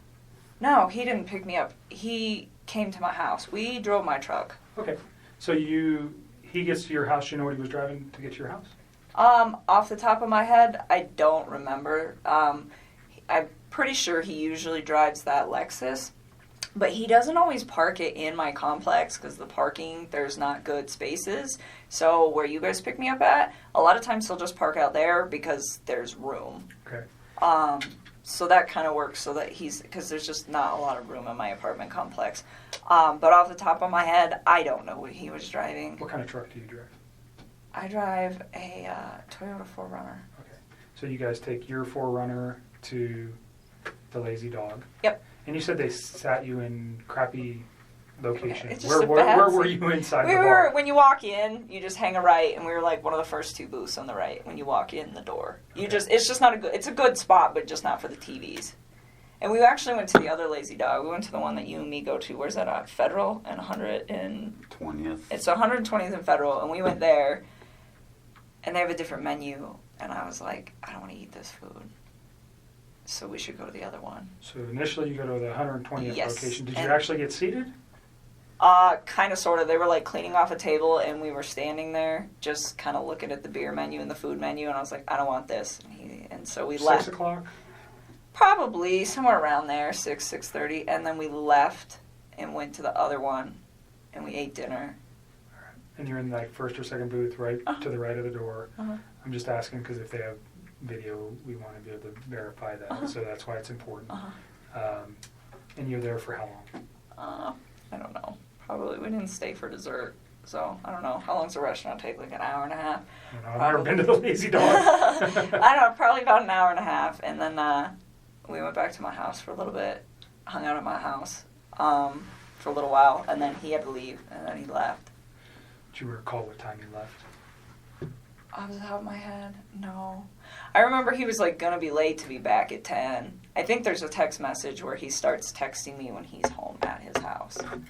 No, he didn't pick me up. He came to my house. We drove my truck. Okay. So he gets to your house, you know what he was driving to get to your house? Off the top of my head, I don't remember. I'm pretty sure he usually drives that Lexus, but he doesn't always park it in my complex because the parking, there's not good spaces. So where you guys pick me up at, a lot of times he'll just park out there because there's room. Okay. So that kind of works so that because there's just not a lot of room in my apartment complex. But off the top of my head, I don't know what he was driving. What kind of truck do you drive? I drive a Toyota 4Runner. Okay. So you guys take your 4Runner to the Lazy Dog. Yep. And you said they sat you in crappy locations. It's just Where were you inside the bar? When you walk in, you just hang a right, and we were like one of the first 2 booths on the right when you walk in the door. It's just not it's a good spot, but just not for the TVs. And we actually went to the other Lazy Dog. We went to the one that you and me go to. Where's that at? Federal and 20th. It's 120th and Federal, and we went there, and they have a different menu, and I was like, I don't want to eat this food. So we should go to the other one. So initially you go to the 120th Yes. location. Did you actually get seated? Kind of, sort of. They were like cleaning off a table, and we were standing there, just kind of looking at the beer menu and the food menu, and I was like, I don't want this. And so we left. 6 o'clock? Probably somewhere around there, 6:30, and then we left and went to the other one, and we ate dinner. All right. And you're in like first or second booth, right to the right of the door. I'm just asking because if they have video, we want to be able to verify that. So that's why it's important. And you're there for how long? I don't know. Probably we didn't stay for dessert, so I don't know. How long does a restaurant take? Like an hour and a half? I don't know, I've never been to the Lazy Dog. I don't know. Probably about an hour and a half, and then we went back to my house for a little bit, hung out at my house for a little while, and then he had to leave, and then he left. Do you recall what time he left? Off the top of my head, no. I remember he was like gonna be late to be back at 10. I think there's a text message where he starts texting me when he's home at his house. Okay.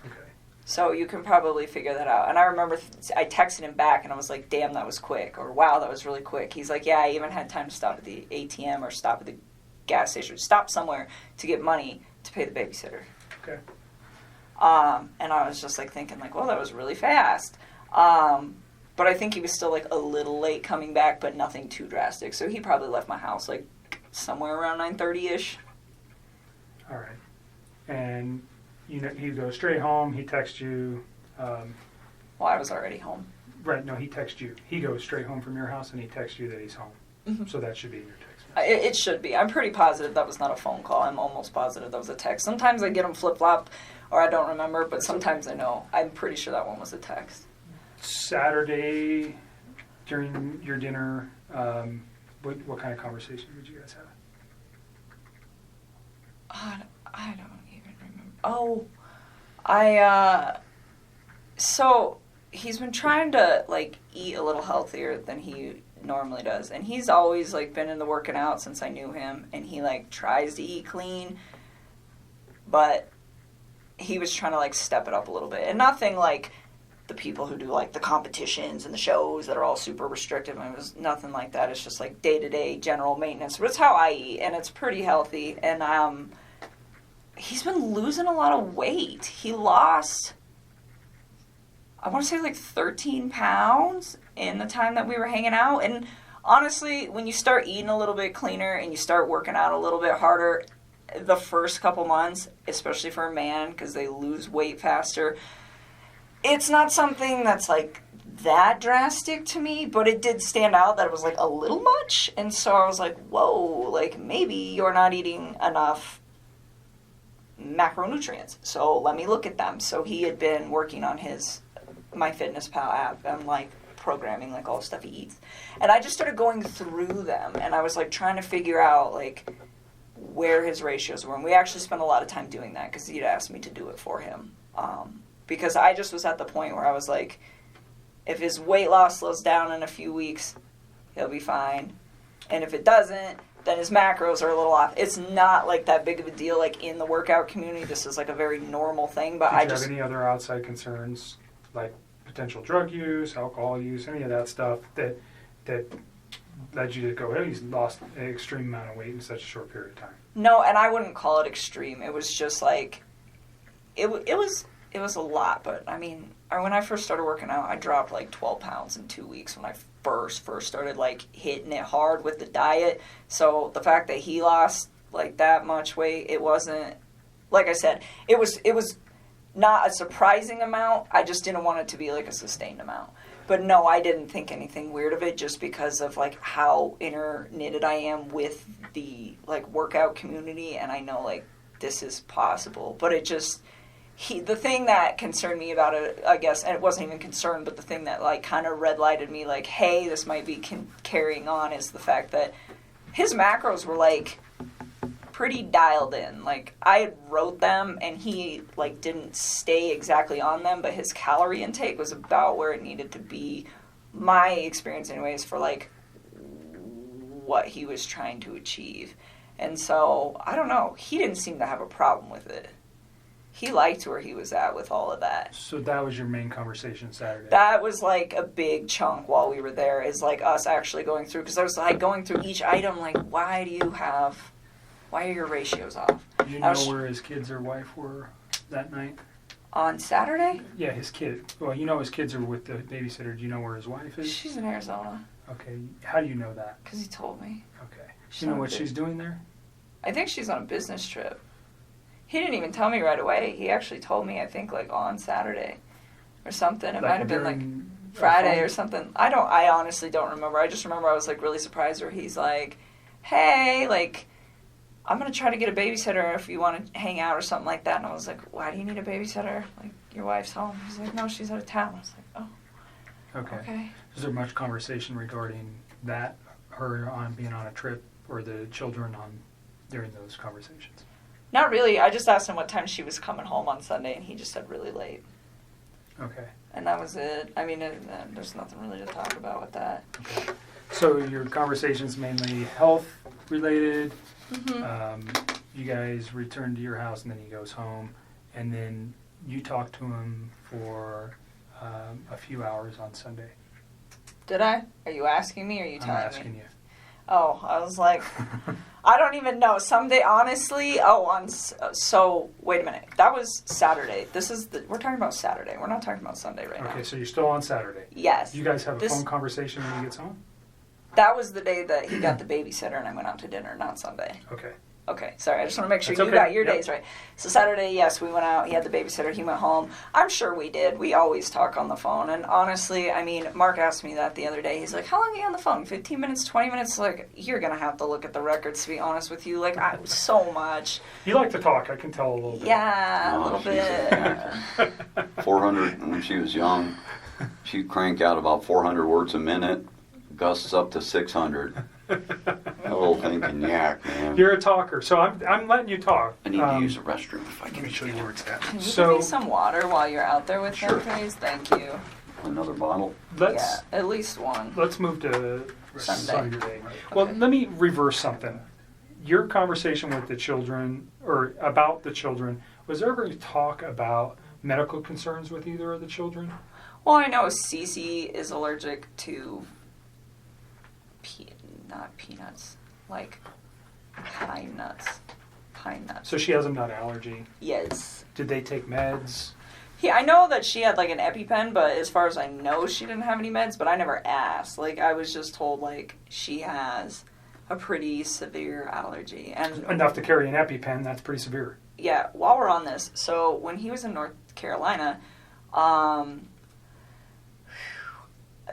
So you can probably figure that out. And I remember I texted him back and I was like, damn, that was quick. Or wow, that was really quick. He's like, yeah, I even had time to stop at the ATM or stop at the gas station, stop somewhere to get money to pay the babysitter. Okay. And I was just like thinking like, well, that was really fast. But I think he was still like a little late coming back, but nothing too drastic. So he probably left my house like somewhere around 9:30ish. All right. And he goes straight home. He texts you. Well, I was already home. Right. No, he texts you. He goes straight home from your house and he texts you that he's home. Mm-hmm. So that should be in your text It should be. I'm pretty positive that was not a phone call. I'm almost positive that was a text. Sometimes I get them flip-flop or I don't remember, but sometimes I know. I'm pretty sure that one was a text. Saturday, during your dinner, what kind of conversation did you guys have? I don't even remember. So he's been trying to, like, eat a little healthier than he normally does. And he's always, like, been in the working out since I knew him. And he, like, tries to eat clean. But he was trying to, like, step it up a little bit. And nothing like the people who do, like, the competitions and the shows that are all super restrictive. I mean, it was nothing like that. It's just, like, day-to-day general maintenance. But it's how I eat. And it's pretty healthy. And he's been losing a lot of weight. He lost, I want to say, like 13 pounds in the time that we were hanging out. And honestly, when you start eating a little bit cleaner and you start working out a little bit harder, the first couple months, especially for a man, because they lose weight faster, it's not something that's like that drastic to me, but it did stand out that it was like a little much. And so I was like, whoa, like maybe you're not eating enough macronutrients, so let me look at them. So he had been working on his MyFitnessPal app and like programming like all the stuff he eats, and I just started going through them, and I was like trying to figure out like where his ratios were. And we actually spent a lot of time doing that because he'd asked me to do it for him, because I just was at the point where I was like, if his weight loss slows down in a few weeks, he'll be fine, and if it doesn't, then his macros are a little off. It's not like that big of a deal like in the workout community. This is like a very normal thing, but Did you have any other outside concerns, like potential drug use, alcohol use, any of that stuff that led you to go, hey, he's lost an extreme amount of weight in such a short period of time? No, and I wouldn't call it extreme. It was just like, it was a lot, but I mean, when I first started working out, I dropped like 12 pounds in 2 weeks when I first started like hitting it hard with the diet. So the fact that he lost like that much weight, it wasn't, like I said, it was not a surprising amount. I just didn't want it to be like a sustained amount. But no, I didn't think anything weird of it just because of like how knitted I am with the like workout community, and I know like this is possible. But it just, the thing that concerned me about it, I guess, and it wasn't even concerned, but the thing that like kind of red lighted me like, hey, this might be carrying on, is the fact that his macros were like pretty dialed in. Like I wrote them and he like didn't stay exactly on them, but his calorie intake was about where it needed to be, my experience anyways, for like what he was trying to achieve. And so I don't know, he didn't seem to have a problem with it. He liked where he was at with all of that. So that was your main conversation Saturday? That was like a big chunk while we were there, is like us actually going through, because I was like going through each item like, why are your ratios off? Do you know where his kids or wife were that night? On Saturday? Yeah, his kid. Well, you know his kids are with the babysitter. Do you know where his wife is? She's in Arizona. Okay. How do you know that? Because he told me. Okay. Do you know what she's doing there? I think she's on a business trip. He didn't even tell me right away. He actually told me, I think, like on Saturday or something. It might have been like Friday or something. I honestly don't remember. I just remember I was like really surprised where he's like, hey, like, I'm going to try to get a babysitter if you want to hang out or something like that. And I was like, why do you need a babysitter? Like, your wife's home. He's like, no, she's out of town. I was like, oh. Okay. Is there much conversation regarding that, her on being on a trip, or the children during those conversations? Not really. I just asked him what time she was coming home on Sunday, and he just said really late. Okay. And that was it. I mean, there's nothing really to talk about with that. Okay. So your conversation's mainly health-related. Mm-hmm. You guys return to your house, and then he goes home. And then you talk to him for a few hours on Sunday. Did I? Are you asking me, or are you telling me? I'm asking you. Oh, I was like, I don't even know. Someday, honestly, so, wait a minute. That was Saturday. We're talking about Saturday. We're not talking about Sunday right now. Okay, so you're still on Saturday. Yes. You guys have a phone conversation when he gets home? That was the day that he got the babysitter and I went out to dinner, not Sunday. Okay. Okay, sorry, I just want to make sure That's you okay. got your Yep. days right. So Saturday, yes, we went out. He had the babysitter. He went home. I'm sure we did. We always talk on the phone. And honestly, I mean, Mark asked me that the other day. He's like, how long are you on the phone? 15 minutes, 20 minutes? Like, you're going to have to look at the records, to be honest with you. Like, so much. You like to talk, I can tell a little bit. Yeah, No, a little she's bit. 400 when she was young. She'd crank out about 400 words a minute, gusts up to 600. That little thing can yak, man. You're a talker, so I'm letting you talk. I need to use the restroom if I Let can. me show you where it's at. Can you So- give me some water while you're out there with Sure. him, please? Thank you. Another bottle. Let's Yeah, at least one. let's move to Sunday. Sunday. Well, Okay. let me reverse something. Your conversation with the children, or about the children, was there ever any talk about medical concerns with either of the children? Well, I know Cece is allergic to not peanuts, like pine nuts. Pine nuts. So she has a nut allergy. Yes. Did they take meds? Yeah, I know that she had like an EpiPen, but as far as I know, she didn't have any meds. But I never asked. Like, I was just told like she has a pretty severe allergy, and Enough to carry an EpiPen, that's pretty severe. yeah. While we're on this, so when he was in North Carolina,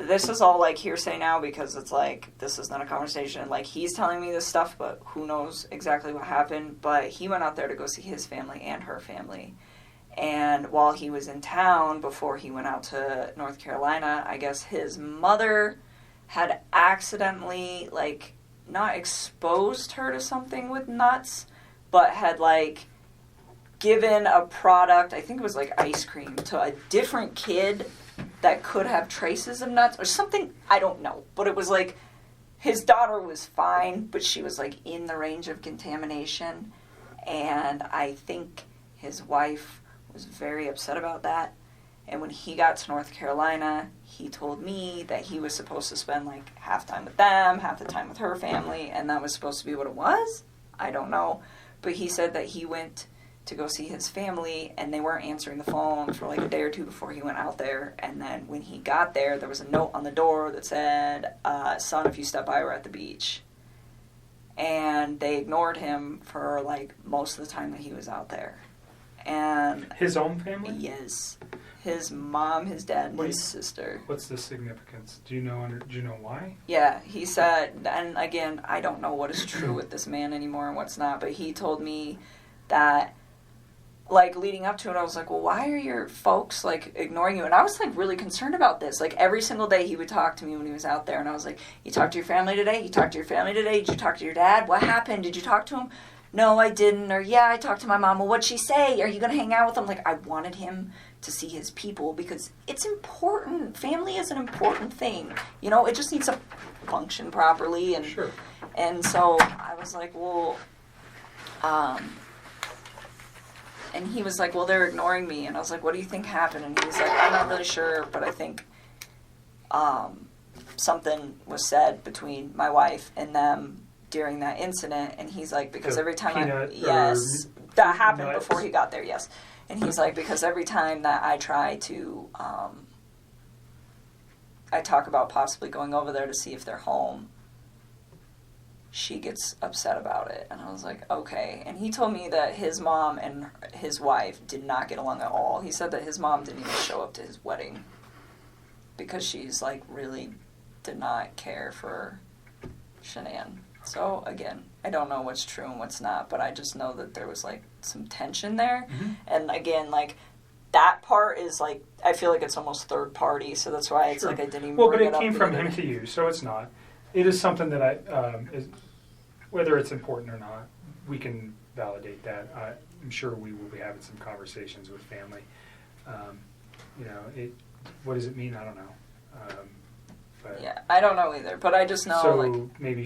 this is all like hearsay now because it's like this is not a conversation. Like, he's telling me this stuff, but who knows exactly what happened. But he went out there to go see his family and her family. And while he was in town, before he went out to North Carolina, I guess his mother had accidentally, like, not exposed her to something with nuts, but had, like, given a product, I think it was like ice cream, to a different kid that could have traces of nuts or something. I don't know. But it was like his daughter was fine, but she was like in the range of contamination. And I think his wife was very upset about that. And when he got to North Carolina, he told me that he was supposed to spend like half time with them, half the time with her family, and that was supposed to be what it was. I don't know. But he said that he went to go see his family, and they weren't answering the phone for like a day or two before he went out there. And then when he got there, there was a note on the door that said, son, if you step by, we're at the beach. And they ignored him for like most of the time that he was out there. And His own family? yes, his mom, his dad, and What do his you- sister. What's the significance? Do you know why? Yeah, he said, and again, I don't know what is true with this man anymore and what's not, but he told me that, like, leading up to it, I was like, well, why are your folks, like, ignoring you? And I was, like, really concerned about this. Like, every single day he would talk to me when he was out there, and I was like, you talked to your family today? You talked to your family today? Did you talk to your dad? What happened? Did you talk to him? No, I didn't. Or, yeah, I talked to my mom. Well, what'd she say? Are you going to hang out with him? Like, I wanted him to see his people because it's important. Family is an important thing. You know, it just needs to function properly. And Sure. and so I was like, well, and he was like, well, they're ignoring me. And I was like, what do you think happened? And he was like, I'm not really sure, but I think something was said between my wife and them during that incident. And he's like, because The every time peanut yes, or that happened nuts. before he got there, yes. And he's like, because every time that I try to, I talk about possibly going over there to see if they're home, she gets upset about it. And I was like, okay. And he told me that his mom and his wife did not get along at all. He said that his mom didn't even show up to his wedding because she's like really did not care for Shanann. So again, I don't know what's true and what's not, but I just know that there was like some tension there. Mhm. And again, like that part is like, I feel like it's almost third party. So that's why it's Sure. like I didn't even Well, but bring it up came the from other him day. to you, so it's not. It is something that whether it's important or not, we can validate that. I'm sure we will be having some conversations with family. What does it mean? I don't know. But Yeah, I don't know either, but I just know so like. maybe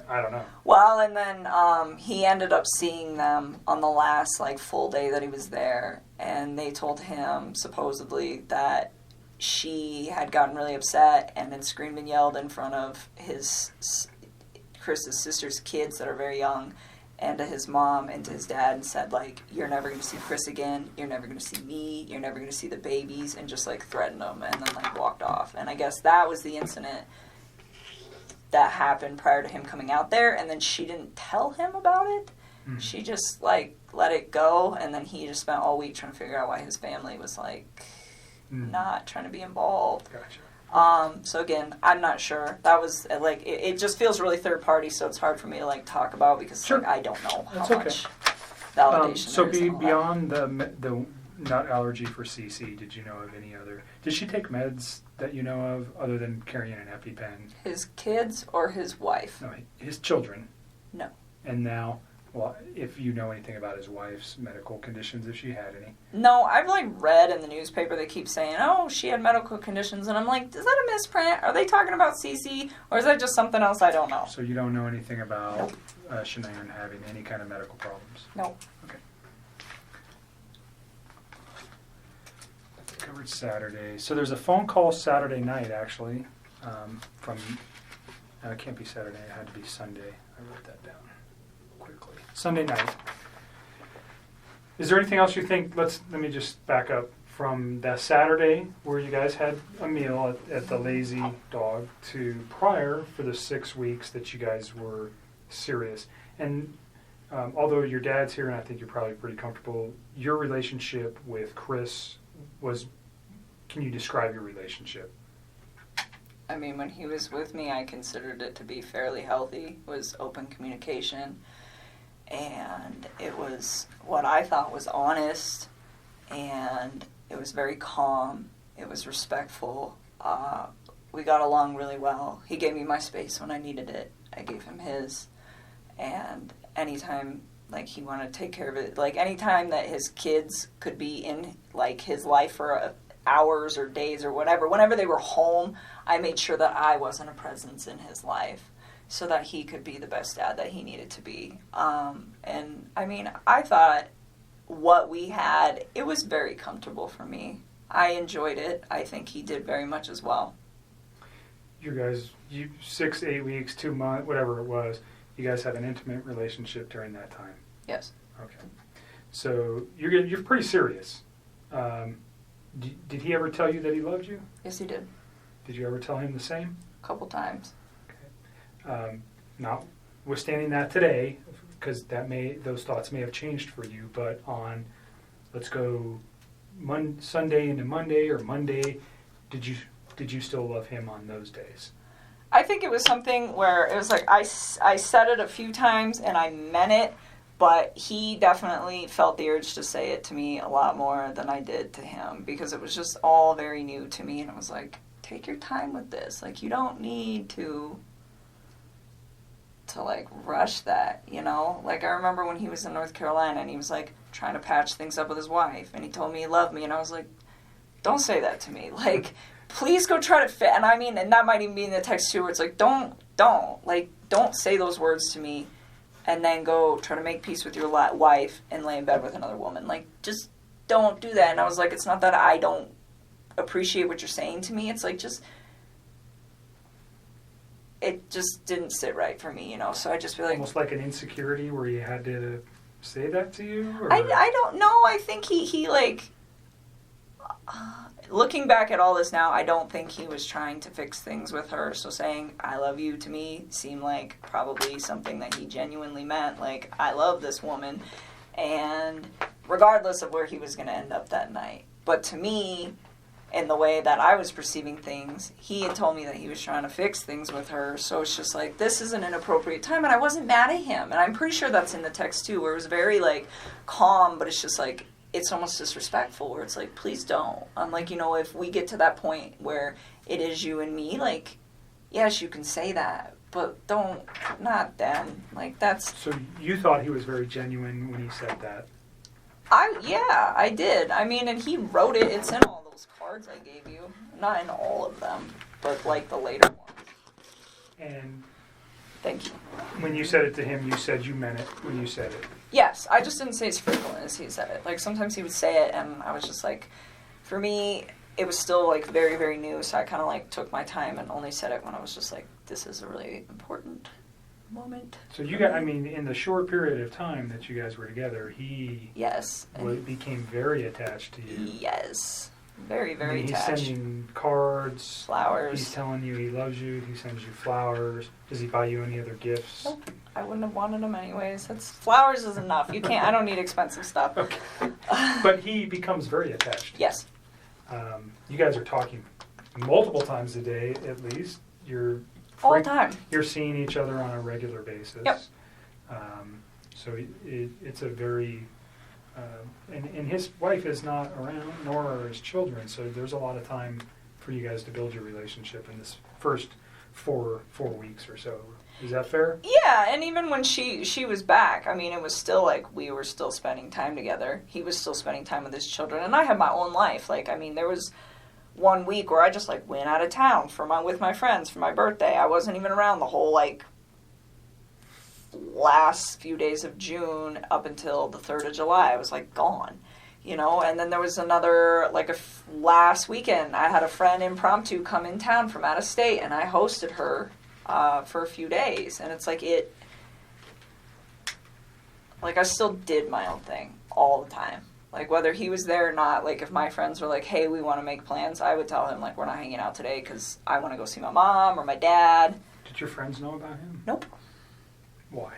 I don't know. Well, and then he ended up seeing them on the last like full day that he was there, and they told him supposedly that she had gotten really upset and had screamed and yelled in front of Chris's sister's kids that are very young, and to his mom and to his dad, and said like, you're never going to see Chris again, you're never going to see me, you're never going to see the babies, and just like threatened them, and then like walked off. And I guess that was the incident that happened prior to him coming out there, and then she didn't tell him about it. Mm. She just, like, let it go, and then he just spent all week trying to figure out why his family was, like, not trying to be involved. Gotcha. So again, I'm not sure. That was, like, it just feels really third party, so it's hard for me to, like, talk about because, Sure. like, I don't know how That's okay. much validation So there is and all that. beyond the nut allergy for CC, did you know of any other? Did she take meds that you know of other than carrying an EpiPen? His kids or his wife? No, his children. No. And now, well, if you know anything about his wife's medical conditions, if she had any. No, I've, like, read in the newspaper they keep saying, oh, she had medical conditions, and I'm like, is that a misprint? Are they talking about CC, or is that just something else I don't know? So you don't know anything about Nope. Shanann having any kind of medical problems? Nope. Okay. Covered Saturday. So there's a phone call Saturday night, actually, from, it can't be Saturday, it had to be Sunday. I wrote that down quickly. Sunday night. Is there anything else you think, let me just back up, from that Saturday where you guys had a meal at the Lazy Dog to prior for the 6 weeks that you guys were serious? And although your dad's here and I think you're probably pretty comfortable, your relationship with Chris was, can you describe your relationship? I mean, when he was with me, I considered it to be fairly healthy. It was open communication, and it was what I thought was honest, and it was very calm. It was respectful. We got along really well. He gave me my space when I needed it. I gave him his, and anytime, like, he wanted to take care of it, like, anytime that his kids could be in, like, his life for hours or days or whatever, whenever they were home, I made sure that I wasn't a presence in his life so that he could be the best dad that he needed to be. And, I mean, I thought what we had, it was very comfortable for me. I enjoyed it. I think he did very much as well. You guys, 6, 8 weeks, 2 months, whatever it was, you guys had an intimate relationship during that time? Yes. Okay. So you're pretty serious. Did he ever tell you that he loved you? Yes, he did. Did you ever tell him the same? A couple times. Okay. Notwithstanding that today, because those thoughts may have changed for you, but on, let's go Sunday into Monday or Monday, did you still love him on those days? I think it was something where it was like I said it a few times and I meant it, but he definitely felt the urge to say it to me a lot more than I did to him because it was just all very new to me, and it was like, take your time with this. Like, you don't need to like rush that, you know? Like, I remember when he was in North Carolina and he was like trying to patch things up with his wife and he told me he loved me, and I was like, don't say that to me. Like, please go try to fit. And I mean, and that might even be in the text too, where it's like, don't say those words to me and then go try to make peace with your wife and lay in bed with another woman. Like, just don't do that. And I was like, it's not that I don't appreciate what you're saying to me. It's like, it just didn't sit right for me, you know? So I just feel like... Almost like an insecurity where you had to say that to you? Or? I don't know. I think he like... looking back at all this now, I don't think he was trying to fix things with her. So saying, I love you, to me, seemed like probably something that he genuinely meant. Like, I love this woman. And regardless of where he was going to end up that night. But to me, in the way that I was perceiving things, he had told me that he was trying to fix things with her. So it's just like, this is an inappropriate time. And I wasn't mad at him. And I'm pretty sure that's in the text too, where it was very, like, calm, but it's just like, it's almost disrespectful, where it's like, please don't. I'm like, you know, if we get to that point where it is you and me, like, yes, you can say that, but not then. Like, that's... So you thought he was very genuine when he said that? Yeah, I did. I mean, and he wrote it. It's in all those cards I gave you. Not in all of them, but, like, the later ones. And... Thank you. When you said it to him, you said you meant it when you said it? Yes, I just didn't say as frequent as he said it. Like, sometimes he would say it, and I was just like, for me, it was still, like, very, very new, so I kind of, like, took my time and only said it when I was just like, this is a really important moment. So you got, I mean, in the short period of time that you guys were together, he Yes. became very attached to you. Yes. Very, very He's attached. sending cards. Flowers. He's telling you he loves you. He sends you flowers. Does he buy you any other gifts? Nope. I wouldn't have wanted them anyways. Flowers is enough. You can't. I don't need expensive stuff. Okay. But he becomes very attached. Yes. You guys are talking multiple times a day, at least. You're All the time. You're seeing each other on a regular basis. Yep. So it's a very and his wife is not around, nor are his children. So there's a lot of time for you guys to build your relationship in this first four weeks or so. Is that fair? Yeah, and even when she was back, I mean, it was still like we were still spending time together. He was still spending time with his children, and I had my own life. Like, I mean, there was 1 week where I just like went out of town with my friends for my birthday. I wasn't even around the whole like last few days of June up until the 3rd of July. I was like gone, and then there was another like last weekend I had a friend impromptu come in town from out of state, and I hosted her for a few days, and it's like I still did my own thing all the time. Like, whether he was there or not, like, if my friends were like, hey, we want to make plans, I would tell him, like, we're not hanging out today because I want to go see my mom or my dad. Did your friends know about him? Nope. Why?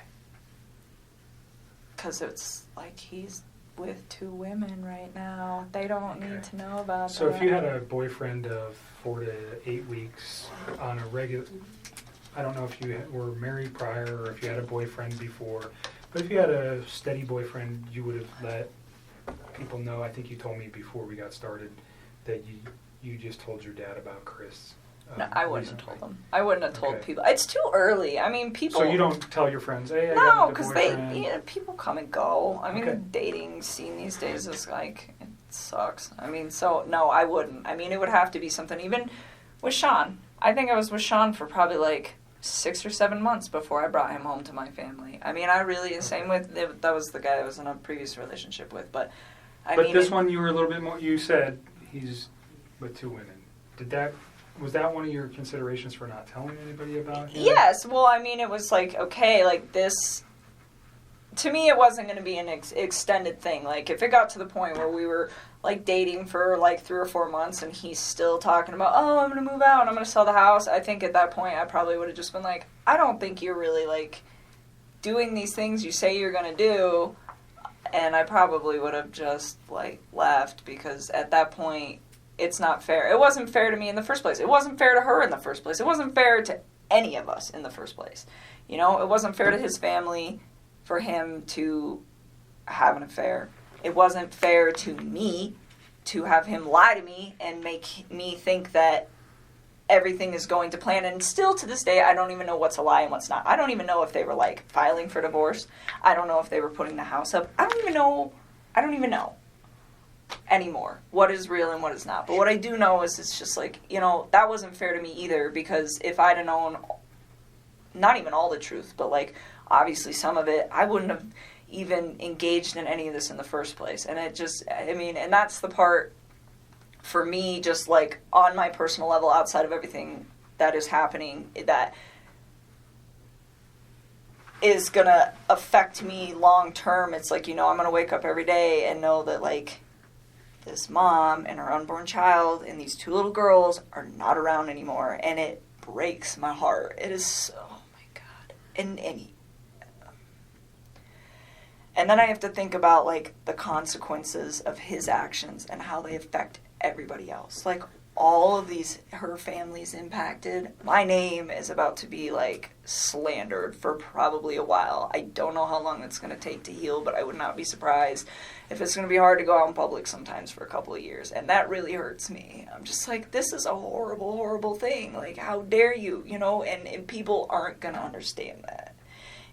Because it's like he's with 2 women right now. They don't need to know about So that. if you had a boyfriend of 4 to 8 weeks on a regular... I don't know if you were married prior or if you had a boyfriend before, but if you had a steady boyfriend, you would have let people know. I think you told me before we got started that you just told your dad about Chris. No, I wouldn't recently. have told them. I wouldn't have told Okay. people. It's too early. I mean, people... So you don't tell your friends, hey, I No, got a because boyfriend. people come and go. I mean, Okay. the dating scene these days is like, it sucks. I mean, so, no, I wouldn't. I mean, it would have to be something, even with Sean. I think I was with Sean for probably like 6 or 7 months before I brought him home to my family. I mean, I really, same with, that was the guy I was in a previous relationship with, but I But mean... this one you were a little bit more, you said he's with 2 women. Was that one of your considerations for not telling anybody about him? Yes, well, I mean, it was like, okay, like this, to me, it wasn't going to be an extended thing. Like, if it got to the point where we were, like, dating for, like, 3 or 4 months and he's still talking about, oh, I'm going to move out and I'm going to sell the house, I think at that point I probably would have just been like, I don't think you're really, like, doing these things you say you're going to do, and I probably would have just, like, left, because at that point, it's not fair. It wasn't fair to me in the first place. It wasn't fair to her in the first place. It wasn't fair to any of us in the first place. It wasn't fair to his family for him to have an affair. It wasn't fair to me to have him lie to me and make me think that everything is going to plan. And still to this day, I don't even know what's a lie and what's not. I don't even know if they were, like, filing for divorce. I don't know if they were putting the house up. I don't even know anymore what is real and what is not. But what I do know is it's just like, that wasn't fair to me either, because if I'd have known not even all the truth, but like obviously some of it, I wouldn't have even engaged in any of this in the first place. And it just, I mean, and that's the part for me, just like on my personal level, outside of everything that is happening, that is gonna affect me long term. It's like, I'm gonna wake up every day and know that, like, this mom and her unborn child and these 2 little girls are not around anymore, and it breaks my heart. It is so, oh my God. And then I have to think about, like, the consequences of his actions and how they affect everybody else. Like, all of her family's impacted. My name is about to be, like, slandered for probably a while. I don't know how long it's going to take to heal, but I would not be surprised if it's going to be hard to go out in public sometimes for a couple of years. And that really hurts me. I'm just like, this is a horrible, horrible thing. Like, how dare you, and people aren't going to understand that.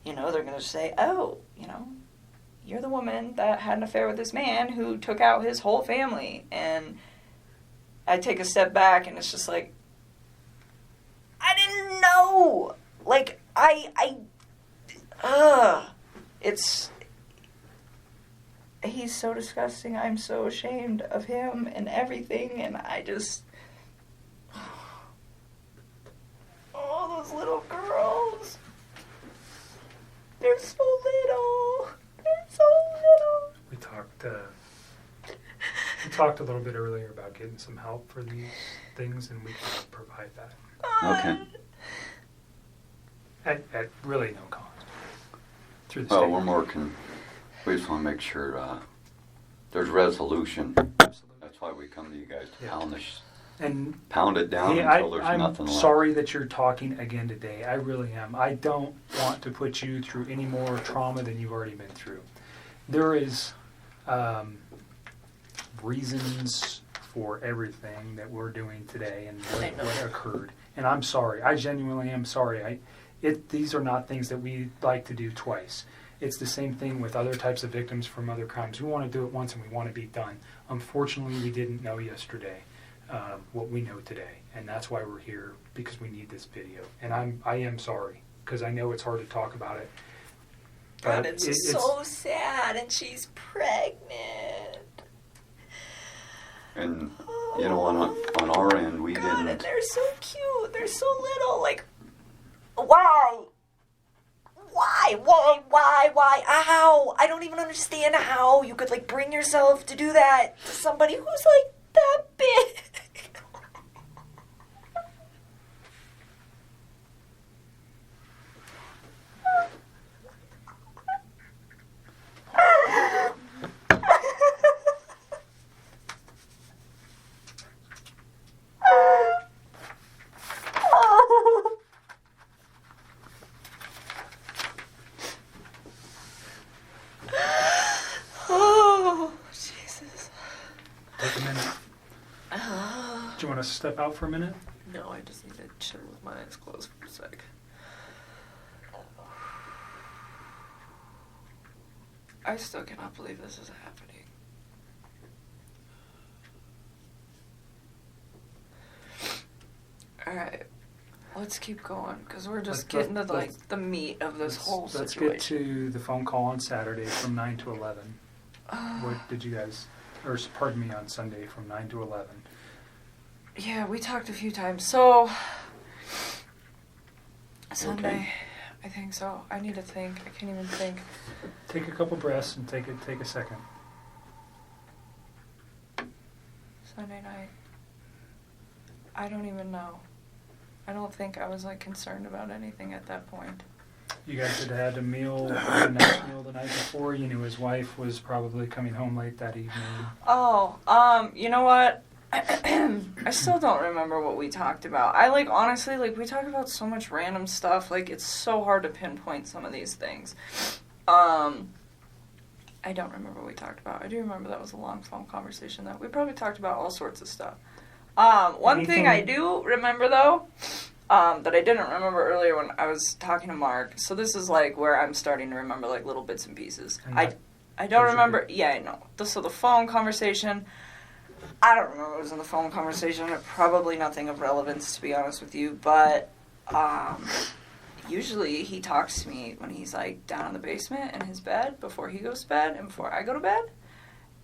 They're going to say, oh, you're the woman that had an affair with this man who took out his whole family. And I take a step back and it's just like, I didn't know. Like, he's so disgusting. I'm so ashamed of him and everything. And I just, oh, those little girls. They're so little. They're so little. We talked a little bit earlier about getting some help for these things, and we can provide that Okay. at really no cost through the Well, state. we're more we just want to make sure there's resolution. Absolutely. That's why we come to you guys to Yeah. pound it down Yeah, until there's I'm nothing left. sorry that you're talking again today. I really am. I don't want to put you through any more trauma than you've already been through. There is reasons for everything that we're doing today and what occurred. And I'm sorry. I genuinely am sorry. These are not things that we like to do twice. It's the same thing with other types of victims from other crimes. We want to do it once and we want to be done. Unfortunately, we didn't know yesterday what we know today, and that's why we're here, because we need this video. And I am sorry, because I know it's hard to talk about it. God, it's so sad, and she's pregnant. And you know, on our end, we God, didn't. and they're so cute. They're so little. Like, why? Why? How? I don't even understand how you could, like, bring yourself to do that to somebody who's, like, that big. Oh, Jesus. Take a minute. Do you want to step out for a minute? No, I just need to chill with my eyes closed for a sec. I still cannot believe this is happening. Alright, let's keep going, because we're just getting to, like, the meat of this whole Let's situation. get to the phone call on Saturday from 9 to 11. What did you guys, or pardon me, on Sunday from 9 to 11? Yeah, we talked a few times. So, Sunday, Okay. I think so. I need to think. I can't even think. Take a couple breaths and take a second. Sunday night. I don't even know. I don't think I was, like, concerned about anything at that point. You guys had had a meal, a nice meal the night before. You knew his wife was probably coming home late that evening. Oh, you know what? I still don't remember what we talked about. I, like, honestly, like, we talk about so much random stuff. Like, it's so hard to pinpoint some of these things. I don't remember what we talked about. I do remember that was a long phone conversation, though. We probably talked about all sorts of stuff. One thing I do remember, though, that I didn't remember earlier when I was talking to Mark. So this is, like, where I'm starting to remember, like, little bits and pieces. I don't remember. Yeah, I know. So the phone conversation, I don't remember what was in the phone conversation. Probably nothing of relevance, to be honest with you. But usually he talks to me when he's, like, down in the basement in his bed before he goes to bed and before I go to bed.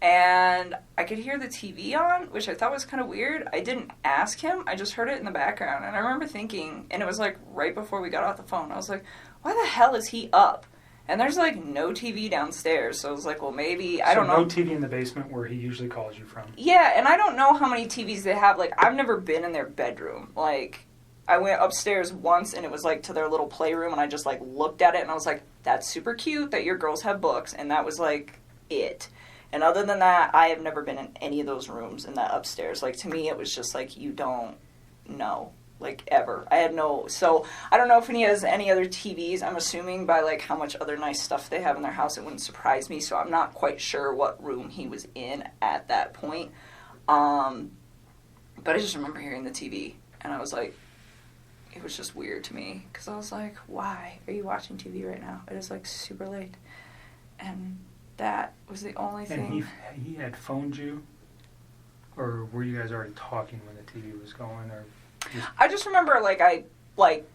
And I could hear the TV on, which I thought was kind of weird. I didn't ask him. I just heard it in the background. And I remember thinking, and it was, like, right before we got off the phone. I was like, why the hell is he up? And there's, like, no TV downstairs. So I was like, well, maybe, I don't know. No TV in the basement where he usually calls you from. Yeah, and I don't know how many TVs they have. Like, I've never been in their bedroom. Like, I went upstairs once, and it was, like, to their little playroom, and I just, like, looked at it, and I was like, that's super cute that your girls have books. And that was, like, it. And other than that, I have never been in any of those rooms in that upstairs. Like, to me, it was just, like, you don't know. Like, ever. I had no... So, I don't know if he has any other TVs. I'm assuming by, like, how much other nice stuff they have in their house, it wouldn't surprise me. So, I'm not quite sure what room he was in at that point. But I just remember hearing the TV. And I was like... It was just weird to me. Because I was like, why are you watching TV right now? It is, like, super late. And... that was the only thing. And he had phoned you? Or were you guys already talking when the TV was going? Or I just remember, like, I, like,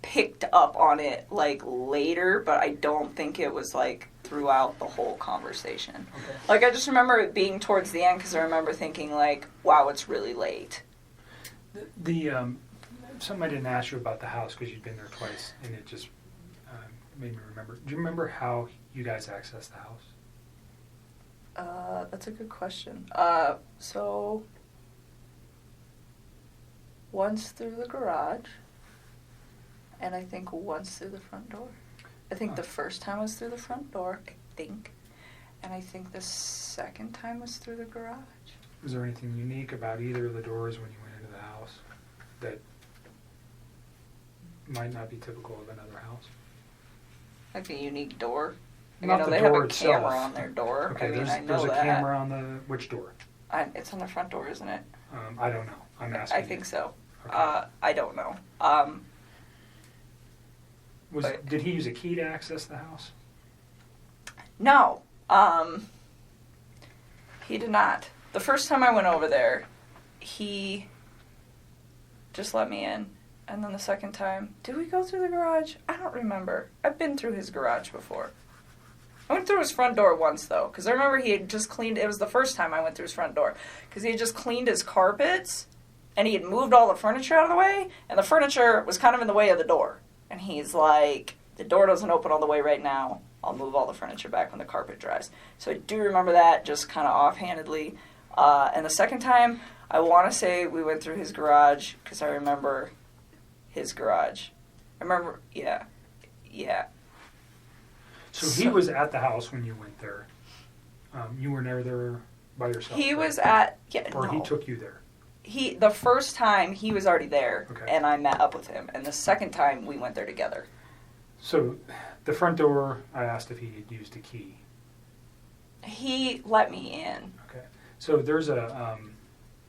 picked up on it, like, later, but I don't think it was, like, throughout the whole conversation. Okay. Like, I just remember it being towards the end, because I remember thinking, like, wow, it's really late. The something I didn't ask you about the house, because you'd been there twice, and it just made me remember. Do you remember how you guys accessed the house? That's a good question. So once through the garage, and I think once through the front door. I think the first time was through the front door, I think. And I think the second time was through the garage. Was there anything unique about either of the doors when you went into the house that might not be typical of another house? Like a unique door. Like, Not I know the they door have a itself. camera on their door. Okay, I mean, I know there's a that. camera on the, which door? It's on the front door, isn't it? I don't know. I'm asking I think you. so. Okay. I don't know. Did he use a key to access the house? No. He did not. The first time I went over there, he just let me in. And then the second time, did we go through the garage? I don't remember. I've been through his garage before. I went through his front door once, though, because I remember he had just cleaned... It was the first time I went through his front door, because he had just cleaned his carpets, and he had moved all the furniture out of the way, and the furniture was kind of in the way of the door. And he's like, the door doesn't open all the way right now. I'll move all the furniture back when the carpet dries. So I do remember that, just kind of offhandedly. And the second time, I want to say we went through his garage, because I remember his garage. I remember, yeah. So he was at the house when you went there. You were never there by yourself. He right? was at, Or no. he took you there. The first time, he was already there, Okay. and I met up with him. And the second time, we went there together. So the front door, I asked if he had used a key. He let me in. Okay. So there's a,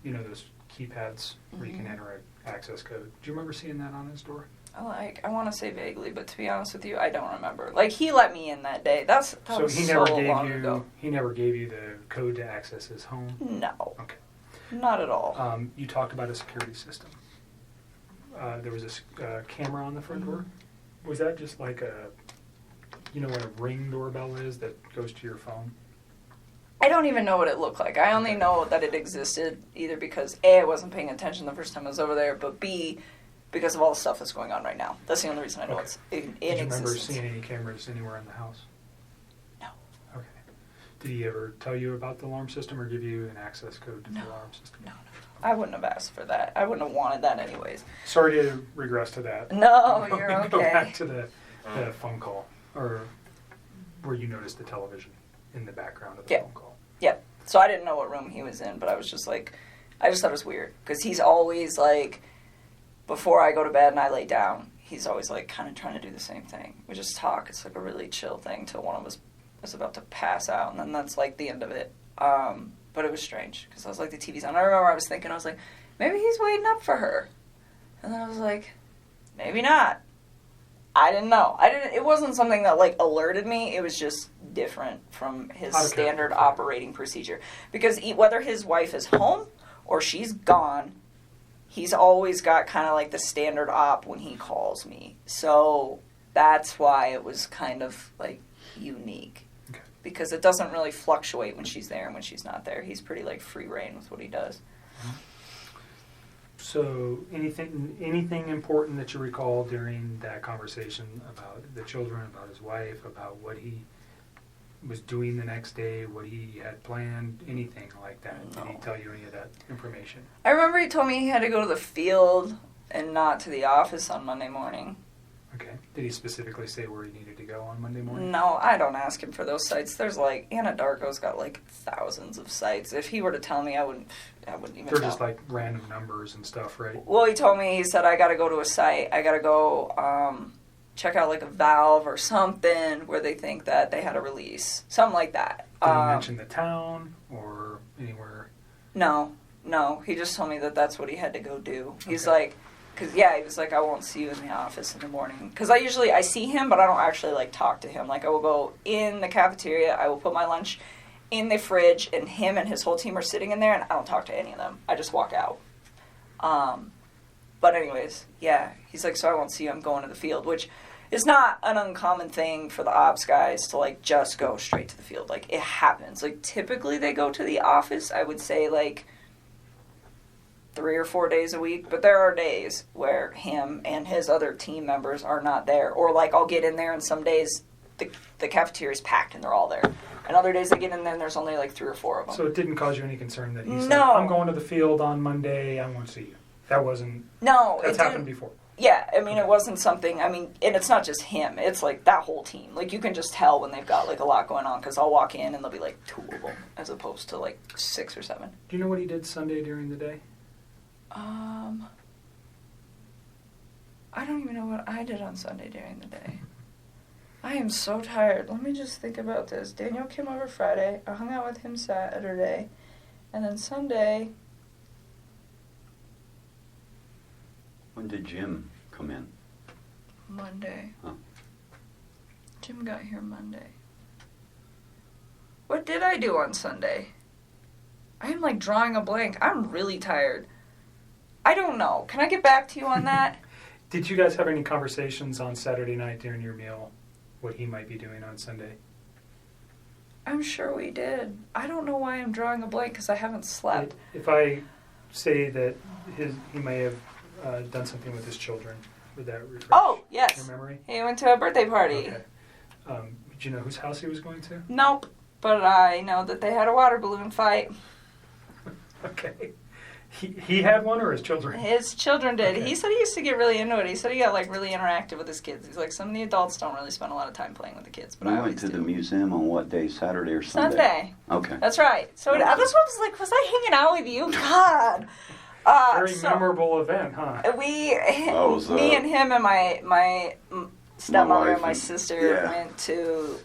those keypads where you can Mhm. enter an access code. Do you remember seeing that on his door? I want to say vaguely, but to be honest with you, I don't remember. Like, he let me in that day. That So was he so never gave long you. ago. He never gave you the code to access his home. No. Okay. Not at all. You talked about a security system. There was a camera on the front door. Was that just like what a Ring doorbell is that goes to your phone? I don't even know what it looked like. I only know that it existed either because A, I wasn't paying attention the first time I was over there, but B, because of all the stuff that's going on right now. That's the only reason I know Okay. it's in Did you remember existence. seeing any cameras anywhere in the house? No. Okay. Did he ever tell you about the alarm system or give you an access code to No. the alarm system? No. I wouldn't have asked for that. I wouldn't have wanted that anyways. Sorry to regress to that. No, you're okay. Go back to the phone call, or where you noticed the television in the background of the Yeah. phone call. Yep. So I didn't know what room he was in, but I was just like, I just thought it was weird. Because he's always like, before I go to bed and I lay down, he's always like kind of trying to do the same thing. We just talk. It's like a really chill thing till one of us is about to pass out, and then that's like the end of it. But it was strange because I was like, the TV's on. I remember I was thinking, I was like, maybe he's waiting up for her. And then I was like, maybe not. I didn't know. It wasn't something that like alerted me. It was just different from his Okay. standard operating procedure. Because whether his wife is home or she's gone, he's always got kind of like the standard op when he calls me. So that's why it was kind of like unique. Okay. Because it doesn't really fluctuate when she's there and when she's not there. He's pretty like free reign with what he does. So anything important that you recall during that conversation about the children, about his wife, about what he was doing the next day, what he had planned, anything like that? No. Did he tell you any of that information? I remember he told me he had to go to the field and not to the office on Monday morning. Okay. Did he specifically say where he needed to go on Monday morning? No, I don't ask him for those sites. There's like, Anadarko's got like thousands of sites. If he were to tell me, I wouldn't even They're know. just like random numbers and stuff, right? Well, he told me, he said, I gotta go to a site. I gotta go check out like a valve or something where they think that they had a release. Something like that. Did he mention the town or anywhere? No. He just told me that that's what he had to go do. He's Okay. like, he was like, I won't see you in the office in the morning. Because I see him, but I don't actually like talk to him. Like, I will go in the cafeteria, I will put my lunch in the fridge, and him and his whole team are sitting in there, and I don't talk to any of them. I just walk out. But anyways, yeah, he's like, so I won't see you, I'm going to the field, which is not an uncommon thing for the ops guys to, like, just go straight to the field. Like, it happens. Like, typically they go to the office, I would say, like, 3 or 4 days a week, but there are days where him and his other team members are not there. Or, like, I'll get in there and some days the cafeteria's packed and they're all there. And other days I get in there and there's only like 3 or 4 of them. So it didn't cause you any concern that he said, No. I'm going to the field on Monday, I want to see you. That wasn't, No, that's it happened didn't. before. Yeah, I mean, it wasn't something, and it's not just him, it's like that whole team. Like, you can just tell when they've got like a lot going on, because I'll walk in and there'll be like 2 of them, as opposed to like 6 or 7. Do you know what he did Sunday during the day? I don't even know what I did on Sunday during the day. I am so tired. Let me just think about this. Daniel came over Friday. I hung out with him Saturday. And then Sunday... When did Jim come in? Monday. Huh. Jim got here Monday. What did I do on Sunday? I am like drawing a blank. I'm really tired. I don't know. Can I get back to you on that? Did you guys have any conversations on Saturday night during your meal, what he might be doing on Sunday? I'm sure we did. I don't know why I'm drawing a blank because I haven't slept. If I say that he may have done something with his children, would that refresh Oh, yes. your memory? He went to a birthday party. Okay. Did you know whose house he was going to? Nope. But I know that they had a water balloon fight. Okay. He had one, or his children? His children did. Okay. He said he used to get really into it. He said he got like really interactive with his kids. He's like, some of the adults don't really spend a lot of time playing with the kids, but We I went always to do. the museum on what day, Saturday or Sunday? Sunday. Okay. That's right. So Okay. that's what I was like, was I hanging out with you? God. Very memorable event, huh? Me was, and him and my stepmother wife and my and- sister yeah. went to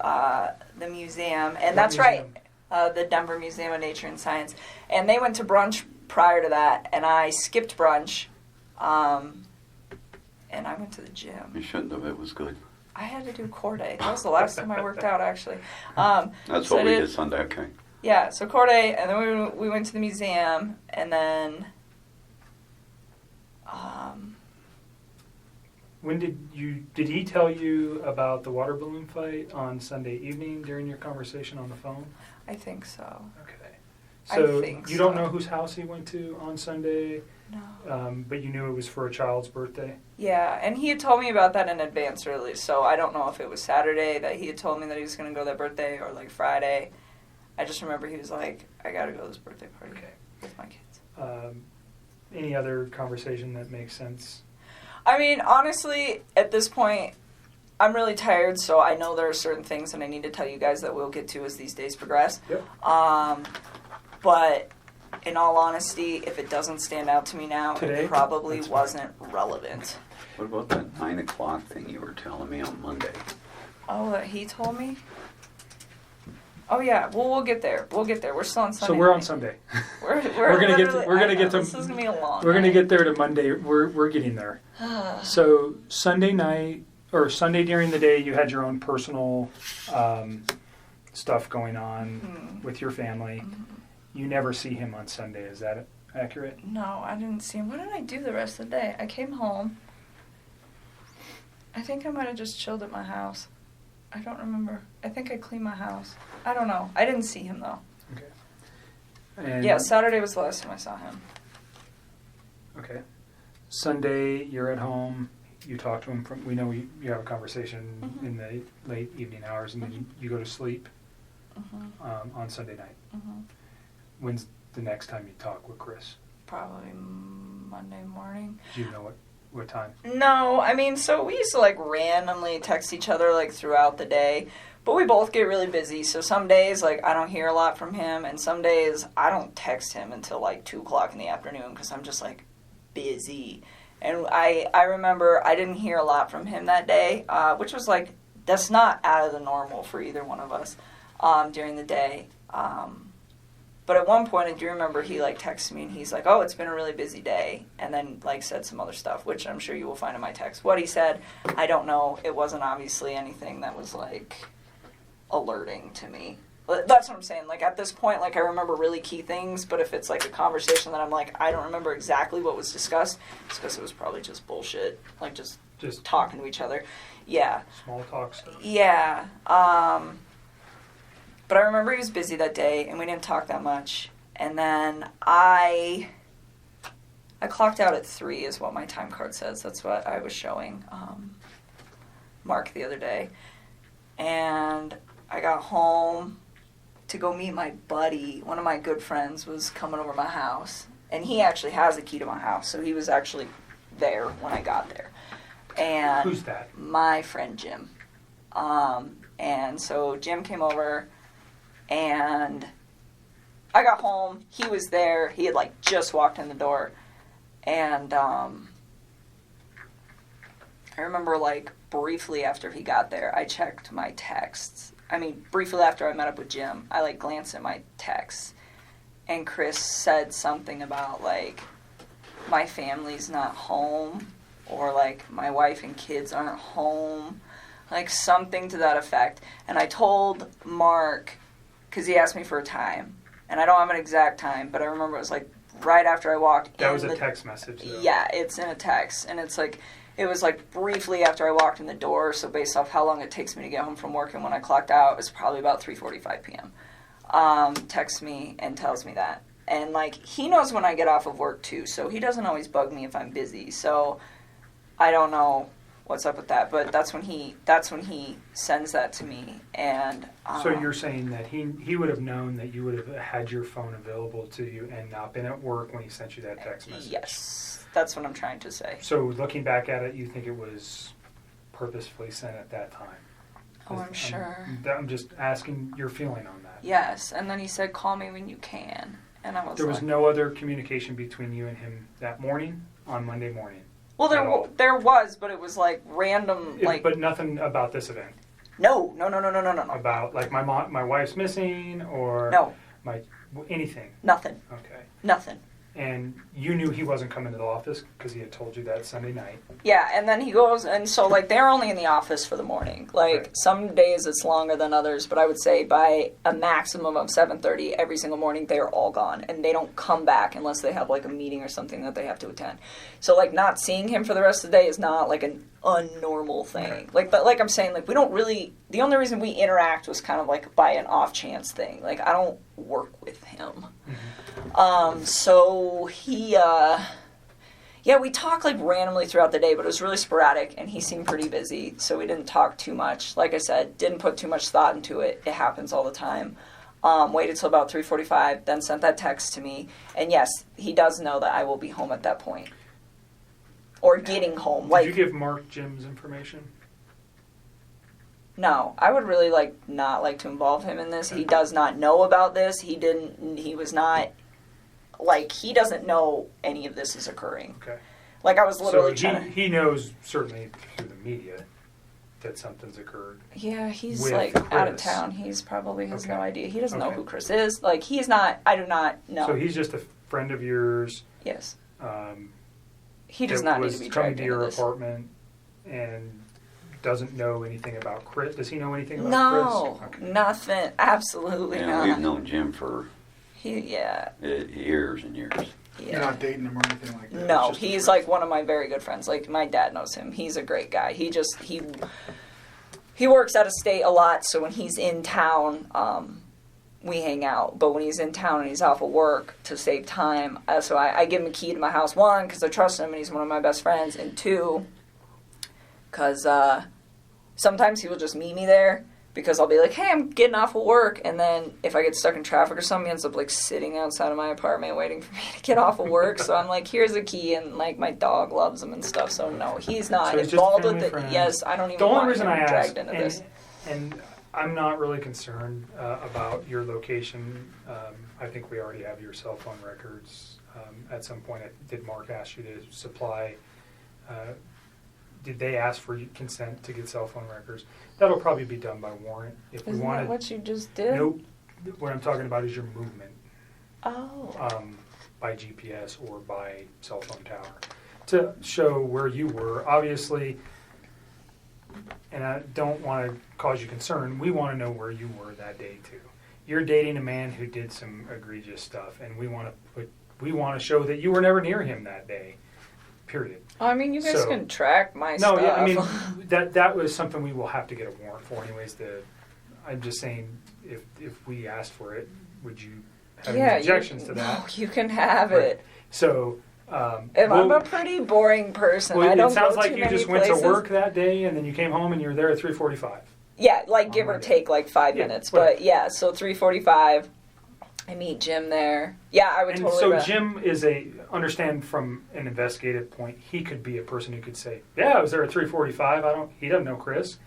the museum. And What that's museum? right, the Denver Museum of Nature and Science. And they went to brunch prior to that, and I skipped brunch, and I went to the gym. You shouldn't have. It was good. I had to do core day. That was the last time I worked out, actually. That's So what we did- did Sunday. Okay. Yeah, so core day, and then we went to the museum, and then... When did he tell you about the water balloon fight on Sunday evening during your conversation on the phone? I think so. Okay. I So think you don't so. know whose house he went to on Sunday, No. but you knew it was for a child's birthday? Yeah, and he had told me about that in advance early, so I don't know if it was Saturday that he had told me that he was going to go that birthday or like Friday. I just remember he was like, I got to go to this birthday party Okay. with my kids. Any other conversation that makes sense? I mean, honestly, at this point, I'm really tired, so I know there are certain things that I need to tell you guys that we'll get to as these days progress. Yep. But in all honesty, if it doesn't stand out to me now, Today? it probably That's fine. wasn't relevant. What about that 9 o'clock thing you were telling me on Monday? Oh, that he told me? Oh, yeah. Well, we'll get there. We'll get there. We're still on Sunday. So we're on night. Sunday. We're gonna get to- literally- we're gonna I get know, to- This is going to be a long We're gonna night. get there to Monday. We're getting there. So Sunday night or Sunday during the day, you had your own personal stuff going on with your family. You never see him on Sunday. Is that accurate? No, I didn't see him. What did I do the rest of the day? I came home. I think I might have just chilled at my house. I don't remember. I think I cleaned my house. I don't know. I didn't see him, though. Okay. And, Yeah, Saturday was the last time I saw him. Okay. Sunday, you're at home. You talk to him. We know you have a conversation Mhm. in the late evening hours, and then you go to sleep on Sunday night. When's the next time you talk with Chris? Probably Monday morning. Do you know what time? No, I mean, so we used to like randomly text each other like throughout the day, but we both get really busy. So some days like I don't hear a lot from him, and some days I don't text him until like 2:00 in the afternoon because I'm just like busy. And I remember I didn't hear a lot from him that day, which was like that's not out of the normal for either one of us during the day. But at one point, I do remember he like texted me and he's like, "Oh, it's been a really busy day," and then like said some other stuff, which I'm sure you will find in my text. What he said, I don't know. It wasn't obviously anything that was like alerting to me. But that's what I'm saying. Like at this point, like I remember really key things, but if it's like a conversation that I'm like, I don't remember exactly what was discussed, it's because it was probably just bullshit, like just talking to each other. Yeah. Small talk stuff. Yeah. But I remember he was busy that day, and we didn't talk that much. And then I clocked out at 3 is what my time card says. That's what I was showing Mark the other day. and I got home to go meet my buddy. One of my good friends was coming over to my house, and he actually has the key to my house, so he was actually there when I got there. And Who's that? my friend Jim. And so Jim came over, and I got home. He was there. He had like just walked in the door, and I remember like briefly after he got there, I checked my texts. I mean, briefly after I met up with Jim, I like glanced at my texts, and Chris said something about like my family's not home, or like my wife and kids aren't home, like something to that effect. And I told Mark, because he asked me for a time, and I don't have an exact time, but I remember it was like right after I walked in. That was a text message, though. Yeah, it's in a text, and it's like, it was like briefly after I walked in the door, so based off how long it takes me to get home from work and when I clocked out, it was probably about 3:45 p.m. Texts me and tells me that. And like, he knows when I get off of work too, so he doesn't always bug me if I'm busy, so I don't know what's up with that, but that's when he sends that to me. And So you're saying that he would have known that you would have had your phone available to you and not been at work when he sent you that text message? Yes, that's what I'm trying to say. So looking back at it, you think it was purposefully sent at that time? Oh, I'm sure. I'm just asking your feeling on that. Yes, and then he said, call me when you can. And I was There was like, no other communication between you and him that morning, on Monday morning? well, at all? there was, but it was like random, like, But nothing about this event? no. About, like, my wife's missing, or No, anything? nothing. Okay. Nothing. And you knew he wasn't coming to the office because he had told you that Sunday night. Yeah, and then he goes, and so, like, they're only in the office for the morning. Like, Right. some days it's longer than others, but I would say by a maximum of 7:30 every single morning, they're all gone. And they don't come back unless they have, like, a meeting or something that they have to attend. So, like, not seeing him for the rest of the day is not, like, an unnormal thing. Okay. Like, but like I'm saying, like, we don't really, the only reason we interact was kind of, like, by an off-chance thing. Like, I don't work with him. So he, yeah, we talked like randomly throughout the day, but it was really sporadic, and he seemed pretty busy, so we didn't talk too much. Like I said, didn't put too much thought into it. It happens all the time. Waited till about 3:45, then sent that text to me, and yes, he does know that I will be home at that point. Or getting home. Did you give Mark Jim's information? No, I would really not like to involve him in this. He does not know about this. He doesn't know any of this is occurring. Okay. Like, I was literally so trying to... he knows, certainly through the media, that something's occurred. Yeah, he's with like out of Chris. town. He's probably has no Okay. idea. He doesn't know Okay. who Chris is. Like, he's not... I do not know. So he's just a friend of yours. Yes. Um, He does that not need was to be coming dragged to into your this. apartment and doesn't know anything about Chris. Does he know anything about No, Chris? Okay. nothing. Absolutely Yeah, not. we've known Jim for Yeah. years and years. You're not dating him or anything like that? No, It's just a he's friend. like one of my very good friends. Like, my dad knows him. He's a great guy. He works out of state a lot, so when he's in town, we hang out. But when he's in town and he's off of work, to save time, so I give him a key to my house, one, because I trust him and he's one of my best friends, and two, because sometimes he will just meet me there, because I'll be like, hey, I'm getting off of work, and then if I get stuck in traffic or something, he ends up like sitting outside of my apartment waiting for me to get off of work. So I'm like, here's a key, and like my dog loves him and stuff. So no, he's not So he's just involved a with family it. friend. Yes, I don't even The only want reason him I asked, dragged into this. and I'm not really concerned about your location. I think we already have your cell phone records. At some point, did Mark ask you to supply? Did they ask for consent to get cell phone records? That'll probably be done by warrant. If we Isn't wanted, that what you just did? nope. What I'm talking about is your movement Oh. by GPS or by cell phone tower to show where you were. Obviously, and I don't want to cause you concern, we want to know where you were that day too. You're dating a man who did some egregious stuff, and we want to show that you were never near him that day. Period. I mean, you guys So- can track my No, stuff. yeah, I mean that was something we will have to get a warrant for, anyways. I'm just saying, if we asked for it, would you have any objections to that? No, you can have Right. it. So, I'm a pretty boring person. well, I don't it sounds go like too you many just went places. to work that day, and then you came home and you were there at 3:45. Yeah, like give or Monday. take like 5 Yeah, minutes. whatever. But yeah, so 3:45, I meet Jim there. Yeah, I would And totally. so Jim is understand from an investigative point, he could be a person who could say, yeah, I was there at 3:45. He doesn't know Chris.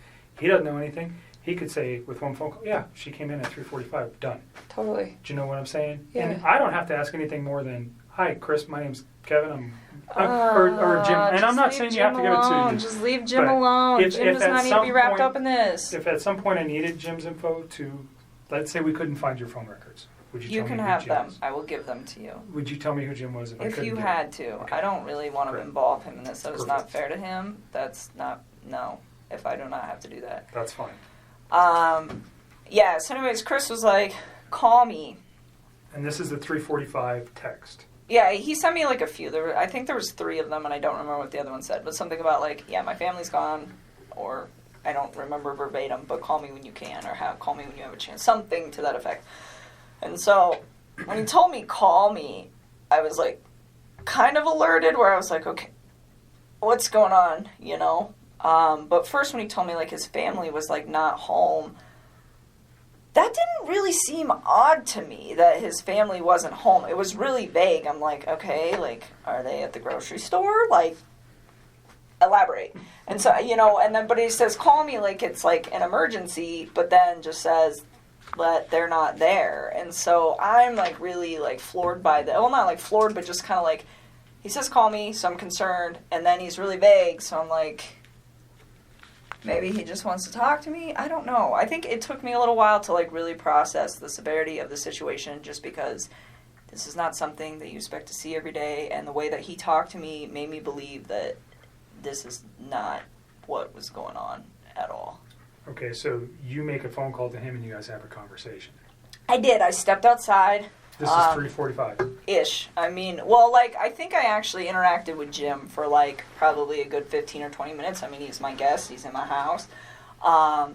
He doesn't know anything. He could say with one phone call, yeah, she came in at 3:45. Done. Totally. Do you know what I'm saying? Yeah. And I don't have to ask anything more than, hi, Chris, my name's Kevin. Or Jim. And I'm not saying you have to give it to you. Just leave Jim But alone. if Jim does at not need to some be wrapped point- up in this. If at some point I needed Jim's info to, let's say we couldn't find your phone records, would you You tell can me who have Jim them. was? I will give them to you. Would you tell me who Jim was if I If couldn't you get had it? to. Okay. I don't really want to Great. involve him in this. That is not Perfect. fair to him. That's not, no, if I do not have to do that. That's fine. Yeah, so anyways, Chris was like, call me. And this is the 3:45 text. Yeah, he sent me like a few. I think there was 3 of them, and I don't remember what the other one said. But something about like, yeah, my family's gone, or I don't remember verbatim, but call me when you can, or call me when you have a chance. Something to that effect. And so when he told me call me, I was like kind of alerted, where I was like, okay, what's going on, you know? But first when he told me like his family was like not home, that didn't really seem odd to me that his family wasn't home. It was really vague. I'm like, okay, like, are they at the grocery store? Like, elaborate. And so, you know, and then, but he says, call me like it's like an emergency, but then just says that they're not there. And so I'm like really like floored by that. Well, not like floored, but just kind of like, he says, call me, so I'm concerned. And then he's really vague, so I'm like, maybe he just wants to talk to me. I don't know. I think it took me a little while to like really process the severity of the situation, just because this is not something that you expect to see every day, and the way that he talked to me made me believe that this is not what was going on at all. Okay, so you make a phone call to him and you guys have a conversation. I did. I stepped outside. This is 3:45. Ish. I mean, well, like, I think I actually interacted with Jim for, like, probably a good 15 or 20 minutes. I mean, he's my guest. He's in my house.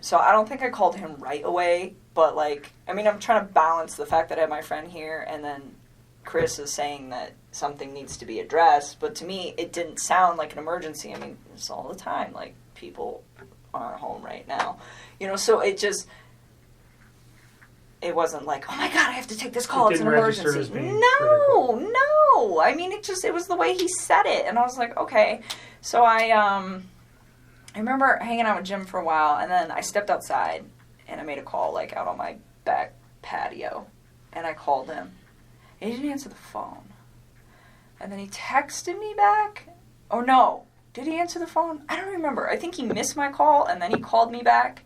So I don't think I called him right away. But, like, I mean, I'm trying to balance the fact that I have my friend here, and then Chris is saying that something needs to be addressed. But to me, it didn't sound like an emergency. I mean, it's all the time. Like, people aren't home right now. You know, so it just... It wasn't like, oh my God, I have to take this call. It's an register as emergency. being No, critical. no. I mean, it was the way he said it. And I was like, okay. So I remember hanging out with Jim for a while, and then I stepped outside and I made a call, like out on my back patio. And I called him. And he didn't answer the phone. And then he texted me back. Or no. Did he answer the phone? I don't remember. I think he missed my call and then he called me back.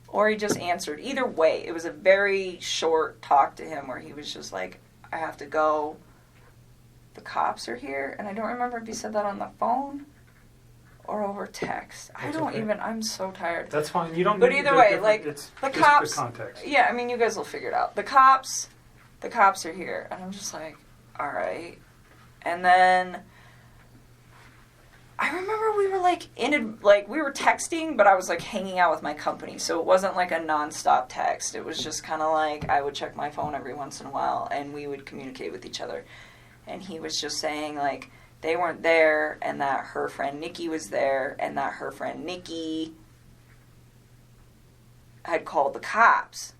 Or he just answered. Either way, it was a very short talk to him where he was just like, I have to go. The cops are here. And I don't remember if he said that on the phone or over text. That's I don't okay. even, I'm so tired. That's fine. You don't. But need either the way, different- like, it's the just cops- the context. Yeah, I mean, you guys will figure it out. The cops are here. And I'm just like, all right. And then I remember we were we were texting, but I was like hanging out with my company. So it wasn't like a nonstop text. It was just kind of like I would check my phone every once in a while and we would communicate with each other. And he was just saying like they weren't there and that her friend Nikki was there and that her friend Nikki had called the cops.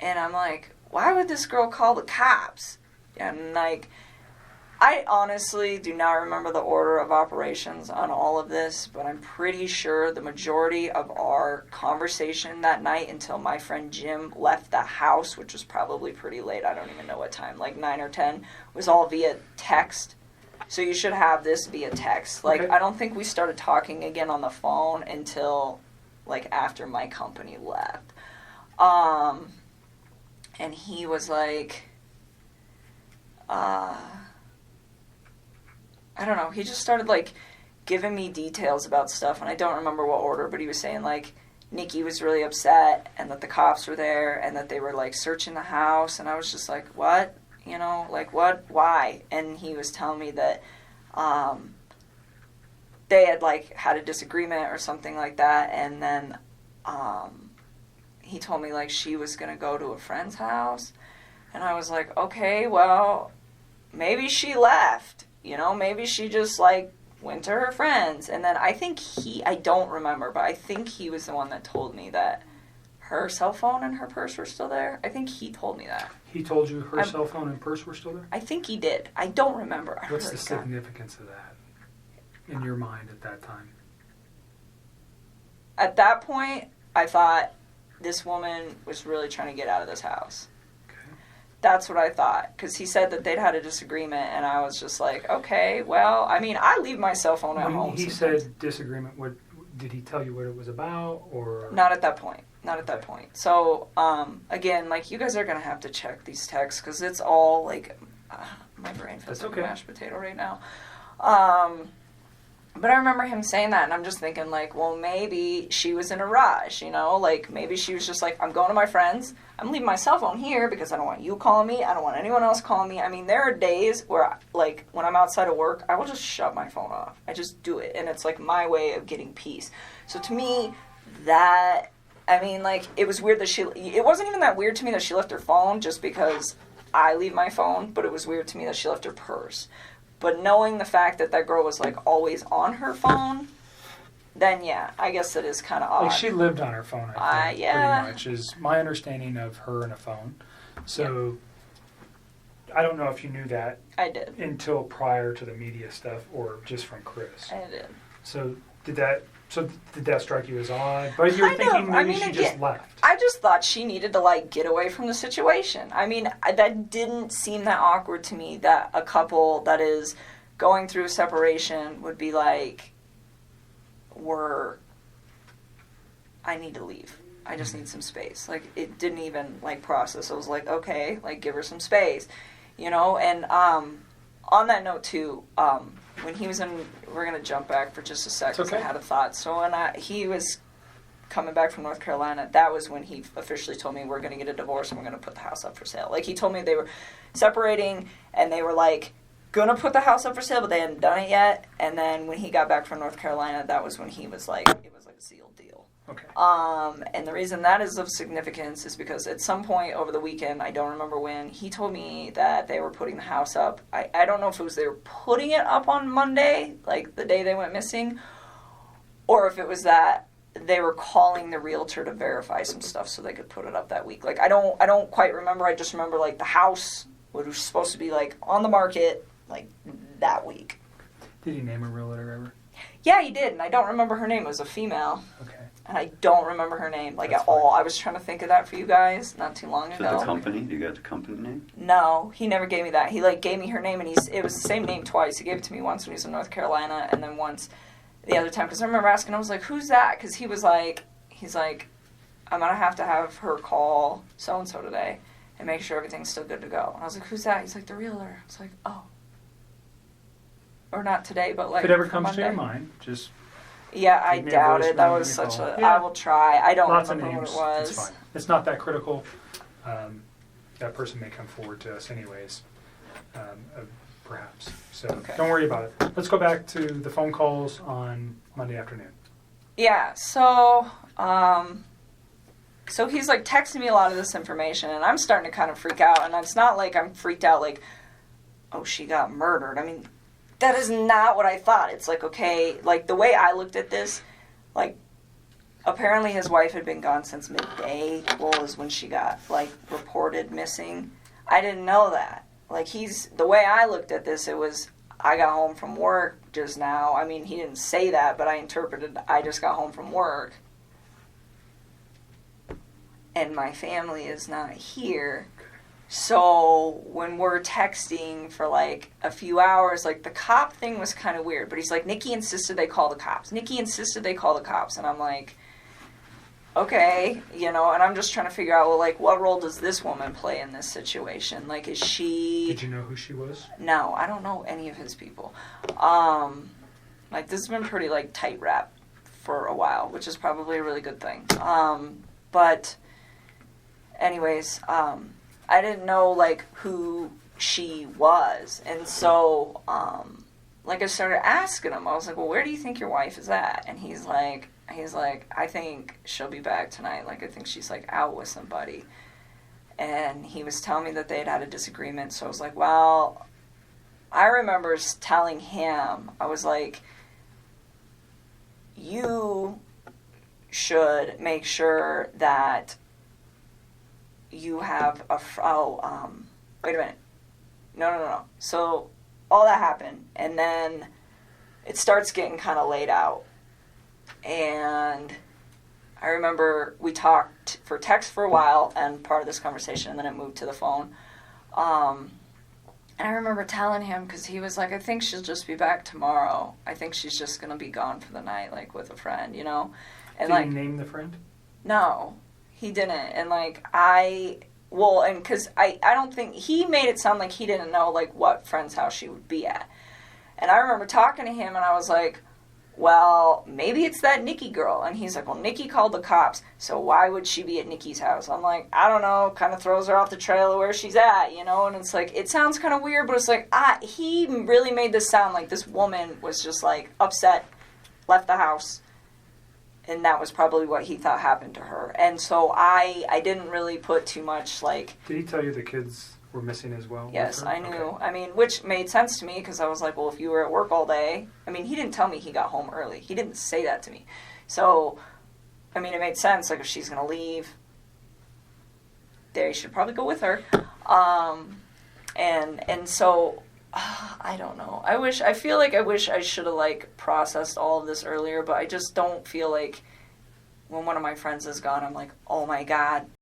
And I'm like, why would this girl call the cops? And like, I honestly do not remember the order of operations on all of this, but I'm pretty sure the majority of our conversation that night until my friend Jim left the house, which was probably pretty late, I don't even know what time, like 9 or 10, was all via text. So you should have this via text. Like, Okay. I don't think we started talking again on the phone until, like, after my company left. And he was like, I don't know, he just started, like, giving me details about stuff, and I don't remember what order, but he was saying, like, Nikki was really upset, and that the cops were there, and that they were, like, searching the house, and I was just like, what? You know, like, what? Why? And he was telling me that, they had, like, had a disagreement or something like that, and then, he told me, like, she was gonna go to a friend's house, and I was like, okay, well, maybe she left. You know, maybe she just, like, went to her friends. And then I think I don't remember, but I think he was the one that told me that her cell phone and her purse were still there. I think he told me that. He told you her cell phone and purse were still there? I think he did. I don't remember. What's the significance of that in your mind at that time? At that point, I thought this woman was really trying to get out of this house. Okay. That's what I thought. Because he said that they'd had a disagreement, and I was just like, okay, well, I mean, I leave my cell phone at home. When he said disagreement, did he tell you what it was about, or? Not at that point. Not at that point. So, again, like, you guys are going to have to check these texts, because it's all, like, my brain feels like a mashed potato right now. But I remember him saying that, and I'm just thinking, like, well, maybe she was in a rush, you know? Like, maybe she was just like, I'm going to my friends. I'm leaving my cell phone here because I don't want you calling me. I don't want anyone else calling me. I mean, there are days where, like, when I'm outside of work, I will just shut my phone off. I just do it, and it's, like, my way of getting peace. So to me, that, I mean, like, it was weird that it wasn't even that weird to me that she left her phone just because I leave my phone, but it was weird to me that she left her purse. But knowing the fact that that girl was, like, always on her phone, then, yeah, I guess it is kind of odd. Like, she lived on her phone, I think, yeah. pretty much, is my understanding of her and a phone. So, I don't know if you knew that. I did. Until prior to the media stuff, or just from Chris. I did. So, did that strike you as odd? But you were thinking maybe she just left. I just thought she needed to, like, get away from the situation. I mean, that didn't seem that awkward to me, that a couple that is going through a separation would be like, I need to leave. I just need some space. Like, it didn't even, like, process. I was like, okay, like, give her some space, you know? And on that note, too, when he was we're going to jump back for just a sec because I had a thought. So when he was coming back from North Carolina, that was when he officially told me we're going to get a divorce and we're going to put the house up for sale. Like, he told me they were separating and they were, like, going to put the house up for sale, but they hadn't done it yet. And then when he got back from North Carolina, that was when he was like, it was like a sealed deal. Okay. And the reason that is of significance is because at some point over the weekend, I don't remember when, he told me that they were putting the house up. I don't know if it was they were putting it up on Monday, like the day they went missing, or if it was that they were calling the realtor to verify some stuff so they could put it up that week. Like, I don't quite remember. I just remember, like, the house was supposed to be, like, on the market, like, that week. Did he name a realtor ever? Yeah, he did, and I don't remember her name. It was a female. Okay. And I don't remember her name, like, That's at all. fine. I was trying to think of that for you guys not too long ago. So the company? Do you got the company name? No, he never gave me that. He, like, gave me her name, and it was the same name twice. He gave it to me once when he was in North Carolina, and then once the other time. Because I remember asking, I was like, who's that? Because he's like, I'm going to have her call so-and-so today and make sure everything's still good to go. And I was like, who's that? He's like, the realtor. I was like, oh. Or not today, but, like, if it ever comes Monday. to your mind, just... Yeah, I Give me a doubt voice it. That note, was give me a such call. a... Yeah. I will try. I don't Lots of remember names. what it was. It's fine. It's not that critical. That person may come forward to us anyways, perhaps. So Don't worry about it. Let's go back to the phone calls on Monday afternoon. Yeah, so he's, like, texting me a lot of this information, and I'm starting to kind of freak out. And it's not like I'm freaked out like, oh, she got murdered. I mean, that is not what I thought. It's like, okay, like, the way I looked at this, like, apparently his wife had been gone since midday, is when she got, like, reported missing. I didn't know that. Like, the way I looked at this, it was, I got home from work just now. I mean, he didn't say that, but I interpreted, I just got home from work. And my family is not here. So when we're texting for, like, a few hours, like, the cop thing was kind of weird. But he's like, Nikki insisted they call the cops. Nikki insisted they call the cops. And I'm like, okay, you know, and I'm just trying to figure out, well, like, what role does this woman play in this situation? Like, is she... Did you know who she was? No, I don't know any of his people. Like, this has been pretty, like, tight wrap for a while, which is probably a really good thing. But anyways, I didn't know, like, who she was. And so, like, I started asking him. I was like, well, where do you think your wife is at? And he's like, I think she'll be back tonight. Like, I think she's, like, out with somebody. And he was telling me that they had a disagreement. So I was like, well, I remember telling him, I was like, you should make sure that you have wait a minute. No. So all that happened, and then it starts getting kind of laid out. And I remember we talked for text for a while, and part of this conversation, and then it moved to the phone. And I remember telling him, because he was like, I think she'll just be back tomorrow. I think she's just going to be gone for the night, like, with a friend, you know? And Did he name the friend? No, he didn't. And, like, because I don't think, he made it sound like he didn't know, like, what friend's house she would be at. And I remember talking to him, and I was like, well, maybe it's that Nikki girl. And he's like, well, Nikki called the cops, so why would she be at Nikki's house? I'm like, I don't know, kind of throws her off the trail of where she's at, you know? And it's like, it sounds kind of weird, but it's like, he really made this sound like this woman was just, like, upset, left the house, and that was probably what he thought happened to her. And so I didn't really put too much, like... Did he tell you the kids were missing as well? Yes, I knew. Okay. I mean, which made sense to me, because I was like, well, if you were at work all day... I mean, he didn't tell me he got home early. He didn't say that to me. So, I mean, it made sense. Like, if she's going to leave, they should probably go with her. And so, I don't know. I feel like I wish I should have, like, processed all of this earlier, but I just don't feel like when one of my friends is gone, I'm like, oh my God,